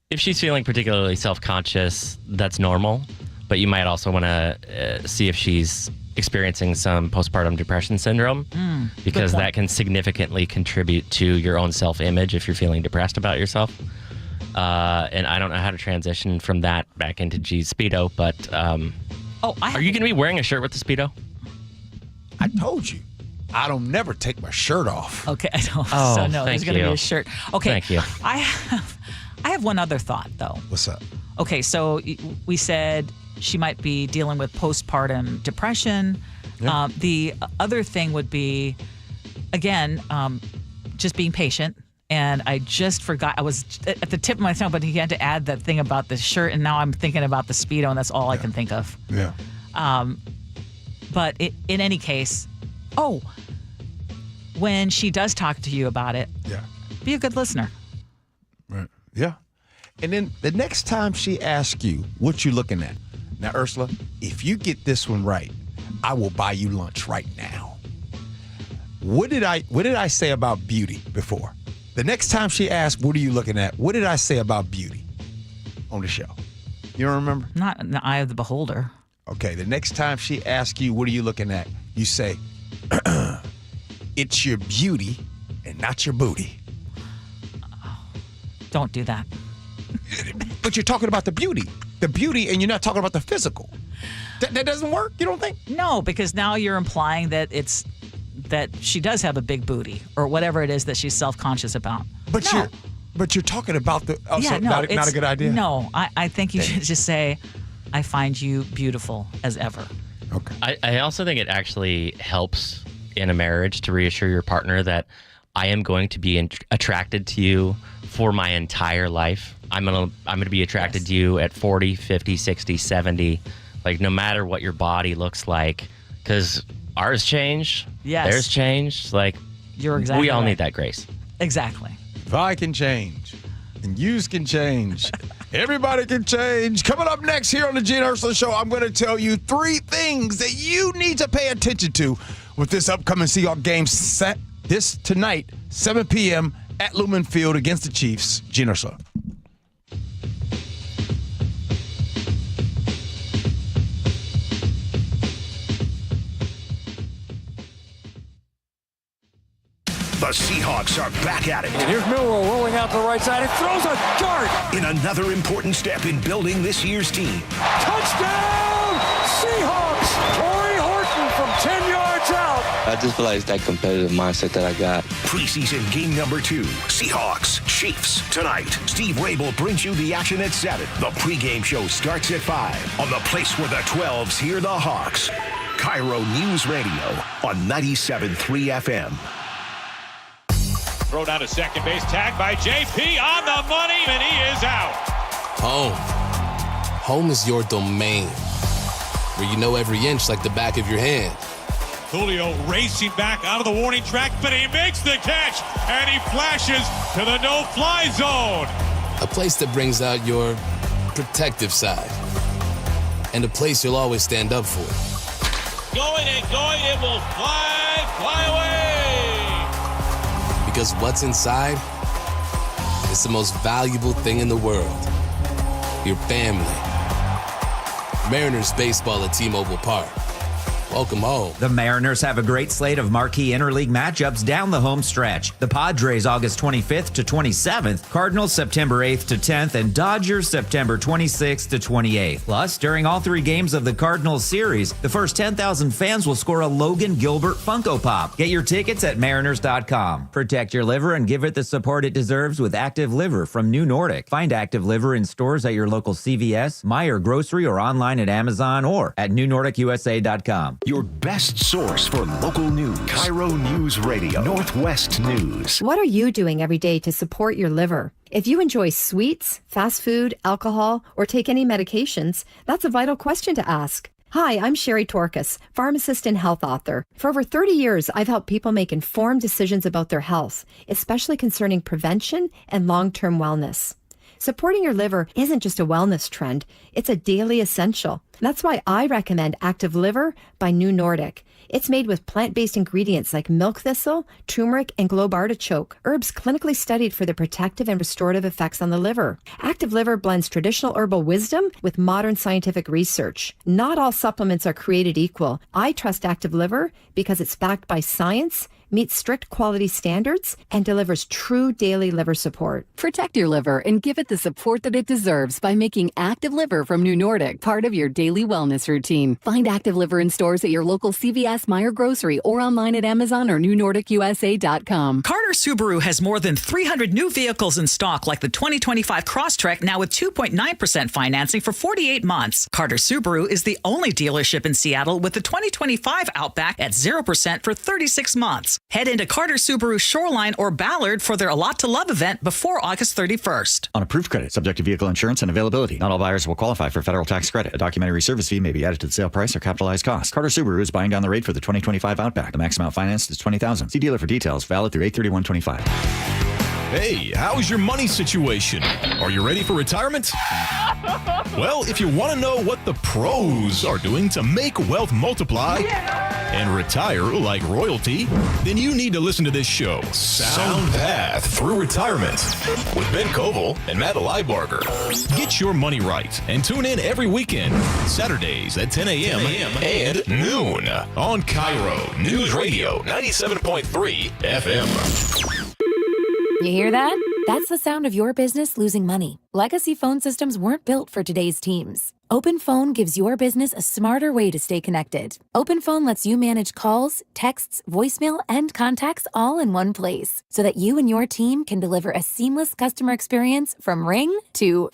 If she's feeling particularly self-conscious, that's normal. But you might also want to see if she's experiencing some postpartum depression syndrome, because that can significantly contribute to your own self-image if you're feeling depressed about yourself. And I don't know how to transition from that back into G's Speedo, but are you going to be wearing a shirt with the Speedo? I told you. I don't never take my shirt off. Okay, I don't. Oh, so no, there's going to be a shirt. Okay. Thank you. I have one other thought, though. What's up? Okay, so we said she might be dealing with postpartum depression. Yeah. The other thing would be, again, just being patient. And I just forgot. I was at the tip of my tongue, but he had to add that thing about the shirt. And now I'm thinking about the Speedo, and that's all I can think of. Yeah. But in any case, when she does talk to you about it, be a good listener. Right. Yeah. And then the next time she asks you what you looking at. Now, Ursula, if you get this one right, I will buy you lunch right now. What did I say about beauty before? The next time she asks, what are you looking at? What did I say about beauty on the show? You don't remember? Not in the eye of the beholder. Okay, the next time she asks you, what are you looking at? You say, it's your beauty and not your booty. Don't do that. But you're talking about the beauty, and you're not talking about the physical. That doesn't work, you don't think? No, because now you're implying that that she does have a big booty or whatever it is that she's self-conscious about. But you're talking about the not a good idea. No, I think you should just say, I find you beautiful as ever. Okay. I also think it actually helps in a marriage to reassure your partner that I am going to be attracted to you for my entire life. I'm going to be attracted to you at 40, 50, 60, 70, like no matter what your body looks like, because ours changed. Yes. Theirs changed. Like, you're exactly we all right. need that grace. Exactly. If I can change, and yous can change, everybody can change. Coming up next here on the Gee and Ursula Show, I'm going to tell you 3 things that you need to pay attention to with this upcoming Seahawks game set this tonight, 7 p.m. at Lumen Field against the Chiefs. Gee and Ursula. The Seahawks are back at it. And here's Milroe rolling out to the right side. It throws a dart. In another important step in building this year's team. Touchdown, Seahawks! Corey Horton from 10 yards out. I just feel like it's that competitive mindset that I got. Preseason game number 2. Seahawks, Chiefs, tonight. Steve Rabel brings you the action at 7. The pregame show starts at 5 on the place where the 12s hear the Hawks. KIRO Newsradio on 97.3 FM. Throw down to second base, tagged by JP on the money, and he is out. Home. Home is your domain, where you know every inch like the back of your hand. Julio racing back out of the warning track, but he makes the catch, and he flashes to the no-fly zone. A place that brings out your protective side, and a place you'll always stand up for. Going and going, it will fly away. Because what's inside is the most valuable thing in the world. Your family. Mariners baseball at T-Mobile Park. Welcome home. The Mariners have a great slate of marquee interleague matchups down the home stretch. The Padres August 25th to 27th, Cardinals September 8th to 10th, and Dodgers September 26th to 28th. Plus, during all three games of the Cardinals series, the first 10,000 fans will score a Logan Gilbert Funko Pop. Get your tickets at mariners.com. Protect your liver and give it the support it deserves with Active Liver from New Nordic. Find Active Liver in stores at your local CVS, Meijer Grocery, or online at Amazon or at newnordicusa.com. Your best source for local news. KIRO Newsradio, Northwest News. What are you doing every day to support your liver? If you enjoy sweets, fast food, alcohol, or take any medications, that's a vital question to ask. Hi, I'm Sherry Torkas, pharmacist and health author. For over 30 years, I've helped people make informed decisions about their health, especially concerning prevention and long-term wellness. Supporting your liver isn't just a wellness trend, it's a daily essential. That's why I recommend Active Liver by New Nordic. It's made with plant-based ingredients like milk thistle, turmeric, and globe artichoke, herbs clinically studied for their protective and restorative effects on the liver. Active Liver blends traditional herbal wisdom with modern scientific research. Not all supplements are created equal. I trust Active Liver because it's backed by science, meets strict quality standards, and delivers true daily liver support. Protect your liver and give it the support that it deserves by making Active Liver from New Nordic part of your daily wellness routine. Find Active Liver in stores at your local CVS, Meijer Grocery, or online at Amazon or newnordicusa.com. Carter Subaru has more than 300 new vehicles in stock, like the 2025 Crosstrek, now with 2.9% financing for 48 months. Carter Subaru is the only dealership in Seattle with the 2025 Outback at 0% for 36 months. Head into Carter Subaru Shoreline or Ballard for their A Lot to Love event before August 31st. On approved credit, subject to vehicle insurance and availability. Not all buyers will qualify for federal tax credit. A documentary service fee may be added to the sale price or capitalized cost. Carter Subaru is buying down the rate for the 2025 Outback. The max amount financed is $20,000. See dealer for details. Valid through 8/31/25. Hey, how's your money situation? Are you ready for retirement? Well, if you want to know what the pros are doing to make wealth multiply and retire like royalty, then you need to listen to this show, Sound Path Through Retirement, with Ben Koval and Matt Leibarger. Get your money right and tune in every weekend, Saturdays at 10 a.m. and noon on KIRO Newsradio 97.3 FM. You hear that? That's the sound of your business losing money. Legacy phone systems weren't built for today's teams. OpenPhone gives your business a smarter way to stay connected. OpenPhone lets you manage calls, texts, voicemail, and contacts all in one place so that you and your team can deliver a seamless customer experience from ring to...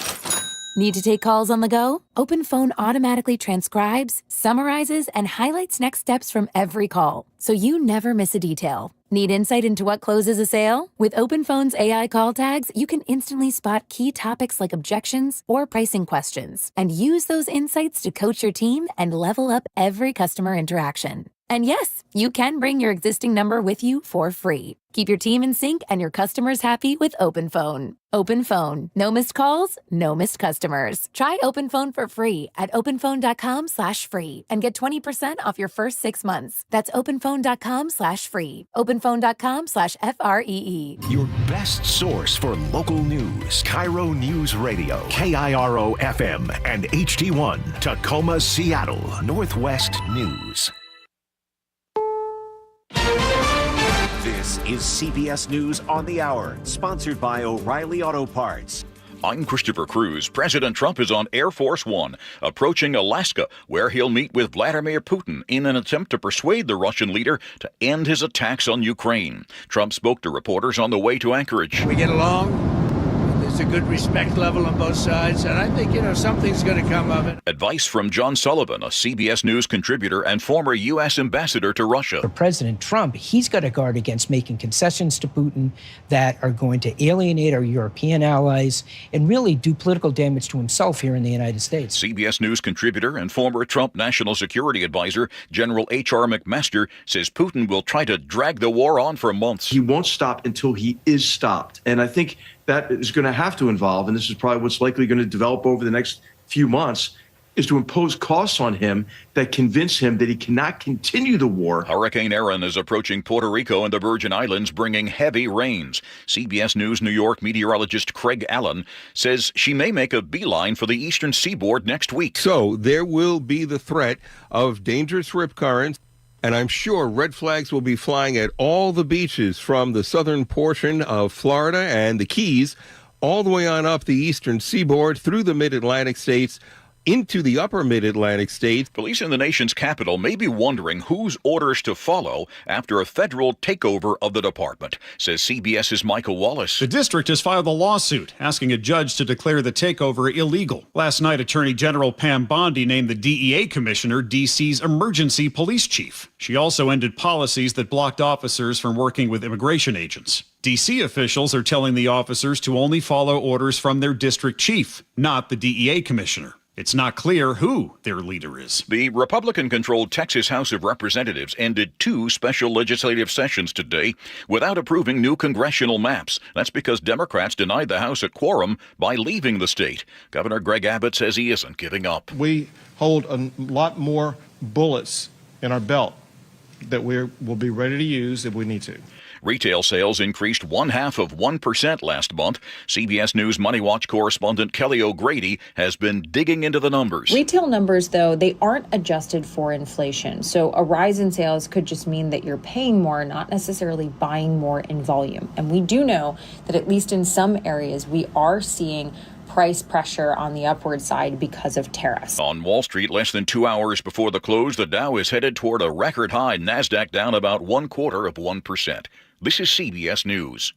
Need to take calls on the go? OpenPhone automatically transcribes, summarizes, and highlights next steps from every call, so you never miss a detail. Need insight into what closes a sale? With OpenPhone's AI call tags, you can instantly spot key topics like objections or pricing questions, and use those insights to coach your team and level up every customer interaction. And yes, you can bring your existing number with you for free. Keep your team in sync and your customers happy with OpenPhone. OpenPhone. No missed calls, no missed customers. Try OpenPhone for free at openphone.com/free and get 20% off your first 6 months. That's openphone.com/free. openphone.com/FREE. Your best source for local news. KIRO News Radio, KIRO FM and HD1, Tacoma, Seattle, Northwest News. This is CBS News on the Hour, sponsored by O'Reilly Auto Parts. I'm Christopher Cruz. President Trump is on Air Force One, approaching Alaska, where he'll meet with Vladimir Putin in an attempt to persuade the Russian leader to end his attacks on Ukraine. Trump spoke to reporters on the way to Anchorage. We get along. There's a good respect level on both sides, and I think, something's going to come of it. Advice from John Sullivan, a CBS News contributor and former U.S. ambassador to Russia. For President Trump, he's got to guard against making concessions to Putin that are going to alienate our European allies and really do political damage to himself here in the United States. CBS News contributor and former Trump National Security Advisor General H.R. McMaster says Putin will try to drag the war on for months. He won't stop until he is stopped. And I think that is going to have to involve, and this is probably what's likely going to develop over the next few months, is to impose costs on him that convince him that he cannot continue the war. Hurricane Erin is approaching Puerto Rico and the Virgin Islands, bringing heavy rains. CBS News New York meteorologist Craig Allen says she may make a beeline for the eastern seaboard next week. So there will be the threat of dangerous rip currents, and I'm sure red flags will be flying at all the beaches from the southern portion of Florida and the Keys all the way on up the eastern seaboard through the mid-Atlantic states, into the upper mid-Atlantic states. Police in the nation's capital may be wondering whose orders to follow after a federal takeover of the department, says CBS's Michael Wallace. The district has filed a lawsuit asking a judge to declare the takeover illegal. Last night, Attorney General Pam Bondi named the DEA commissioner DC's emergency police chief. She also ended policies that blocked officers from working with immigration agents. DC officials are telling the officers to only follow orders from their district chief, not the DEA commissioner. It's not clear who their leader is. The Republican-controlled Texas House of Representatives ended 2 special legislative sessions today without approving new congressional maps. That's because Democrats denied the House a quorum by leaving the state. Governor Greg Abbott says he isn't giving up. We hold a lot more bullets in our belt that we will be ready to use if we need to. Retail sales increased 0.5% last month. CBS News Money Watch correspondent Kelly O'Grady has been digging into the numbers. Retail numbers, though, they aren't adjusted for inflation. So a rise in sales could just mean that you're paying more, not necessarily buying more in volume. And we do know that at least in some areas, we are seeing price pressure on the upward side because of tariffs. On Wall Street, less than 2 hours before the close, the Dow is headed toward a record high. NASDAQ down about 0.25%. This is CBS News.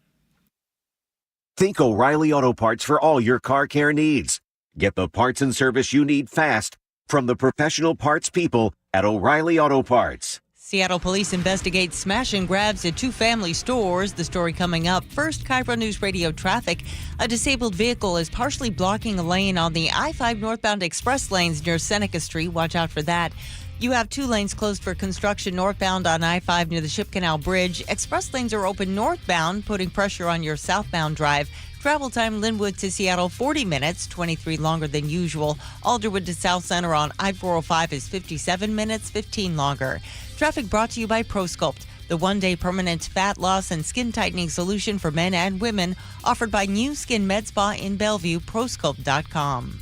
Think O'Reilly Auto Parts for all your car care needs. Get the parts and service you need fast from the professional parts people at O'Reilly Auto Parts. Seattle police investigate smash and grabs at 2 family stores. The story coming up. First, KIRO Newsradio traffic. A disabled vehicle is partially blocking a lane on the I-5 northbound express lanes near Seneca Street. Watch out for that. You have 2 lanes closed for construction northbound on I-5 near the Ship Canal Bridge. Express lanes are open northbound, putting pressure on your southbound drive. Travel time Linwood to Seattle 40 minutes, 23 longer than usual. Alderwood to South Center on I-405 is 57 minutes, 15 longer. Traffic brought to you by ProSculpt, the one-day permanent fat loss and skin tightening solution for men and women, offered by New Skin Med Spa in Bellevue, prosculpt.com.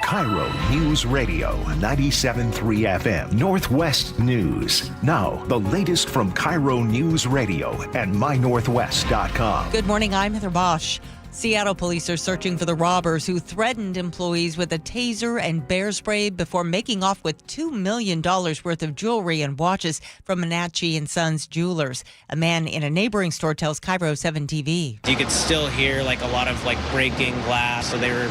KIRO News Radio 97.3 FM Northwest News. Now, the latest from KIRO News Radio and mynorthwest.com. Good morning, I'm Heather Bosch. Seattle police are searching for the robbers who threatened employees with a taser and bear spray before making off with $2 million worth of jewelry and watches from Menachie & Sons Jewelers. A man in a neighboring store tells KIRO 7 TV. You could still hear a lot of breaking glass. So they were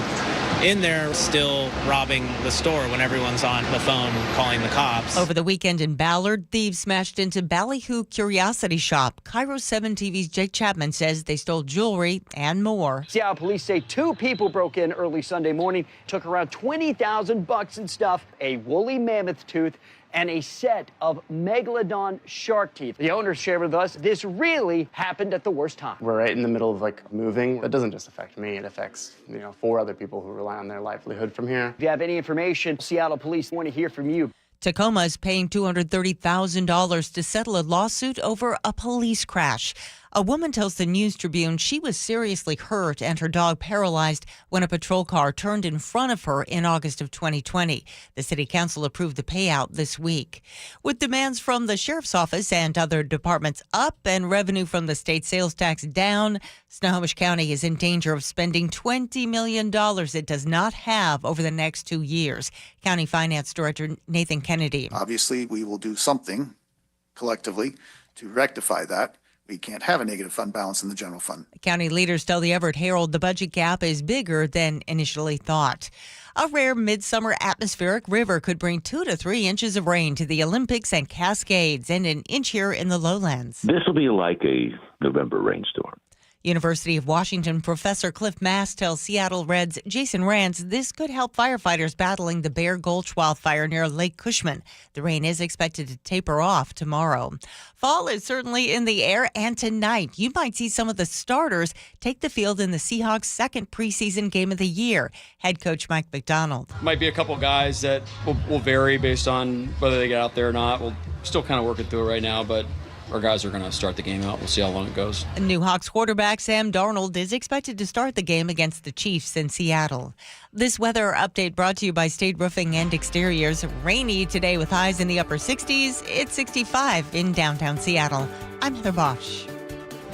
in there still robbing the store when everyone's on the phone calling the cops. Over the weekend in Ballard, thieves smashed into Ballyhoo Curiosity Shop. KIRO 7 TV's Jake Chapman says they stole jewelry and more. Seattle police say 2 people broke in early Sunday morning, took around $20,000 in stuff, a woolly mammoth tooth, and a set of megalodon shark teeth. The owners shared with us this really happened at the worst time. We're right in the middle of moving. That doesn't just affect me, it affects 4 other people who rely on their livelihood from here. If you have any information, Seattle police want to hear from you. Tacoma is paying $230,000 to settle a lawsuit over a police crash. A woman tells the News Tribune she was seriously hurt and her dog paralyzed when a patrol car turned in front of her in August of 2020. The city council approved the payout this week. With demands from the sheriff's office and other departmts up and revenue from the state sales tax down, Snohomish County is in danger of spending $20 million it does not have over the next 2 years. County Finance Director Nathan Kennedy. Obviously, we will do something collectively to rectify that. We can't have a negative fund balance in the general fund. County leaders tell the Everett Herald the budget gap is bigger than initially thought. A rare midsummer atmospheric river could bring 2 to 3 inches of rain to the Olympics and Cascades and an inch here in the lowlands. This will be like a November rainstorm. University of Washington professor Cliff Mass tells Seattle Red's Jason Rance this could help firefighters battling the Bear Gulch wildfire near Lake Cushman. The rain is expected to taper off tomorrow. Fall is certainly in the air, and tonight you might see some of the starters take the field in the Seahawks' second preseason game of the year. Head coach Mike McDonald. Might be a couple guys that will vary based on whether they get out there or not. We'll still kind of working through it right now, but our guys are going to start the game out. We'll see how long it goes. New Hawks quarterback Sam Darnold is expected to start the game against the Chiefs in Seattle. This weather update brought to you by State Roofing and Exteriors. Rainy today with highs in the upper 60s. It's 65 in downtown Seattle. I'm Heather Bosch.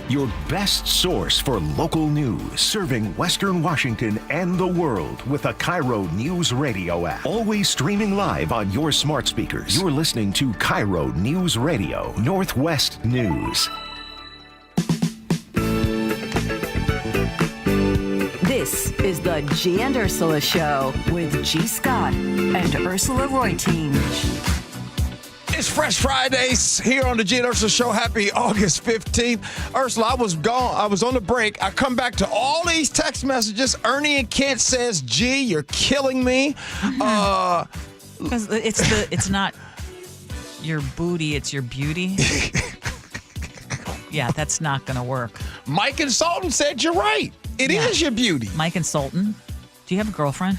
Your best source for local news, serving Western Washington and the world with the KIRO Newsradio App. Always streaming live on your smart speakers. You're listening to KIRO Newsradio, Northwest News. This is the Gee and Ursula Show with G. Scott and Ursula Reutin. It's Fresh Fridays here on the Gee and Ursula Show. Happy August 15th. Ursula, I was gone. I was on the break. I come back to all these text messages. Ernie and Kent says, Gee, you're killing me. Because it's not your booty, it's your beauty. Yeah, that's not going to work. Mike and Sultan said you're right. It is your beauty. Mike and Sultan. Do you have a girlfriend?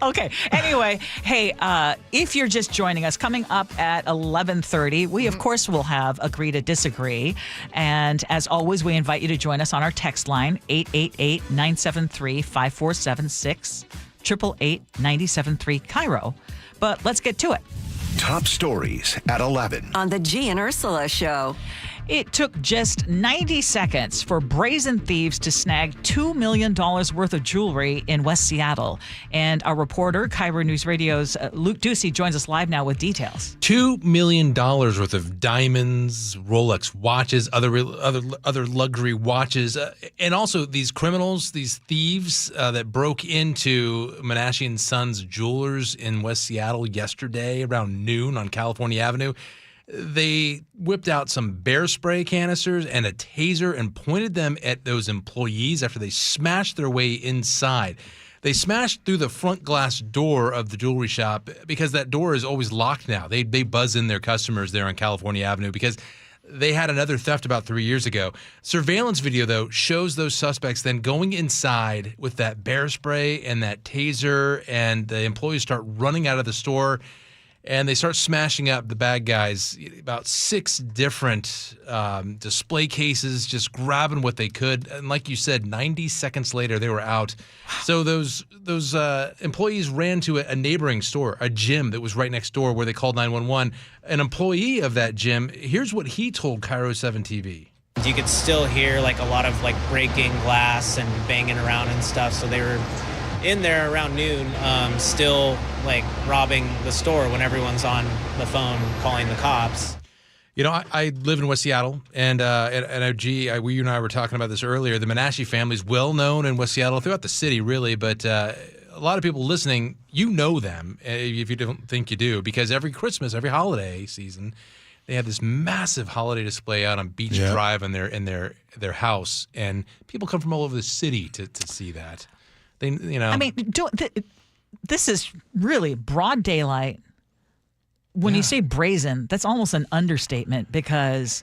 Okay. Anyway, hey, if you're just joining us, coming up at 11:30, we, of course, will have Agree to Disagree. And as always, we invite you to join us on our text line, 888-973-5476, 888-973 KIRO. But let's get to it. Top stories at 11. On the Gee and Ursula Show. It took just 90 seconds for brazen thieves to snag $2 million worth of jewelry in West Seattle. And our reporter, KIRO News Radio's Luke Ducey, joins us live now with details. $2 million worth of diamonds, Rolex watches, other luxury watches, and also these criminals, these thieves that broke into Menashe & Sons Jewelers in West Seattle yesterday around noon on California Avenue. They whipped out some bear spray canisters and a taser and pointed them at those employees after they smashed their way inside. They smashed through the front glass door of the jewelry shop because that door is always locked now. They buzz in their customers there on California Avenue because they had another theft about 3 years ago. Surveillance video, though, shows those suspects then going inside with that bear spray and that taser, and the employees start running out of the store. And they start smashing up the bad guys, about 6 different display cases, just grabbing what they could. And like you said, 90 seconds later, they were out. So those employees ran to a neighboring store, a gym that was right next door where they called 911. An employee of that gym, here's what he told KIRO 7 TV. You could still hear like a lot of like breaking glass and banging around and stuff. So they were in there around noon, still like robbing the store when everyone's on the phone calling the cops. You know, I live in West Seattle, and you and I were talking about this earlier. The Menashe family is well known in West Seattle, throughout the city, really. But a lot of people listening, you know them, if you don't think you do, because every Christmas, every holiday season, they have this massive holiday display out on Beach Drive in their house, and people come from all over the city to see that. They, you know, I mean, this is really broad daylight. When you say brazen, that's almost an understatement because,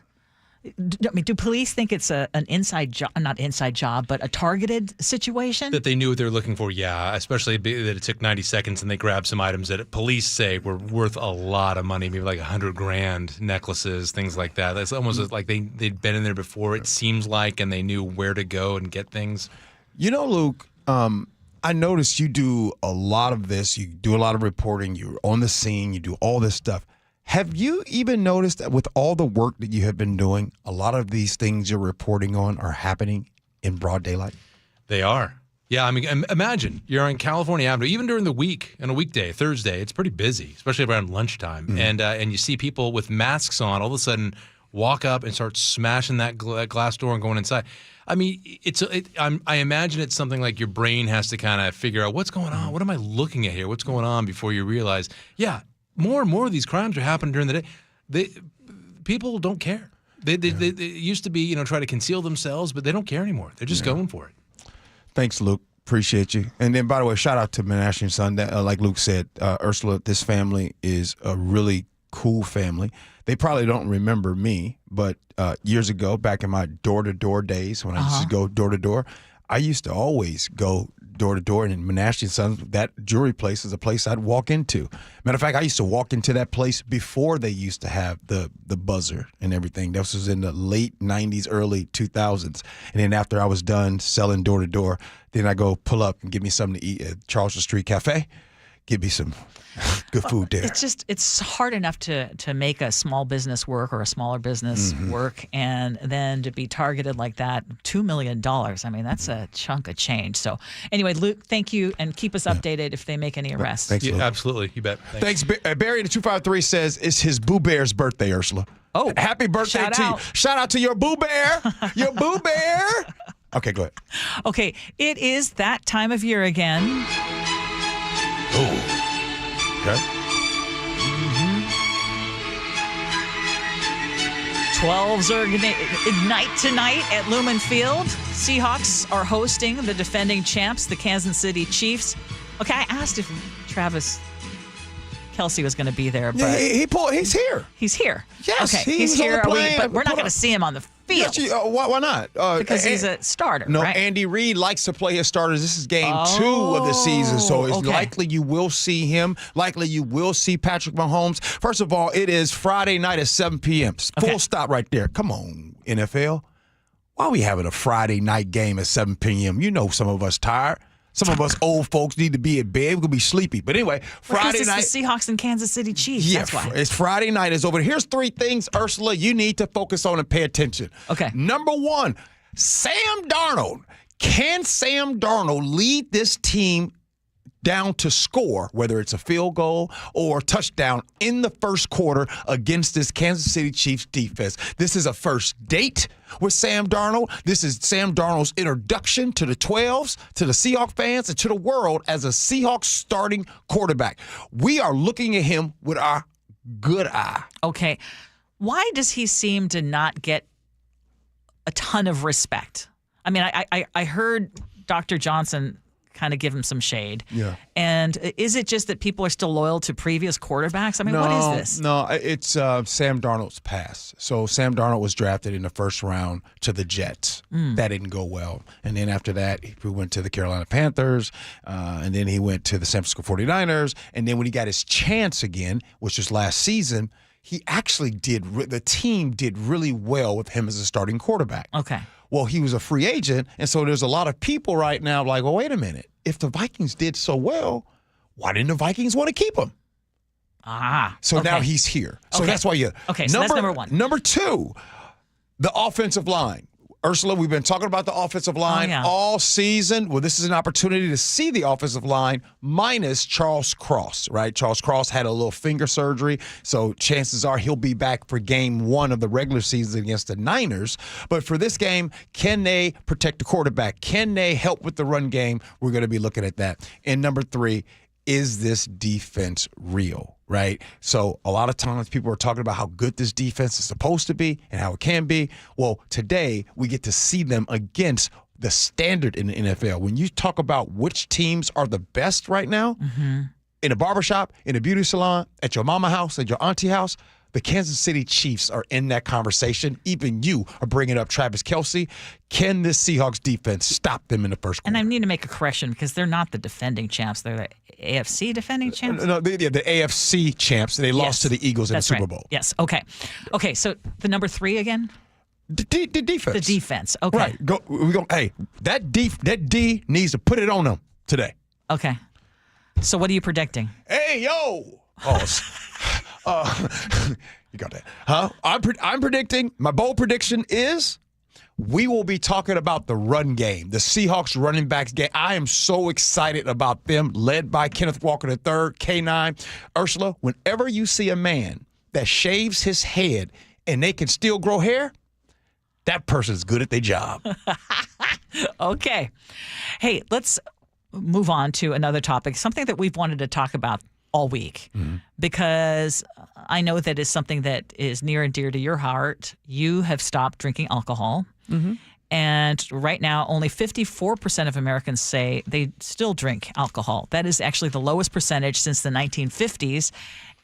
I mean, do police think it's an inside job, not inside job, but a targeted situation? That they knew what they were looking for, yeah, especially that it took 90 seconds and they grabbed some items that police say were worth a lot of money, maybe like $100,000, necklaces, things like that. It's almost like they'd been in there before, it seems like, and they knew where to go and get things. You know, Luke, I noticed you do a lot of this. You do a lot of reporting. You're on the scene. You do all this stuff. Have you even noticed that with all the work that you have been doing, a lot of these things you're reporting on are happening in broad daylight? They are. Yeah, I mean, imagine you're on California Avenue, even during the week, on a weekday, Thursday, it's pretty busy, especially around lunchtime. Mm-hmm. And you see people with masks on all of a sudden walk up and start smashing that glass door and going inside. I mean, I imagine it's something like your brain has to kind of figure out what's going on. What am I looking at here? What's going on before you realize, yeah, more and more of these crimes are happening during the day. People don't care. They used to be, try to conceal themselves, but they don't care anymore. They're just going for it. Thanks, Luke. Appreciate you. And then, by the way, shout out to Menashe Son. Like Luke said, Ursula, this family is a really cool family. They probably don't remember me, but years ago, back in my door-to-door days, when I used to go door-to-door, I used to always go door-to-door, and in Menashe Sons, that jewelry place is a place I'd walk into. Matter of fact, I used to walk into that place before they used to have the buzzer and everything. This was in the late 90s, early 2000s. And then after I was done selling door-to-door, then I go pull up and get me something to eat at Charleston Street Cafe. Give me some good food there. It's hard enough to make a small business work or a smaller business work, and then to be targeted like that, $2 million. I mean, that's a chunk of change. So anyway, Luke, thank you, and keep us updated if they make any arrests. Thanks, Luke. Absolutely. You bet. Thanks. Barry in the 253 says it's his Boo Bear's birthday, Ursula. Oh, happy birthday shout to out. you. Shout out to your Boo Bear. Your Boo Bear. Okay, go ahead. Okay, it is that time of year again. Oh. Okay. 12s are going to ignite tonight at Lumen Field. Seahawks are hosting the defending champs, the Kansas City Chiefs. Okay, I asked if Travis Kelce was going to be there, but he's here. He's here. Yes, okay, he he's was on here. the plane. But we're not going to see him on the field. Yes, why not? Because he's a starter. No, right? Andy Reid likes to play his starters. This is game 2 of the season, so it's likely you will see him. Likely you will see Patrick Mahomes. First of all, it is Friday night at 7 p.m. Full stop right there. Come on, NFL. Why are we having a Friday night game at 7 p.m.? You know some of us tired. Some of us old folks need to be in bed. We're going to be sleepy. But anyway, Friday night. It's the Seahawks and Kansas City Chiefs. Yeah, that's why. It's Friday night. It's over. Here's 3 things, Ursula, you need to focus on and pay attention. Okay. Number 1, Sam Darnold. Can Sam Darnold lead this team down to score, whether it's a field goal or a touchdown in the first quarter against this Kansas City Chiefs defense? This is a first date with Sam Darnold. This is Sam Darnold's introduction to the 12s, to the Seahawks fans, and to the world as a Seahawks starting quarterback. We are looking at him with our good eye. Okay. Why does he seem to not get a ton of respect? I mean, I heard Dr. Johnson kind of give him some shade. Yeah. And is it just that people are still loyal to previous quarterbacks? I mean, what is this? No, it's Sam Darnold's past. So Sam Darnold was drafted in the first round to the Jets. That didn't go well. And then after that, he went to the Carolina Panthers, and then he went to the San Francisco 49ers. And then when he got his chance again, which was last season, he actually the team did really well with him as a starting quarterback. Okay. Well, he was a free agent, and so there's a lot of people right now like, well, wait a minute. If the Vikings did so well, why didn't the Vikings want to keep him? So now he's here. So that's why you. Okay, so that's number 1. Number 2, the offensive line. Ursula, we've been talking about the offensive line all season. Well, this is an opportunity to see the offensive line minus Charles Cross, right? Charles Cross had a little finger surgery, so chances are he'll be back for game 1 of the regular season against the Niners. But for this game, can they protect the quarterback? Can they help with the run game? We're going to be looking at that. And number 3, is this defense real, right? So a lot of times people are talking about how good this defense is supposed to be and how it can be. Well, today we get to see them against the standard in the NFL. When you talk about which teams are the best right now, in a barbershop, in a beauty salon, at your mama house, at your auntie house, the Kansas City Chiefs are in that conversation. Even you are bringing up Travis Kelce. Can this Seahawks defense stop them in the first quarter? And I need to make a correction because they're not the defending champs. They're the AFC defending champs? No, the AFC champs. They lost to the Eagles in the Super Bowl. Yes. Okay. Okay, so the number 3 again? The defense. The defense. Okay. Right. Hey, that D needs to put it on them today. Okay. So what are you predicting? Hey, yo. You got that. Huh? I'm predicting, my bold prediction is we will be talking about the run game, the Seahawks running backs game. I am so excited about them, led by Kenneth Walker III, K9. Ursula, whenever you see a man that shaves his head and they can still grow hair, that person's good at their job. Okay. Hey, let's move on to another topic, something that we've wanted to talk about all week because I know that is something that is near and dear to your heart. You have stopped drinking alcohol. And right now, only 54% of Americans say they still drink alcohol. That is actually the lowest percentage since the 1950s.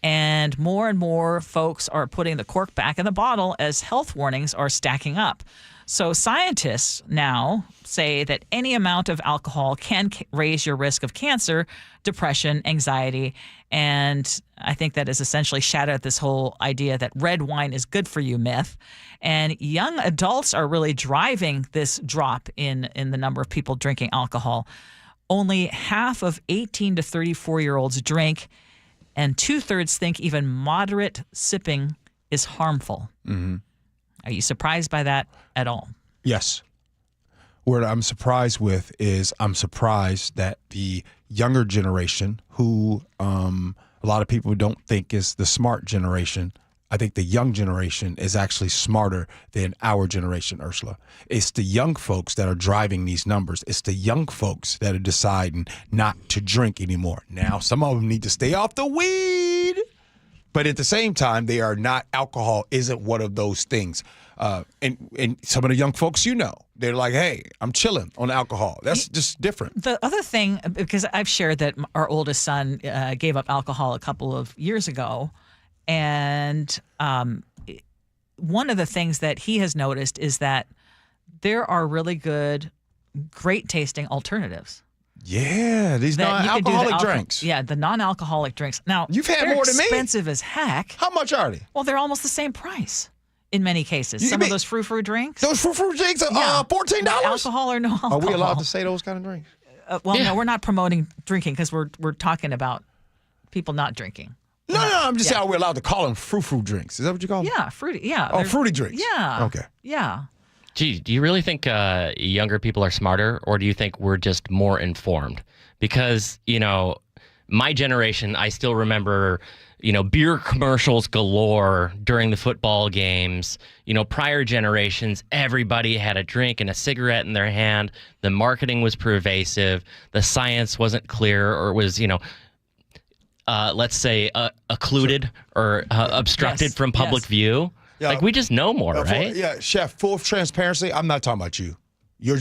And more folks are putting the cork back in the bottle as health warnings are stacking up. So scientists now say that any amount of alcohol can raise your risk of cancer, depression, anxiety, and I think that has essentially shattered this whole idea that red wine is good for you myth. And young adults are really driving this drop in the number of people drinking alcohol. Only half of 18 to 34-year-olds drink, and 2/3 think even moderate sipping is harmful. Are you surprised by that at all? Yes. What I'm surprised with is I'm surprised that the younger generation, who a lot of people don't think is the smart generation, I think the young generation is actually smarter than our generation, Ursula. It's the young folks that are driving these numbers. It's the young folks that are deciding not to drink anymore. Now, some of them need to stay off the weed. But at the same time, they are not. Alcohol isn't one of those things. And some of the young folks, they're like, hey, I'm chilling on alcohol. That's just different. The other thing, because I've shared that our oldest son gave up alcohol a couple of years ago. And one of the things that he has noticed is that there are really good, great tasting alternatives. Yeah, these non-alcoholic drinks. Yeah, the non-alcoholic drinks. Now, you've had more than me. They're expensive as heck. How much are they? Well, they're almost the same price in many cases. Some of those frou-frou drinks. Those frou-frou drinks are $14? Alcohol or no alcohol. Are we allowed to say those kind of drinks? No, we're not promoting drinking because we're talking about people not drinking. No, I'm just saying, are we allowed to call them frou-frou drinks? Is that what you call them? Yeah, fruity. Yeah. Oh, fruity drinks. Yeah. Okay. Yeah. Gee, do you really think younger people are smarter, or do you think we're just more informed? Because, my generation, I still remember, beer commercials galore during the football games. Prior generations, everybody had a drink and a cigarette in their hand. The marketing was pervasive. The science wasn't clear, or was, let's say, occluded or obstructed from public view. Yeah. Like, we just know more, right? Chef, full transparency, I'm not talking about you.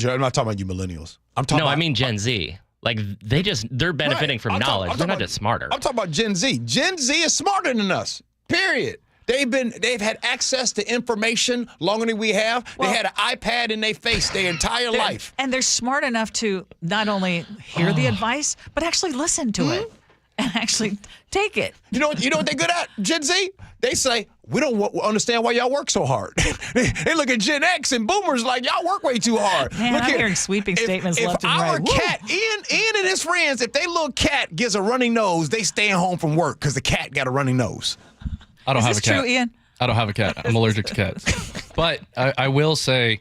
I'm not talking about you millennials. I'm talking about, I mean Gen Z. Like, they're benefiting from knowledge. They're not just smarter. I'm talking about Gen Z. Gen Z is smarter than us, period. They've had access to information longer than we have. They had an iPad in their face their entire life. And they're smart enough to not only hear the advice, but actually listen to it and actually take it. You know what they're good at, Gen Z? They say, we don't understand why y'all work so hard. They look at Gen X and boomers like, y'all work way too hard. Man, I'm hearing sweeping statements left and right. If our cat, Ian and his friends, if their little cat gets a running nose, they staying home from work because the cat got a running nose. I don't have a cat. Is this true, Ian? I don't have a cat. I'm allergic to cats. But I will say,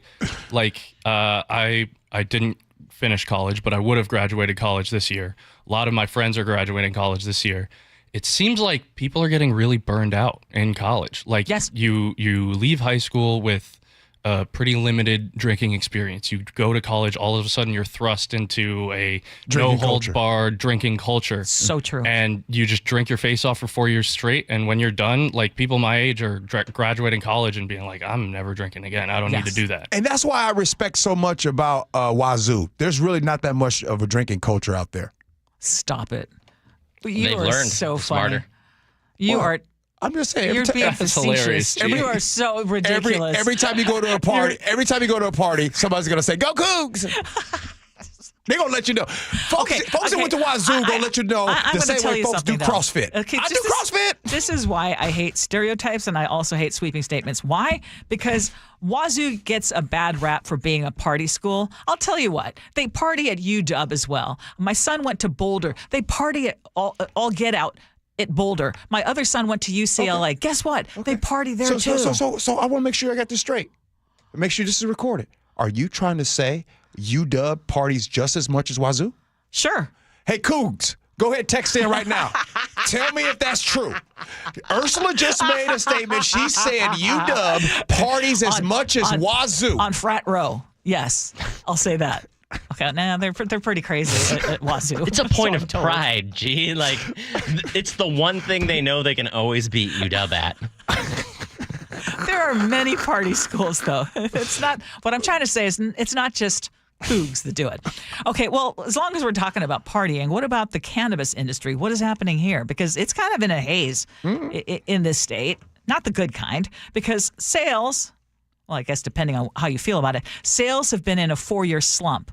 I didn't finish college, but I would have graduated college this year. A lot of my friends are graduating college this year. It seems like people are getting really burned out in college. Like, yes. you leave high school with a pretty limited drinking experience. You go to college, all of a sudden you're thrust into a no-holds-barred drinking culture. So true. And you just drink your face off for 4 years straight. And when you're done, like, people my age are graduating college and being like, I'm never drinking again. I don't need to do that. And that's why I respect so much about Wazoo. There's really not that much of a drinking culture out there. Stop it. They've learned so smarter. I'm just saying. You're being facetious. You are so ridiculous. Every time you go to a party, somebody's gonna say, "Go Cougs." They're gonna let you know. Folks that went to Wazoo gonna let you know the same way folks do CrossFit. I do CrossFit. This is why I hate stereotypes, and I also hate sweeping statements. Why? Because Wazoo gets a bad rap for being a party school. I'll tell you what, they party at UW as well. My son went to Boulder. They party at all get out at Boulder. My other son went to UCLA. Guess what? They party there too. So I want to make sure I got this straight. Make sure this is recorded. Are you trying to say UW parties just as much as Wazoo? Sure. Hey, Cougs, go ahead, text in right now. Tell me if that's true. Ursula just made a statement. She said UW parties as much as Wazoo. On frat row. Yes, I'll say that. Okay, now they're pretty crazy at Wazoo. It's a point of pride, G. Like, it's the one thing they know they can always beat UW at. There are many party schools, though. It's not. What I'm trying to say is, it's not just Cougs that do it. Okay, well, as long as we're talking about partying, what about the cannabis industry? What is happening here? Because it's kind of in a haze in this state. Not the good kind, because sales, well, I guess depending on how you feel about it, sales have been in a 4-year slump.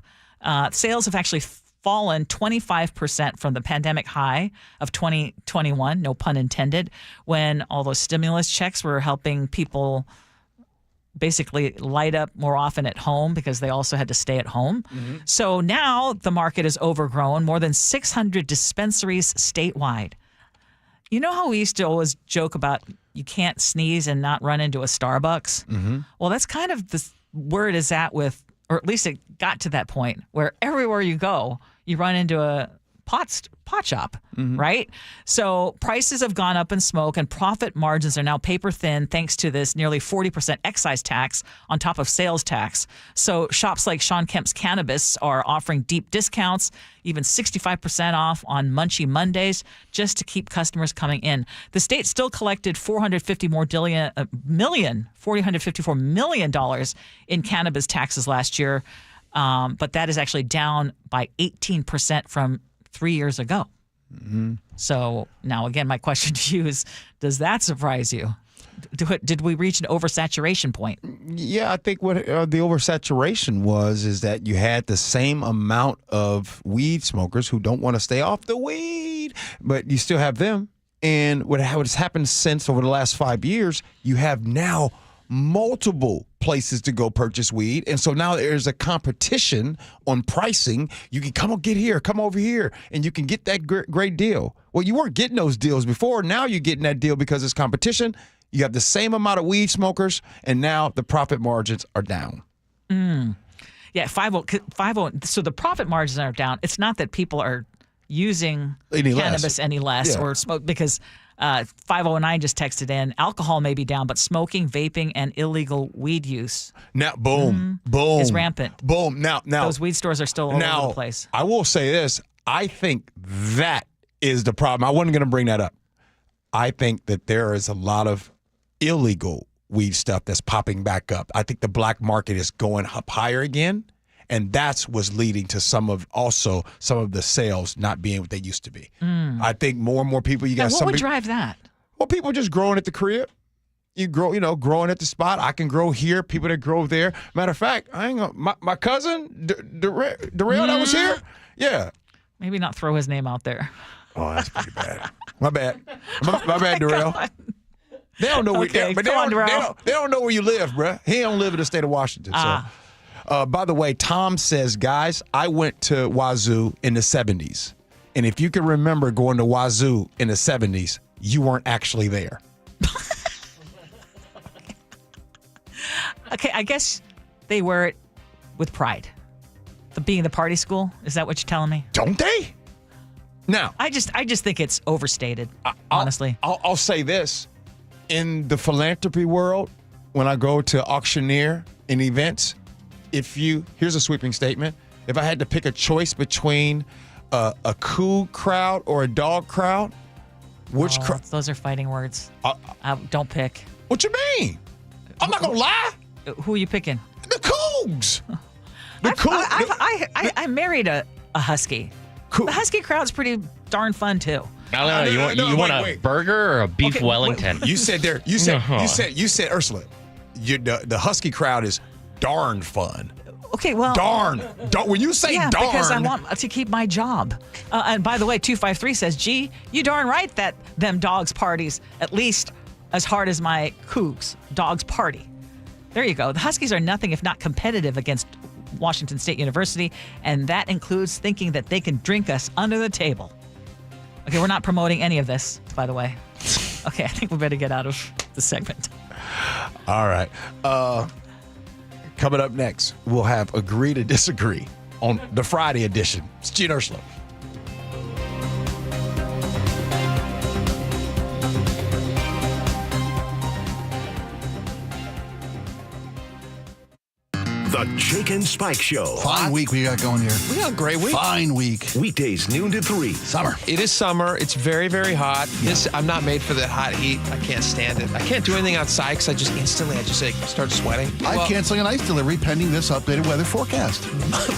Sales have actually fallen 25% from the pandemic high of 2021, no pun intended, when all those stimulus checks were helping people basically light up more often at home because they also had to stay at home. So now the market is overgrown, more than 600 dispensaries statewide. You know how we used to always joke about you can't sneeze and not run into a Starbucks? Well, that's kind of where it is at with, or at least it got to that point where everywhere you go, you run into a pot shop, right? So prices have gone up in smoke and profit margins are now paper thin thanks to this nearly 40% excise tax on top of sales tax. So shops like Sean Kemp's Cannabis are offering deep discounts, even 65% off on Munchie Mondays, just to keep customers coming in. The state still collected $454 million in cannabis taxes last year, but that is actually down by 18% from 3 years ago. So now, again, my question to you is, does that surprise you? Did we reach an oversaturation point? Yeah, I think what the oversaturation is that you had the same amount of weed smokers who don't want to stay off the weed, but you still have them. And what has happened since over the last 5 years, you have now multiple places to go purchase weed. And so now there's a competition on pricing. You can come over here, and you can get that great deal. Well, you weren't getting those deals before. Now you're getting that deal because it's competition. You have the same amount of weed smokers, and now the profit margins are down. Yeah, 50. So the profit margins are down. It's not that people are using cannabis any less or smoke, because 509 just texted in, alcohol may be down, but smoking, vaping, and illegal weed use now boom is rampant. Boom. Now those weed stores are still all over the place. I will say this. I think that is the problem. I wasn't going to bring that up. I think that there is a lot of illegal weed stuff that's popping back up. I think the black market is going up higher again. And that's what's leading to some of the sales not being what they used to be. I think more and more people. What would drive that? Well, people just growing at the crib. You grow, growing at the spot. I can grow here. People that grow there. Matter of fact, my cousin Darrell that was here. Yeah. Maybe not throw his name out there. Oh, that's pretty bad. My bad. My bad, Darrell. They don't know where. But they don't know where you live, bruh. He don't live in the state of Washington. So. By the way, Tom says, guys, I went to Wazoo in the 70s. And if you can remember going to Wazoo in the 70s, you weren't actually there. Okay, I guess they wear it with pride. Being the party school, is that what you're telling me? Don't they? Now, I just think it's overstated, honestly. I'll say this. In the philanthropy world, when I go to auctioneer in events, here's a sweeping statement. If I had to pick a choice between a cool crowd or a dog crowd, which crowd? Those are fighting words. Don't pick. What you mean? I'm not gonna lie. Who are you picking? The Cougs. I married a husky. Cool. The husky crowd's pretty darn fun too. No, you want a burger or a beef Wellington? You said Ursula. The husky crowd is darn fun. Okay, well, darn. When you say darn, because I want to keep my job. And by the way, 253 says, "Gee, you darn right that them dogs parties at least as hard as my Cougs dogs party." There you go. The Huskies are nothing if not competitive against Washington State University, and that includes thinking that they can drink us under the table. Okay, we're not promoting any of this, by the way. Okay, I think we better get out of the segment. All right. Coming up next, we'll have Agree to Disagree on the Friday edition. It's Gee and Ursula. The Jake and Spike Show. Fine week we got going here. We got a great week. Fine week. Weekdays noon to 3. Summer. It is summer. It's very, very hot. I'm not made for the hot heat. I can't stand it. I can't do anything outside because I just start sweating. I'm canceling an ice delivery pending this updated weather forecast.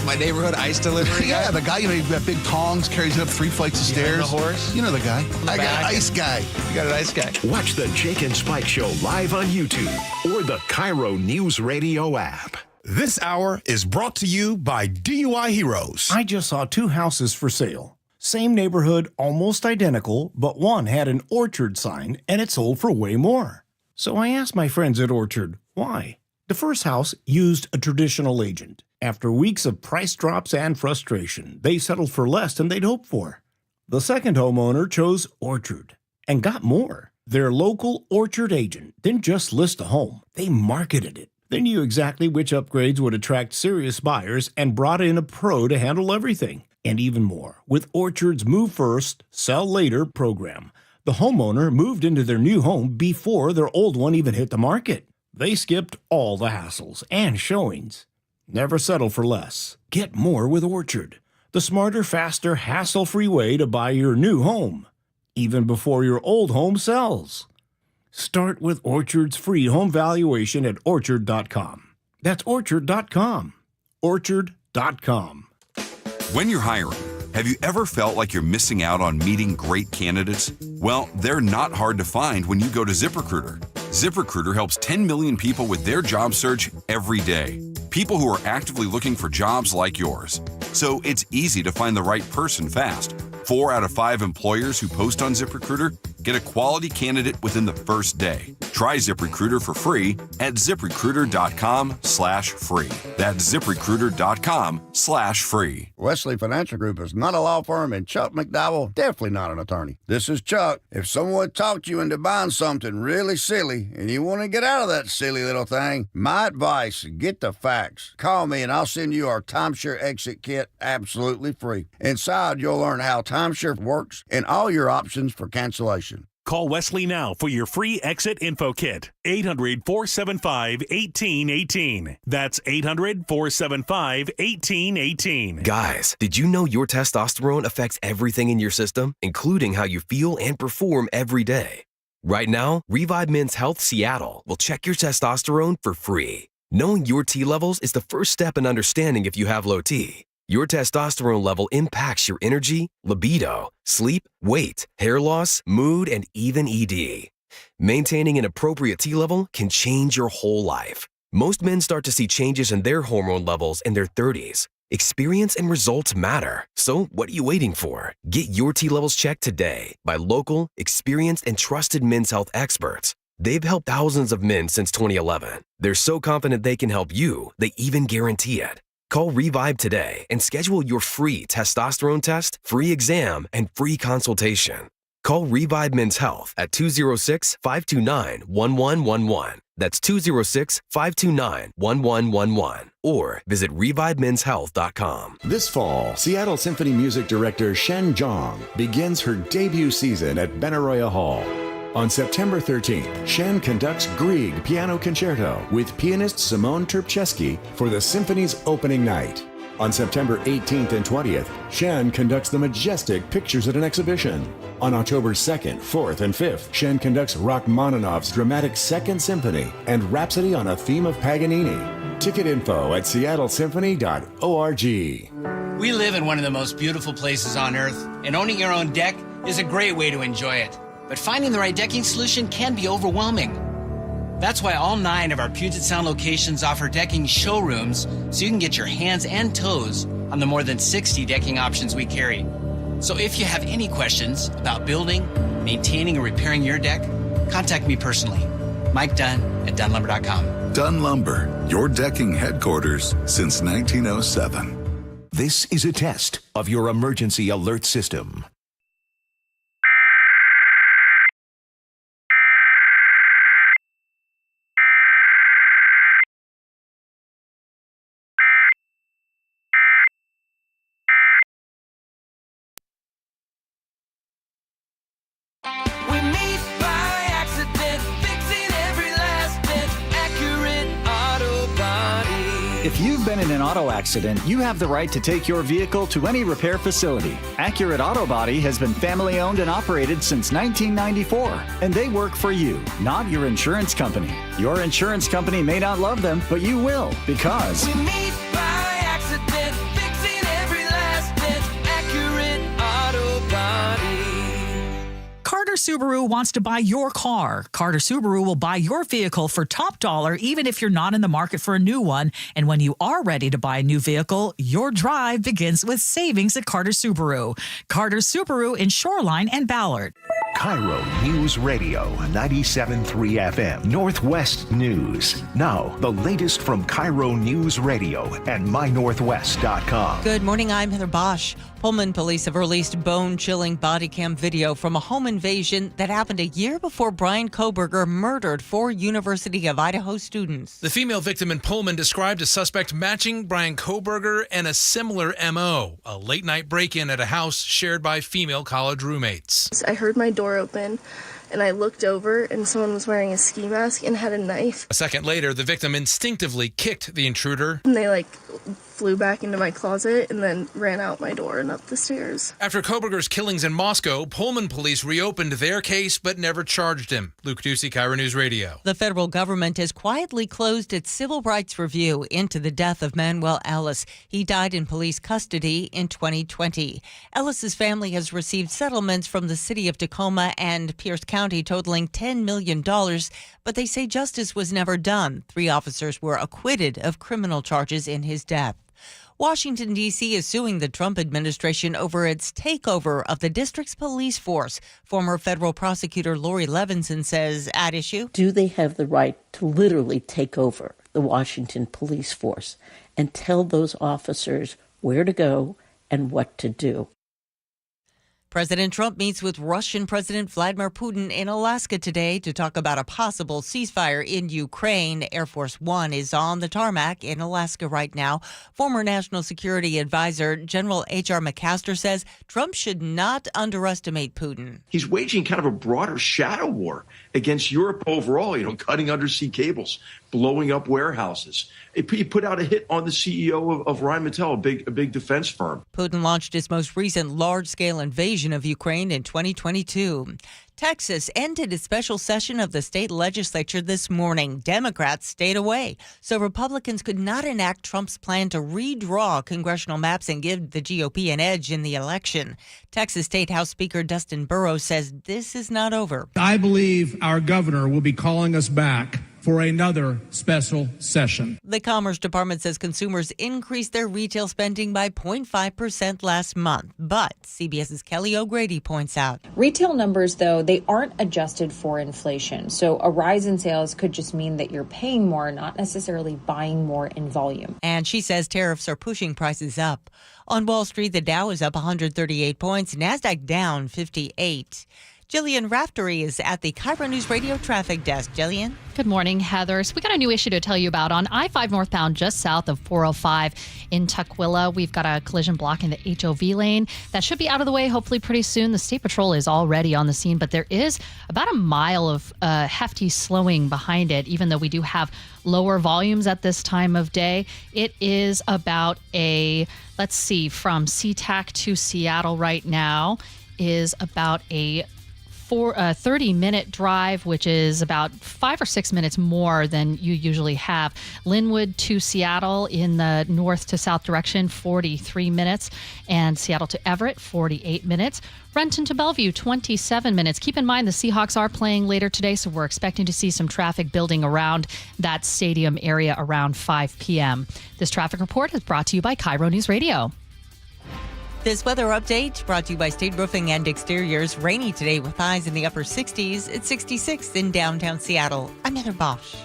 My neighborhood ice delivery guy? Yeah, the guy, you've got big tongs, carries it up 3 flights of stairs. The horse? You know the guy. I got an ice guy. You got an ice guy. Watch the Jake and Spike Show live on YouTube or the KIRO Newsradio app. This hour is brought to you by DUI Heroes. I just saw 2 houses for sale. Same neighborhood, almost identical, but one had an Orchard sign and it sold for way more. So I asked my friends at Orchard, why? The first house used a traditional agent. After weeks of price drops and frustration, they settled for less than they'd hoped for. The second homeowner chose Orchard and got more. Their local Orchard agent didn't just list a home, they marketed it. They knew exactly which upgrades would attract serious buyers and brought in a pro to handle everything. And even more, with Orchard's Move First, Sell Later program, the homeowner moved into their new home before their old one even hit the market. They skipped all the hassles and showings. Never settle for less. Get more with Orchard, the smarter, faster, hassle-free way to buy your new home, even before your old home sells. Start with Orchard's free home valuation at Orchard.com. That's Orchard.com. Orchard.com. When you're hiring, have you ever felt like you're missing out on meeting great candidates? Well, they're not hard to find when you go to ZipRecruiter. ZipRecruiter helps 10 million people with their job search every day. People who are actively looking for jobs like yours. So it's easy to find the right person fast. 4 out of 5 employers who post on ZipRecruiter get a quality candidate within the first day. Try ZipRecruiter for free at ZipRecruiter.com/free. That's ZipRecruiter.com/free. Wesley Financial Group is not a law firm, and Chuck McDowell definitely not an attorney. This is Chuck. If someone talked you into buying something really silly and you want to get out of that silly little thing, my advice, get the facts. Call me and I'll send you our timeshare exit kit absolutely free. Inside, you'll learn how timeshare works and all your options for cancellation. Call Wesley now for your free exit info kit. 800-475-1818. That's 800-475-1818. Guys, did you know your testosterone affects everything in your system, including how you feel and perform every day? Right now, Revive Men's Health Seattle will check your testosterone for free. Knowing your T levels is the first step in understanding if you have low T. Your testosterone level impacts your energy, libido, sleep, weight, hair loss, mood, and even ED. Maintaining an appropriate T level can change your whole life. Most men start to see changes in their hormone levels in their 30s. Experience and results matter. So what are you waiting for? Get your T levels checked today by local, experienced, and trusted men's health experts. They've helped thousands of men since 2011. They're so confident they can help you, they even guarantee it. Call Revive today and schedule your free testosterone test, free exam, and free consultation. Call Revive Men's Health at 206-529-1111. That's 206-529-1111. Or visit ReviveMen'sHealth.com. This fall, Seattle Symphony music director Shen Zhang begins her debut season at Benaroya Hall. On September 13th, Shen conducts Grieg Piano Concerto with pianist Simone Terpcheski for the symphony's opening night. On September 18th and 20th, Shen conducts the majestic Pictures at an Exhibition. On October 2nd, 4th, and 5th, Shen conducts Rachmaninoff's dramatic Second Symphony and Rhapsody on a Theme of Paganini. Ticket info at seattlesymphony.org. We live in one of the most beautiful places on earth, and owning your own deck is a great way to enjoy it. But finding the right decking solution can be overwhelming. That's why all 9 of our Puget Sound locations offer decking showrooms so you can get your hands and toes on the more than 60 decking options we carry. So if you have any questions about building, maintaining, or repairing your deck, contact me personally. Mike Dunn at DunnLumber.com. Dunn Lumber, your decking headquarters since 1907. This is a test of your emergency alert system. If you've been in an auto accident, you have the right to take your vehicle to any repair facility. Accurate Auto Body has been family owned and operated since 1994, and they work for you, not your insurance company. Your insurance company may not love them, but you will, because We meet by accident, fixing every last dent. Accurate Auto Body. Carter Subaru wants to buy your car. Carter Subaru will buy your vehicle for top dollar, even if you're not in the market for a new one. And when you are ready to buy a new vehicle, your drive begins with savings at Carter Subaru. Carter Subaru in Shoreline and Ballard. KIRO News Radio 97.3 FM Northwest News. Now, the latest from KIRO News Radio and mynorthwest.com. Good morning, I'm Heather Bosch. Pullman police have released bone-chilling body cam video from a home invasion that happened a year before Brian Kohberger murdered 4 University of Idaho students. The female victim in Pullman described a suspect matching Brian Kohberger and a similar M.O., a late-night break-in at a house shared by female college roommates. I heard my door open, and I looked over, and someone was wearing a ski mask and had a knife. A second later, the victim instinctively kicked the intruder. And they, flew back into my closet and then ran out my door and up the stairs. After Kohberger's killings in Moscow, Pullman police reopened their case but never charged him. Luke Ducey, KIRO News Radio. The federal government has quietly closed its civil rights review into the death of Manuel Ellis. He died in police custody in 2020. Ellis's family has received settlements from the city of Tacoma and Pierce County totaling $10 million, but they say justice was never done. 3 officers were acquitted of criminal charges in his death. Washington, D.C. is suing the Trump administration over its takeover of the district's police force. Former federal prosecutor Lori Levinson says at issue, do they have the right to literally take over the Washington police force and tell those officers where to go and what to do? President Trump meets with Russian President Vladimir Putin in Alaska today to talk about a possible ceasefire in Ukraine. Air Force One is on the tarmac in Alaska right now. Former National Security Advisor General H.R. McMaster says Trump should not underestimate Putin. He's waging kind of a broader shadow war against Europe overall, cutting undersea cables, blowing up warehouses. He put out a hit on the CEO of Rheinmetall, a big defense firm. Putin launched his most recent large-scale invasion of Ukraine in 2022. Texas ended a special session of the state legislature this morning. Democrats stayed away, so Republicans could not enact Trump's plan to redraw congressional maps and give the GOP an edge in the election. Texas State House Speaker Dustin Burrows says this is not over. I believe our governor will be calling us back for another special session. The Commerce Department says consumers increased their retail spending by 0.5% last month. But CBS's Kelly O'Grady points out, retail numbers, though, they aren't adjusted for inflation. So a rise in sales could just mean that you're paying more, not necessarily buying more in volume. And she says tariffs are pushing prices up. On Wall Street, the Dow is up 138 points, NASDAQ down 58. Jillian Raftery is at the KIRO News Radio traffic desk. Jillian? Good morning, Heather. So we got a new issue to tell you about on I-5 northbound just south of 405 in Tukwila. We've got a collision block in the HOV lane. That should be out of the way hopefully pretty soon. The State Patrol is already on the scene, but there is about a mile of hefty slowing behind it, even though we do have lower volumes at this time of day. It is about from SeaTac to Seattle right now is about a 30-minute drive, which is about 5 or 6 minutes more than you usually have. Linwood to Seattle in the north to south direction, 43 minutes. And Seattle to Everett, 48 minutes. Renton to Bellevue, 27 minutes. Keep in mind the Seahawks are playing later today, so we're expecting to see some traffic building around that stadium area around 5 p.m. This traffic report is brought to you by KIRO News Radio. This weather update brought to you by State Roofing and Exteriors. Rainy today with highs in the upper 60s. It's 66 in downtown Seattle. I'm Heather Bosch.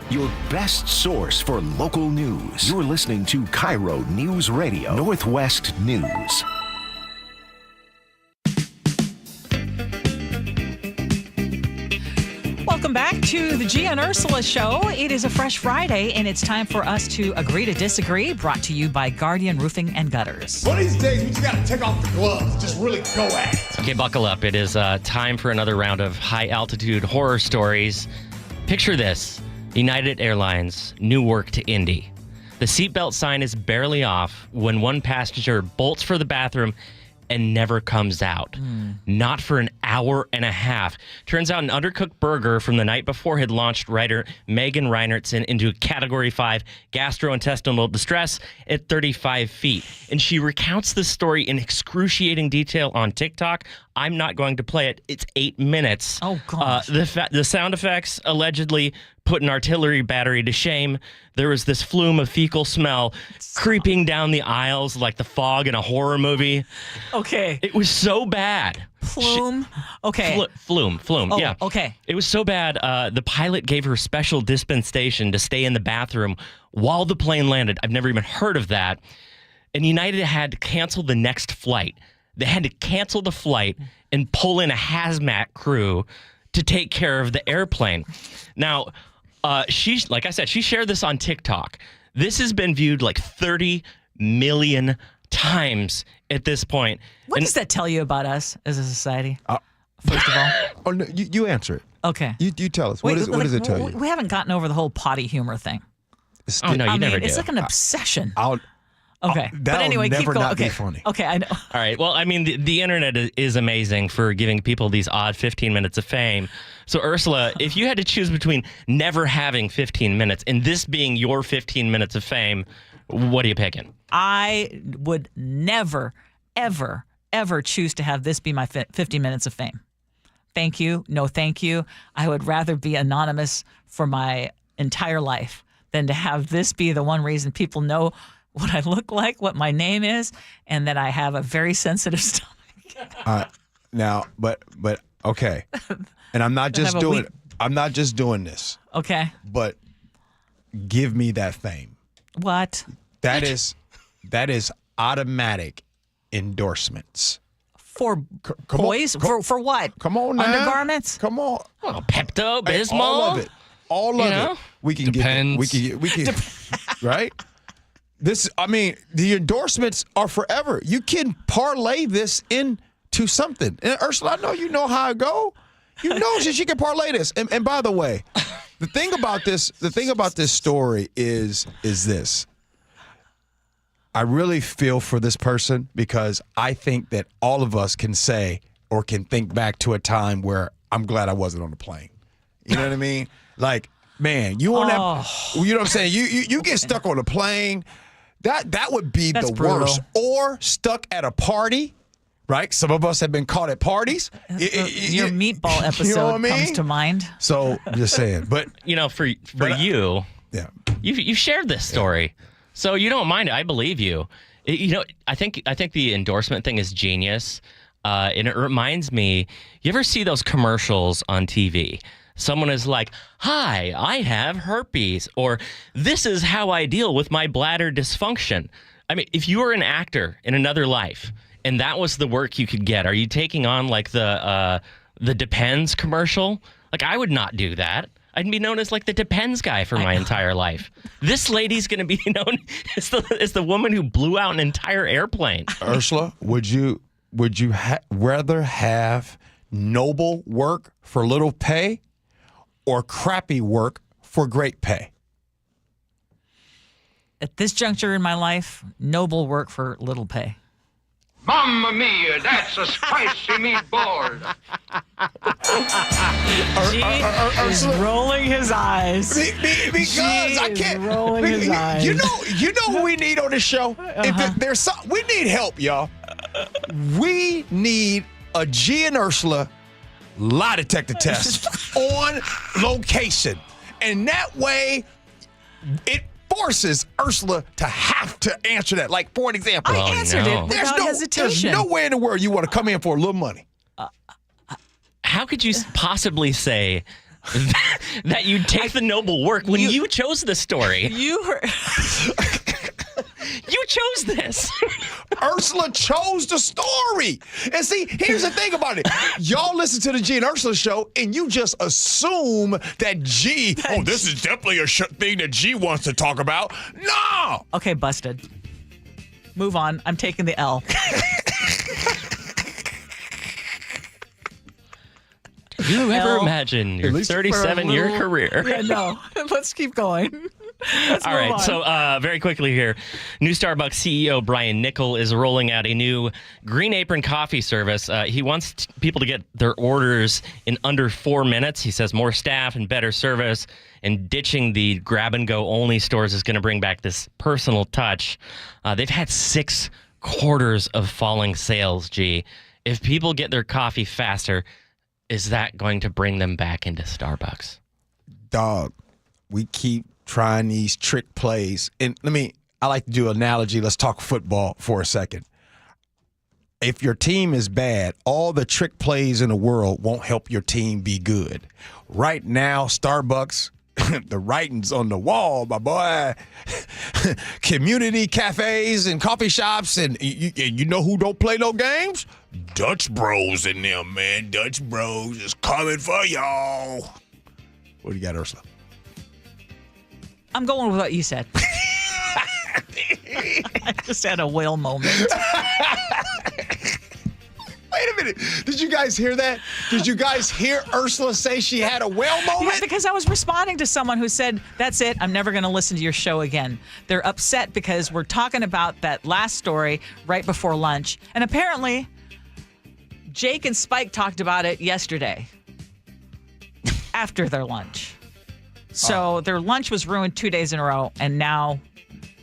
Your best source for local news. You're listening to KIRO News Radio, Northwest News. Welcome back to the Gee and Ursula Show. It is a fresh Friday, and it's time for us to agree to disagree. Brought to you by Guardian Roofing and Gutters. One of these days, we just got to take off the gloves. Just really go at it. Okay, buckle up. It is time for another round of high-altitude horror stories. Picture this. United Airlines, Newark to Indy. The seatbelt sign is barely off when one passenger bolts for the bathroom and never comes out. Not for an hour and a half. Turns out an undercooked burger from the night before had launched writer Megan Reinertsen into Category 5 gastrointestinal distress at 35 feet. And she recounts the story in excruciating detail on TikTok. I'm not going to play it. It's 8 minutes. Oh, gosh. The sound effects allegedly put an artillery battery to shame. There was this flume of fecal smell creeping down the aisles like the fog in a horror movie. Okay. It was so bad. Plume? Okay. Flume, Oh, yeah. okay. It was so bad, the pilot gave her special dispensation to stay in the bathroom while the plane landed. I've never even heard of that. And United had to cancel the next flight. They had to cancel the flight and pull in a hazmat crew to take care of the airplane. Now, like I said, she shared this on TikTok. This has been viewed like 30 million times at this point. What does that tell you about us as a society? First of all, oh no, you answer it. Okay, you tell us. What does it tell you? We haven't gotten over the whole potty humor thing. Oh no, you never do. It's like an obsession. Okay, but anyway, keep going. Not be funny. Okay, I know. All right. Well, I mean, the internet is amazing for giving people these odd 15 minutes of fame. So, Ursula, if you had to choose between never having 15 minutes and this being your 15 minutes of fame, what are you picking? I would never, ever, ever choose to have this be my 50 minutes of fame. Thank you. No, thank you. I would rather be anonymous for my entire life than to have this be the one reason people know what I look like, what my name is, and that I have a very sensitive stomach. Now, but okay, and I'm not just doing this. Okay, but give me that fame. What? That is automatic endorsements for boys. For what? Come on now. Undergarments. Come on. Oh, Pepto Bismol. All of it. We can Depends. get. We can. Right. The endorsements are forever. You can parlay this into something. And Ursula, I know you know how it go. You know she can parlay this. And by the way, the thing about this story is this. I really feel for this person because I think that all of us can say or can think back to a time where I'm glad I wasn't on the plane. You know what I mean? Like, man, you on that, you know what I'm saying? You get stuck on a plane. That would be the worst. Or stuck at a party, right? Some of us have been caught at parties. Your meatball episode you know what I mean? comes to mind. So I'm just saying. But for you, yeah, you've shared this story, so you don't mind it. I believe you. I think the endorsement thing is genius, and it reminds me. You ever see those commercials on TV? Someone is like, "Hi, I have herpes," or "This is how I deal with my bladder dysfunction." I mean, if you were an actor in another life and that was the work you could get, are you taking on like the Depends commercial? Like, I would not do that. I'd be known as like the Depends guy for my entire life. This lady's going to be known as the woman who blew out an entire airplane. Ursula, would you rather have noble work for little pay or crappy work for great pay? At this juncture in my life, noble work for little pay. Mamma mia, that's a spicy meatball. He's rolling his eyes. Because I can't. Rolling his eyes. You know who we need on this show? If there's we need help, y'all. We need a Gee and Ursula lie detector test on location. And that way, it forces Ursula to have to answer that. Like, for an example. I answered it without hesitation. There's no way in the world you want to come in for a little money. How could you possibly say that you'd take the noble work when you chose the story? You chose this. Ursula chose the story. And see, here's the thing about it. Y'all listen to the Gee and Ursula show, and you just assume that Gee, this is definitely a thing that Gee wants to talk about. No! Okay, busted. Move on. I'm taking the L. You ever Hell. imagine your At least for a 37-year little- career? Yeah, no. Let's keep going. Let's All move right, on. so very quickly here, new Starbucks CEO Brian Niccol is rolling out a new Green Apron coffee service. He wants people to get their orders in under 4 minutes. He says more staff and better service, and ditching the grab-and-go only stores is going to bring back this personal touch. They've had 6 quarters of falling sales, G. If people get their coffee faster, is that going to bring them back into Starbucks? Dog, we keep trying these trick plays. And I like to do an analogy. Let's talk football for a second. If your team is bad, all the trick plays in the world won't help your team be good. Right now, Starbucks, the writing's on the wall, my boy. Community cafes and coffee shops, and you know who don't play no games? Dutch Bros in them, man. Dutch Bros is coming for y'all. What do you got, Ursula? I'm going with what you said. I just had a whale moment. Wait a minute. Did you guys hear that? Did you guys hear Ursula say she had a whale moment? Yeah, because I was responding to someone who said, that's it, I'm never going to listen to your show again. They're upset because we're talking about that last story right before lunch. And apparently, Jake and Spike talked about it yesterday after their lunch. So their lunch was ruined 2 days in a row, and now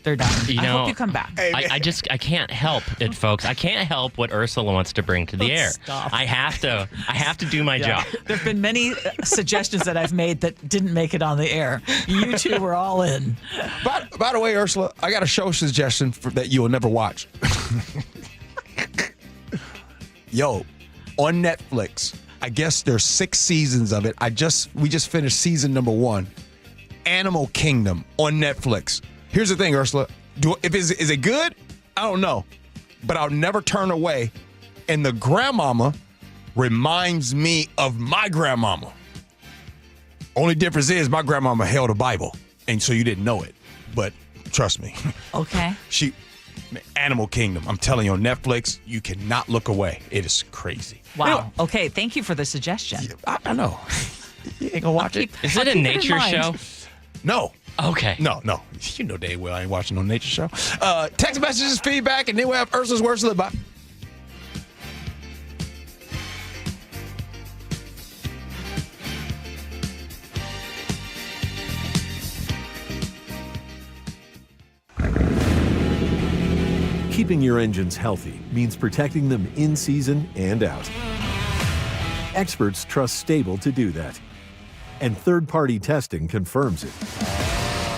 they're done. I hope you come back. I can't help it, folks. I can't help what Ursula wants to bring to the air. Stop. I have to do my job. There have been many suggestions that I've made that didn't make it on the air. You two were all in. By the way, Ursula, I got a show suggestion that you will never watch. Yo, on Netflix, I guess there's 6 seasons of it. We just finished season number 1. Animal Kingdom on Netflix. Here's the thing, Ursula. Is it good? I don't know. But I'll never turn away. And the grandmama reminds me of my grandmama. Only difference is my grandmama held a Bible. And so you didn't know it. But trust me. Okay. Animal Kingdom. I'm telling you, on Netflix, you cannot look away. It is crazy. Wow. Okay. Thank you for the suggestion. I know. You ain't gonna watch it. Is it a nature show? No. Okay. No. You know dang well I ain't watching no nature show. Text messages, feedback, and then we have Ursula's Words to Live By. Keeping your engines healthy means protecting them in season and out. Experts trust Stable to do that. And third-party testing confirms it.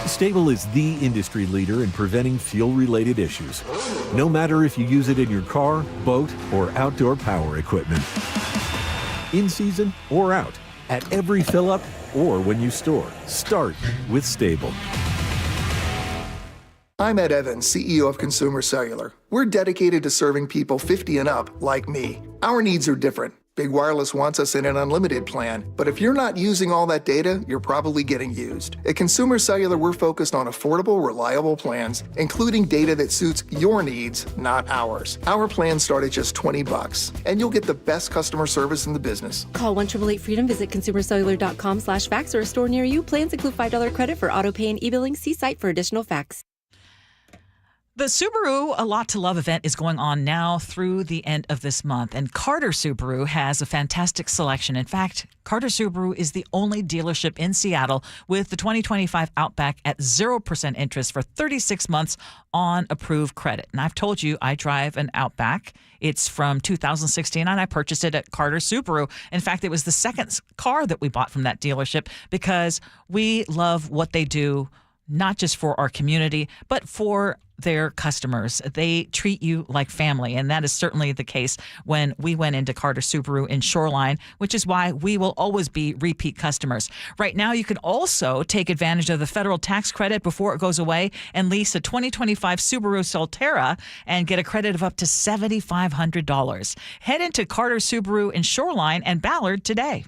Stable is the industry leader in preventing fuel-related issues, no matter if you use it in your car, boat, or outdoor power equipment. In season or out, at every fill-up or when you store, start with Stable. I'm Ed Evans, CEO of Consumer Cellular. We're dedicated to serving people 50 and up, like me. Our needs are different. Big Wireless wants us in an unlimited plan, but if you're not using all that data, you're probably getting used. At Consumer Cellular, we're focused on affordable, reliable plans, including data that suits your needs, not ours. Our plans start at just $20, and you'll get the best customer service in the business. Call 1-888-FREEDOM, visit consumercellular.com/facts or a store near you. Plans include $5 credit for auto pay and e-billing. See site for additional facts. The Subaru A Lot to Love event is going on now through the end of this month, and Carter Subaru has a fantastic selection. In fact, Carter Subaru is the only dealership in Seattle with the 2025 Outback at 0% interest for 36 months on approved credit. And I've told you I drive an Outback. It's from 2016, and I purchased it at Carter Subaru. In fact, it was the second car that we bought from that dealership because we love what they do, not just for our community, but for their customers. They treat you like family, and that is certainly the case when we went into Carter Subaru in Shoreline, which is why we will always be repeat customers. Right now, you can also take advantage of the federal tax credit before it goes away and lease a 2025 Subaru Solterra and get a credit of up to $7,500. Head into Carter Subaru in Shoreline and Ballard today.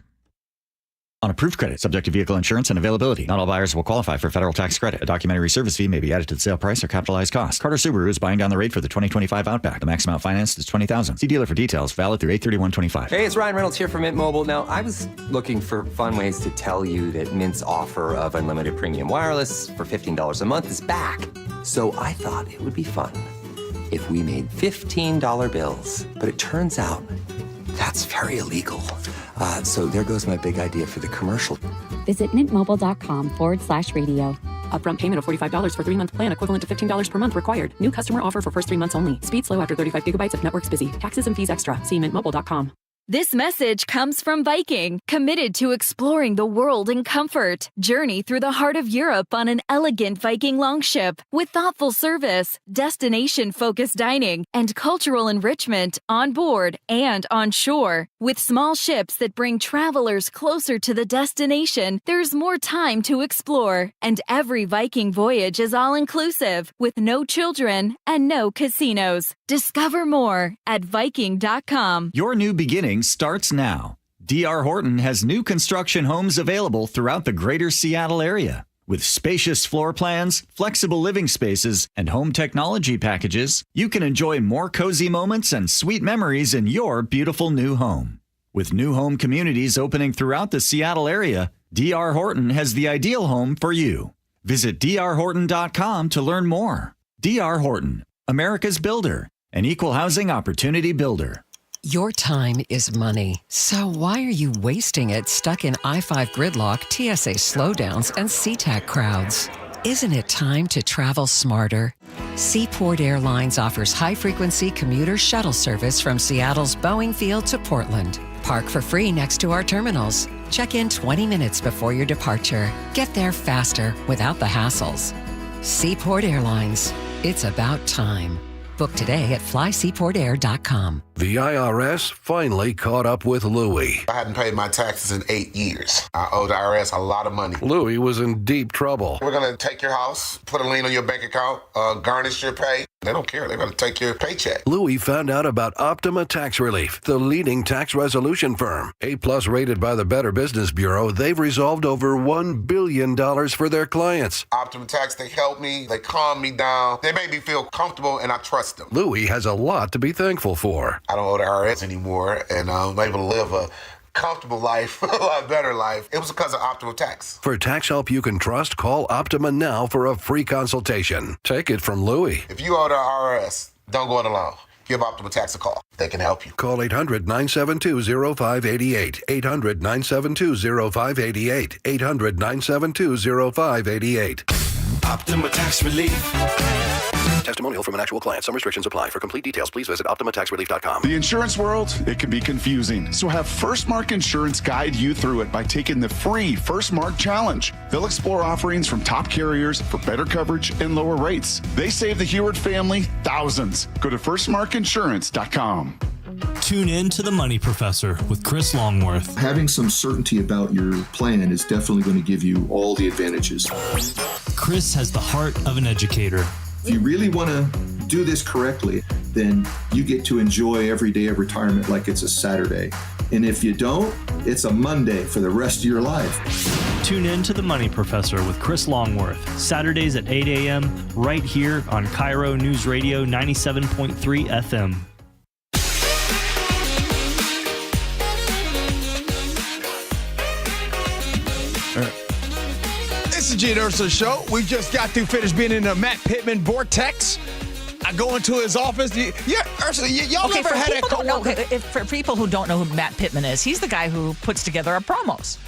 on approved credit, subject to vehicle insurance and availability. Not all buyers will qualify for federal tax credit. A documentary service fee may be added to the sale price or capitalized cost. Carter Subaru is buying down the rate for the 2025 Outback. The max amount financed is $20,000. See dealer for details. Valid through 8/31/25. Hey, it's Ryan Reynolds here from Mint Mobile. Now, I was looking for fun ways to tell you that Mint's offer of unlimited premium wireless for $15 a month is back. So I thought it would be fun if we made $15 bills. But it turns out that's very illegal. So there goes my big idea for the commercial. Visit mintmobile.com/radio. Upfront payment of $45 for 3-month plan equivalent to $15 per month required. New customer offer for first 3 months only. Speed slow after 35 gigabytes if network's busy. Taxes and fees extra. See mintmobile.com. This message comes from Viking, committed to exploring the world in comfort. Journey through the heart of Europe on an elegant Viking longship with thoughtful service, destination-focused dining, and cultural enrichment on board and on shore. With small ships that bring travelers closer to the destination, there's more time to explore. And every Viking voyage is all-inclusive, with no children and no casinos. Discover more at Viking.com. Your new beginning starts now. D.R. Horton has new construction homes available throughout the greater Seattle area. With spacious floor plans, flexible living spaces, and home technology packages, you can enjoy more cozy moments and sweet memories in your beautiful new home. With new home communities opening throughout the Seattle area, D.R. Horton has the ideal home for you. Visit drhorton.com to learn more. D.R. Horton, America's builder, an equal housing opportunity builder. Your time is money. So why are you wasting it stuck in I-5 gridlock, TSA slowdowns, and SeaTac crowds? Isn't it time to travel smarter? Seaport Airlines offers high-frequency commuter shuttle service from Seattle's Boeing Field to Portland. Park for free next to our terminals. Check in 20 minutes before your departure. Get there faster without the hassles. Seaport Airlines. It's about time. Book today at flyseaportair.com. The IRS finally caught up with Louie. I hadn't paid my taxes in 8 years. I owe the IRS a lot of money. Louie was in deep trouble. We're going to take your house, put a lien on your bank account, garnish your pay. They don't care. They're going to take your paycheck. Louie found out about Optima Tax Relief, the leading tax resolution firm. A-plus rated by the Better Business Bureau, they've resolved over $1 billion for their clients. Optima Tax, they help me. They calm me down. They make me feel comfortable, and I trust them. Louie has a lot to be thankful for. I don't owe the IRS anymore, and I'm able to live a comfortable life, a lot better life. It was because of Optima Tax. For tax help you can trust, call Optima now for a free consultation. Take it from Louie. If you owe the IRS, don't go it alone. Give Optima Tax a call. They can help you. Call 800-972-0588. 800-972-0588. 800-972-0588. Optima Tax Relief. Testimonial from an actual client. Some restrictions apply. For complete details, please visit OptimaTaxRelief.com. The insurance world, it can be confusing. So have First Mark Insurance guide you through it by taking the free First Mark Challenge. They'll explore offerings from top carriers for better coverage and lower rates. They save the Heward family thousands. Go to firstmarkinsurance.com. Tune in to The Money Professor with Chris Longworth. Having some certainty about your plan is definitely going to give you all the advantages. Chris has the heart of an educator. If you really want to do this correctly, then you get to enjoy every day of retirement like it's a Saturday. And if you don't, it's a Monday for the rest of your life. Tune in to The Money Professor with Chris Longworth, Saturdays at 8 a.m. right here on KIRO Newsradio 97.3 FM. It's the Gee and Ursula Show. We just got through finished being in the Matt Pittman vortex. I go into his office. Ursula, y'all Okay, ever for had that people, coworker? for people who don't know who Matt Pittman is, he's the guy who puts together our promos.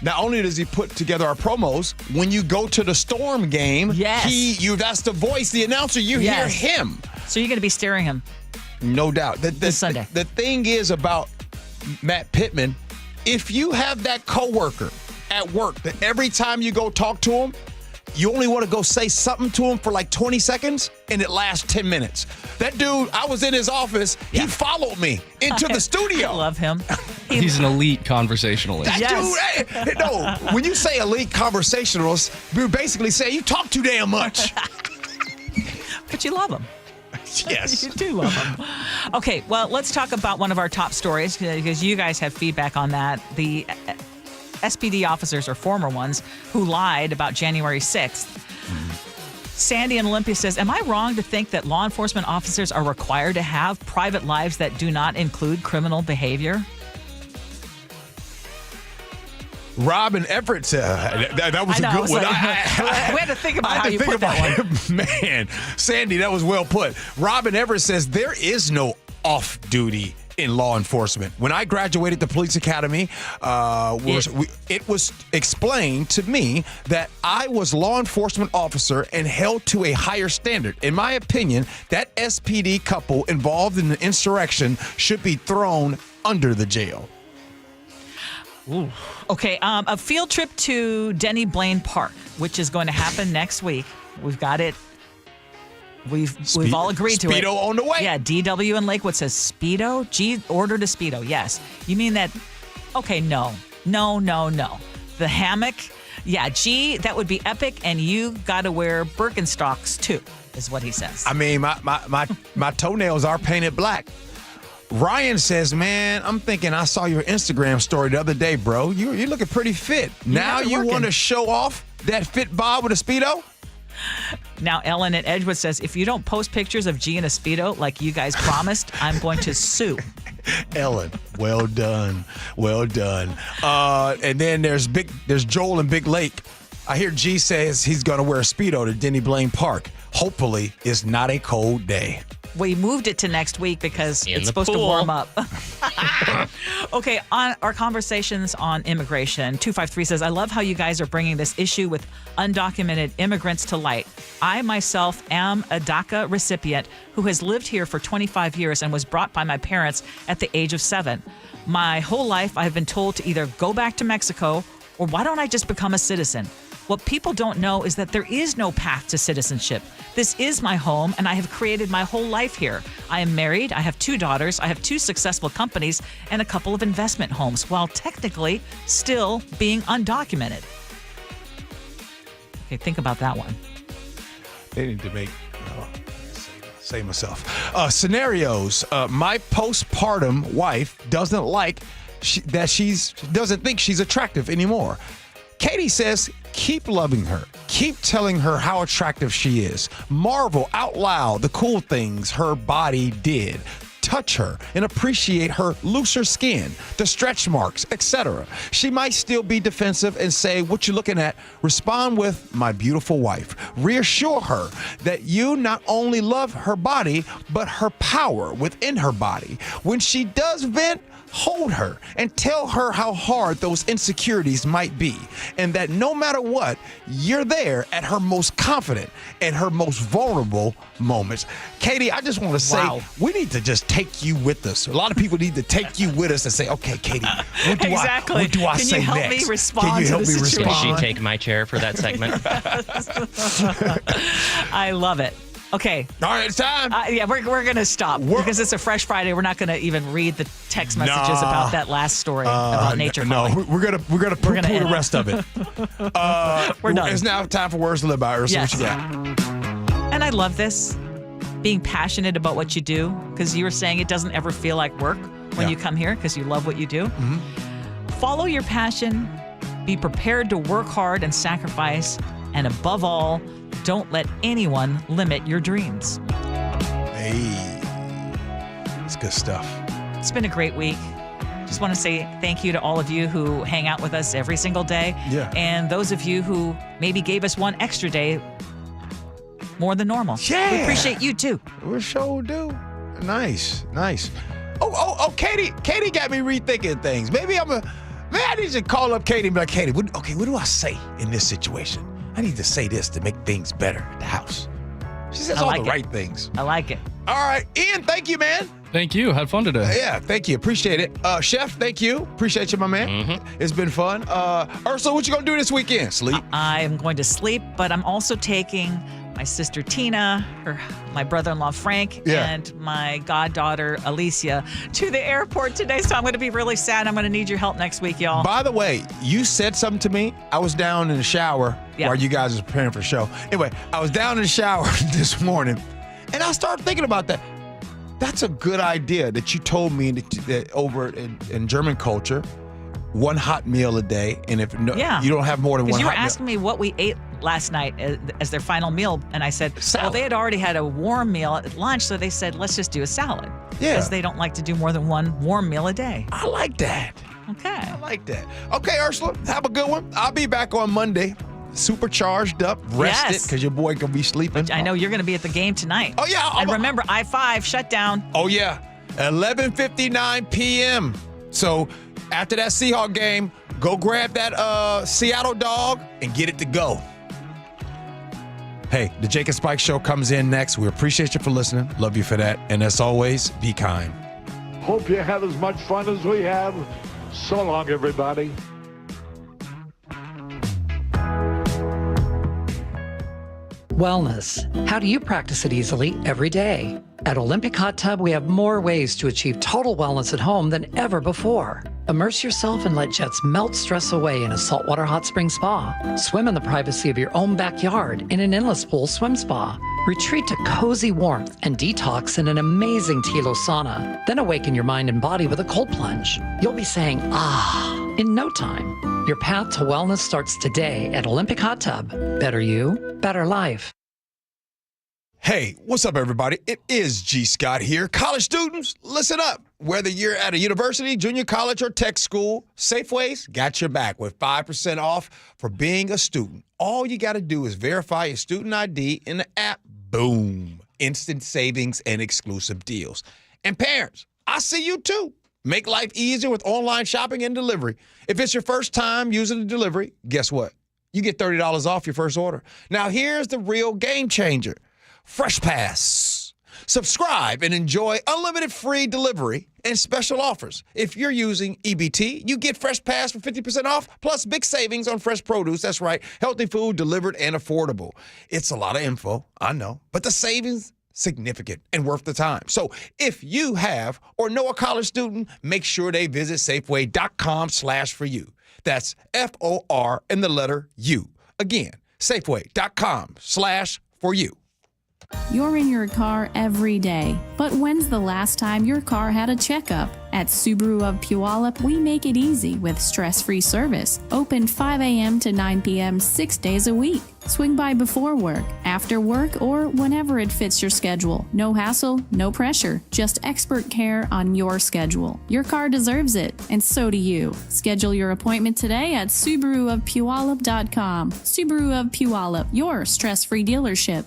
Not only does he put together our promos, when you go to the Storm game, that's the voice, the announcer, you hear him. So you're going to be steering him. No doubt. This Sunday. The thing is about Matt Pittman, if you have that coworker at work that every time you go talk to him, you only want to go say something to him for like 20 seconds and it lasts 10 minutes. That dude, I was in his office. He followed me into the studio. I love him. He's an elite conversationalist. That dude, no, when you say elite conversationalist, you're basically saying you talk too damn much. But you love him. Yes. You do love him. Okay, well, let's talk about one of our top stories because you guys have feedback on that. The SPD officers or former ones who lied about January 6th. Sandy in Olympia says, am I wrong to think that law enforcement officers are required to have private lives that do not include criminal behavior? Robin Everett said, that was a good one. We had to think about how you put that one. Man, Sandy, that was well put. Robin Everett says there is no off-duty in law enforcement. When I graduated the police academy, it was explained to me that I was law enforcement officer and held to a higher standard. In my opinion, that SPD couple involved in the insurrection should be thrown under the jail. Ooh. Okay, a field trip to Denny Blaine Park, which is going to happen next week. We've got it. We've all agreed to it. Speedo on the way. Yeah, DW in Lakewood says Speedo. G ordered a Speedo. Yes. You mean that? Okay, no. The hammock. Yeah, G, that would be epic, and you got to wear Birkenstocks too, is what he says. I mean, my toenails are painted black. Ryan says, man, I'm thinking I saw your Instagram story the other day, bro. You're looking pretty fit. Now you want to show off that fit bod with a Speedo? Now, Ellen at Edgewood says, if you don't post pictures of G in a Speedo like you guys promised, I'm going to sue. Ellen, well done. Well done. And then there's Joel in Big Lake. I hear G says he's going to wear a Speedo to Denny Blaine Park. Hopefully, it's not a cold day. We moved it to next week because it's supposed pool. to warm up. Okay, on our conversations on immigration, 253 says, I love how you guys are bringing this issue with undocumented immigrants to light. I myself am a DACA recipient who has lived here for 25 years and was brought by my parents at the age of 7. My whole life, I've been told to either go back to Mexico or why don't I just become a citizen? What people don't know is that there is no path to citizenship. This is my home, and I have created my whole life here. I am married, I have 2 daughters, I have 2 successful companies, and a couple of investment homes, while technically still being undocumented. Okay, think about that one. They need to make, say myself, scenarios. My postpartum wife doesn't doesn't think she's attractive anymore. Katie says, keep loving her. Keep telling her how attractive she is. Marvel out loud the cool things her body did. Touch her and appreciate her looser skin, the stretch marks, etc. She might still be defensive and say, what you looking at? Respond with, my beautiful wife. Reassure her that you not only love her body, but her power within her body. When she does vent, hold her and tell her how hard those insecurities might be, and that no matter what, you're there at her most confident and her most vulnerable moments. Katie, I just want to say, we need to just take you with us. A lot of people need to take you with us and say, okay, Katie, what do I say next? Can you help me respond? Can you help me respond? Can she take my chair for that segment? I love it. Okay. All right, it's time. Yeah, we're going to stop because it's a Fresh Friday. We're not going to even read the text messages about that last story about nature calling. No, we're gonna poo-poo the rest of it. We're done. It's now time for Words to Live By. Ursula, yes. What you got? And I love this, being passionate about what you do, because you were saying it doesn't ever feel like work when you come here because you love what you do. Mm-hmm. Follow your passion. Be prepared to work hard and sacrifice. And above all, don't let anyone limit your dreams. Hey, that's good stuff. It's been a great week. Just want to say thank you to all of you who hang out with us every single day. Yeah. And those of you who maybe gave us one extra day more than normal. Yeah. We appreciate you too. We sure do. Nice. Oh, Katie got me rethinking things. Maybe I need to call up Katie and be like, Katie, what do I say in this situation? I need to say this to make things better at the house. She says all the right things. I like it. All right. Ian, thank you, man. Thank you. Had fun today. Yeah, thank you. Appreciate it. Chef, thank you. Appreciate you, my man. Mm-hmm. It's been fun. Ursula, what you going to do this weekend? Sleep? I'm going to sleep, but I'm also taking my sister Tina, my brother-in-law Frank, and my goddaughter Alicia to the airport today. So I'm going to be really sad. I'm going to need your help next week, y'all. By the way, you said something to me. I was down in the shower while you guys were preparing for the show. Anyway, I was down in the shower this morning, and I started thinking about that. That's a good idea that you told me that over in German culture, one hot meal a day, and if Yeah. you don't have more than one you were hot meal. asking me what we ate last night as their final meal, and I said, well, they had already had a warm meal at lunch, so they said, let's just do a salad. Yeah. Because they don't like to do more than one warm meal a day. I like that. Okay. I like that. Okay, Ursula, have a good one. I'll be back on Monday, supercharged up, rested, Yes. because your boy can be sleeping. I know you're going to be at the game tonight. Oh, yeah. And remember, I-5 shut down. Oh, yeah. 11:59 p.m. So after that Seahawk game, go grab that Seattle dog and get it to go. Hey, the Jake and Spike Show comes in next. We appreciate you for listening. Love you for that. And as always, be kind. Hope you had as much fun as we have. So long, everybody. Wellness. How do you practice it easily every day? At Olympic Hot Tub, we have more ways to achieve total wellness at home than ever before. Immerse yourself and let jets melt stress away in a saltwater hot spring spa. Swim in the privacy of your own backyard in an endless pool swim spa. Retreat to cozy warmth and detox in an amazing Tilo sauna. Then awaken your mind and body with a cold plunge. You'll be saying, ah, in no time. Your path to wellness starts today at Olympic Hot Tub. Better you, better life. Hey, what's up, everybody? It is G. Scott here. College students, listen up. Whether you're at a university, junior college, or tech school, Safeway's got your back with 5% off for being a student. All you got to do is verify your student ID in the app. Boom. Instant savings and exclusive deals. And parents, I see you too. Make life easier with online shopping and delivery. If it's your first time using the delivery, guess what? You get $30 off your first order. Now, here's the real game changer. Fresh Pass. Subscribe and enjoy unlimited free delivery and special offers. If you're using EBT, you get Fresh Pass for 50% off, plus big savings on fresh produce. That's right, healthy food delivered and affordable. It's a lot of info, I know, but the savings, significant and worth the time. So if you have or know a college student, make sure they visit Safeway.com/for-you. That's FOR and the letter U. Again, Safeway.com/for-you. You're in your car every day, but when's the last time your car had a checkup? At Subaru of Puyallup, we make it easy with stress-free service. Open 5 a.m. to 9 p.m. 6 days a week. Swing by before work, after work, or whenever it fits your schedule. No hassle, no pressure, just expert care on your schedule. Your car deserves it, and so do you. Schedule your appointment today at SubaruofPuyallup.com. Subaru of Puyallup, your stress-free dealership.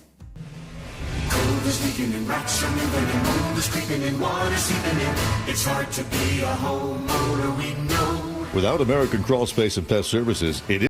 Cold is leaking and rats are moving and mold is creeping and water seeping in. It's hard to be a homeowner, we know. Without American Crawl Space and Pest Services, it is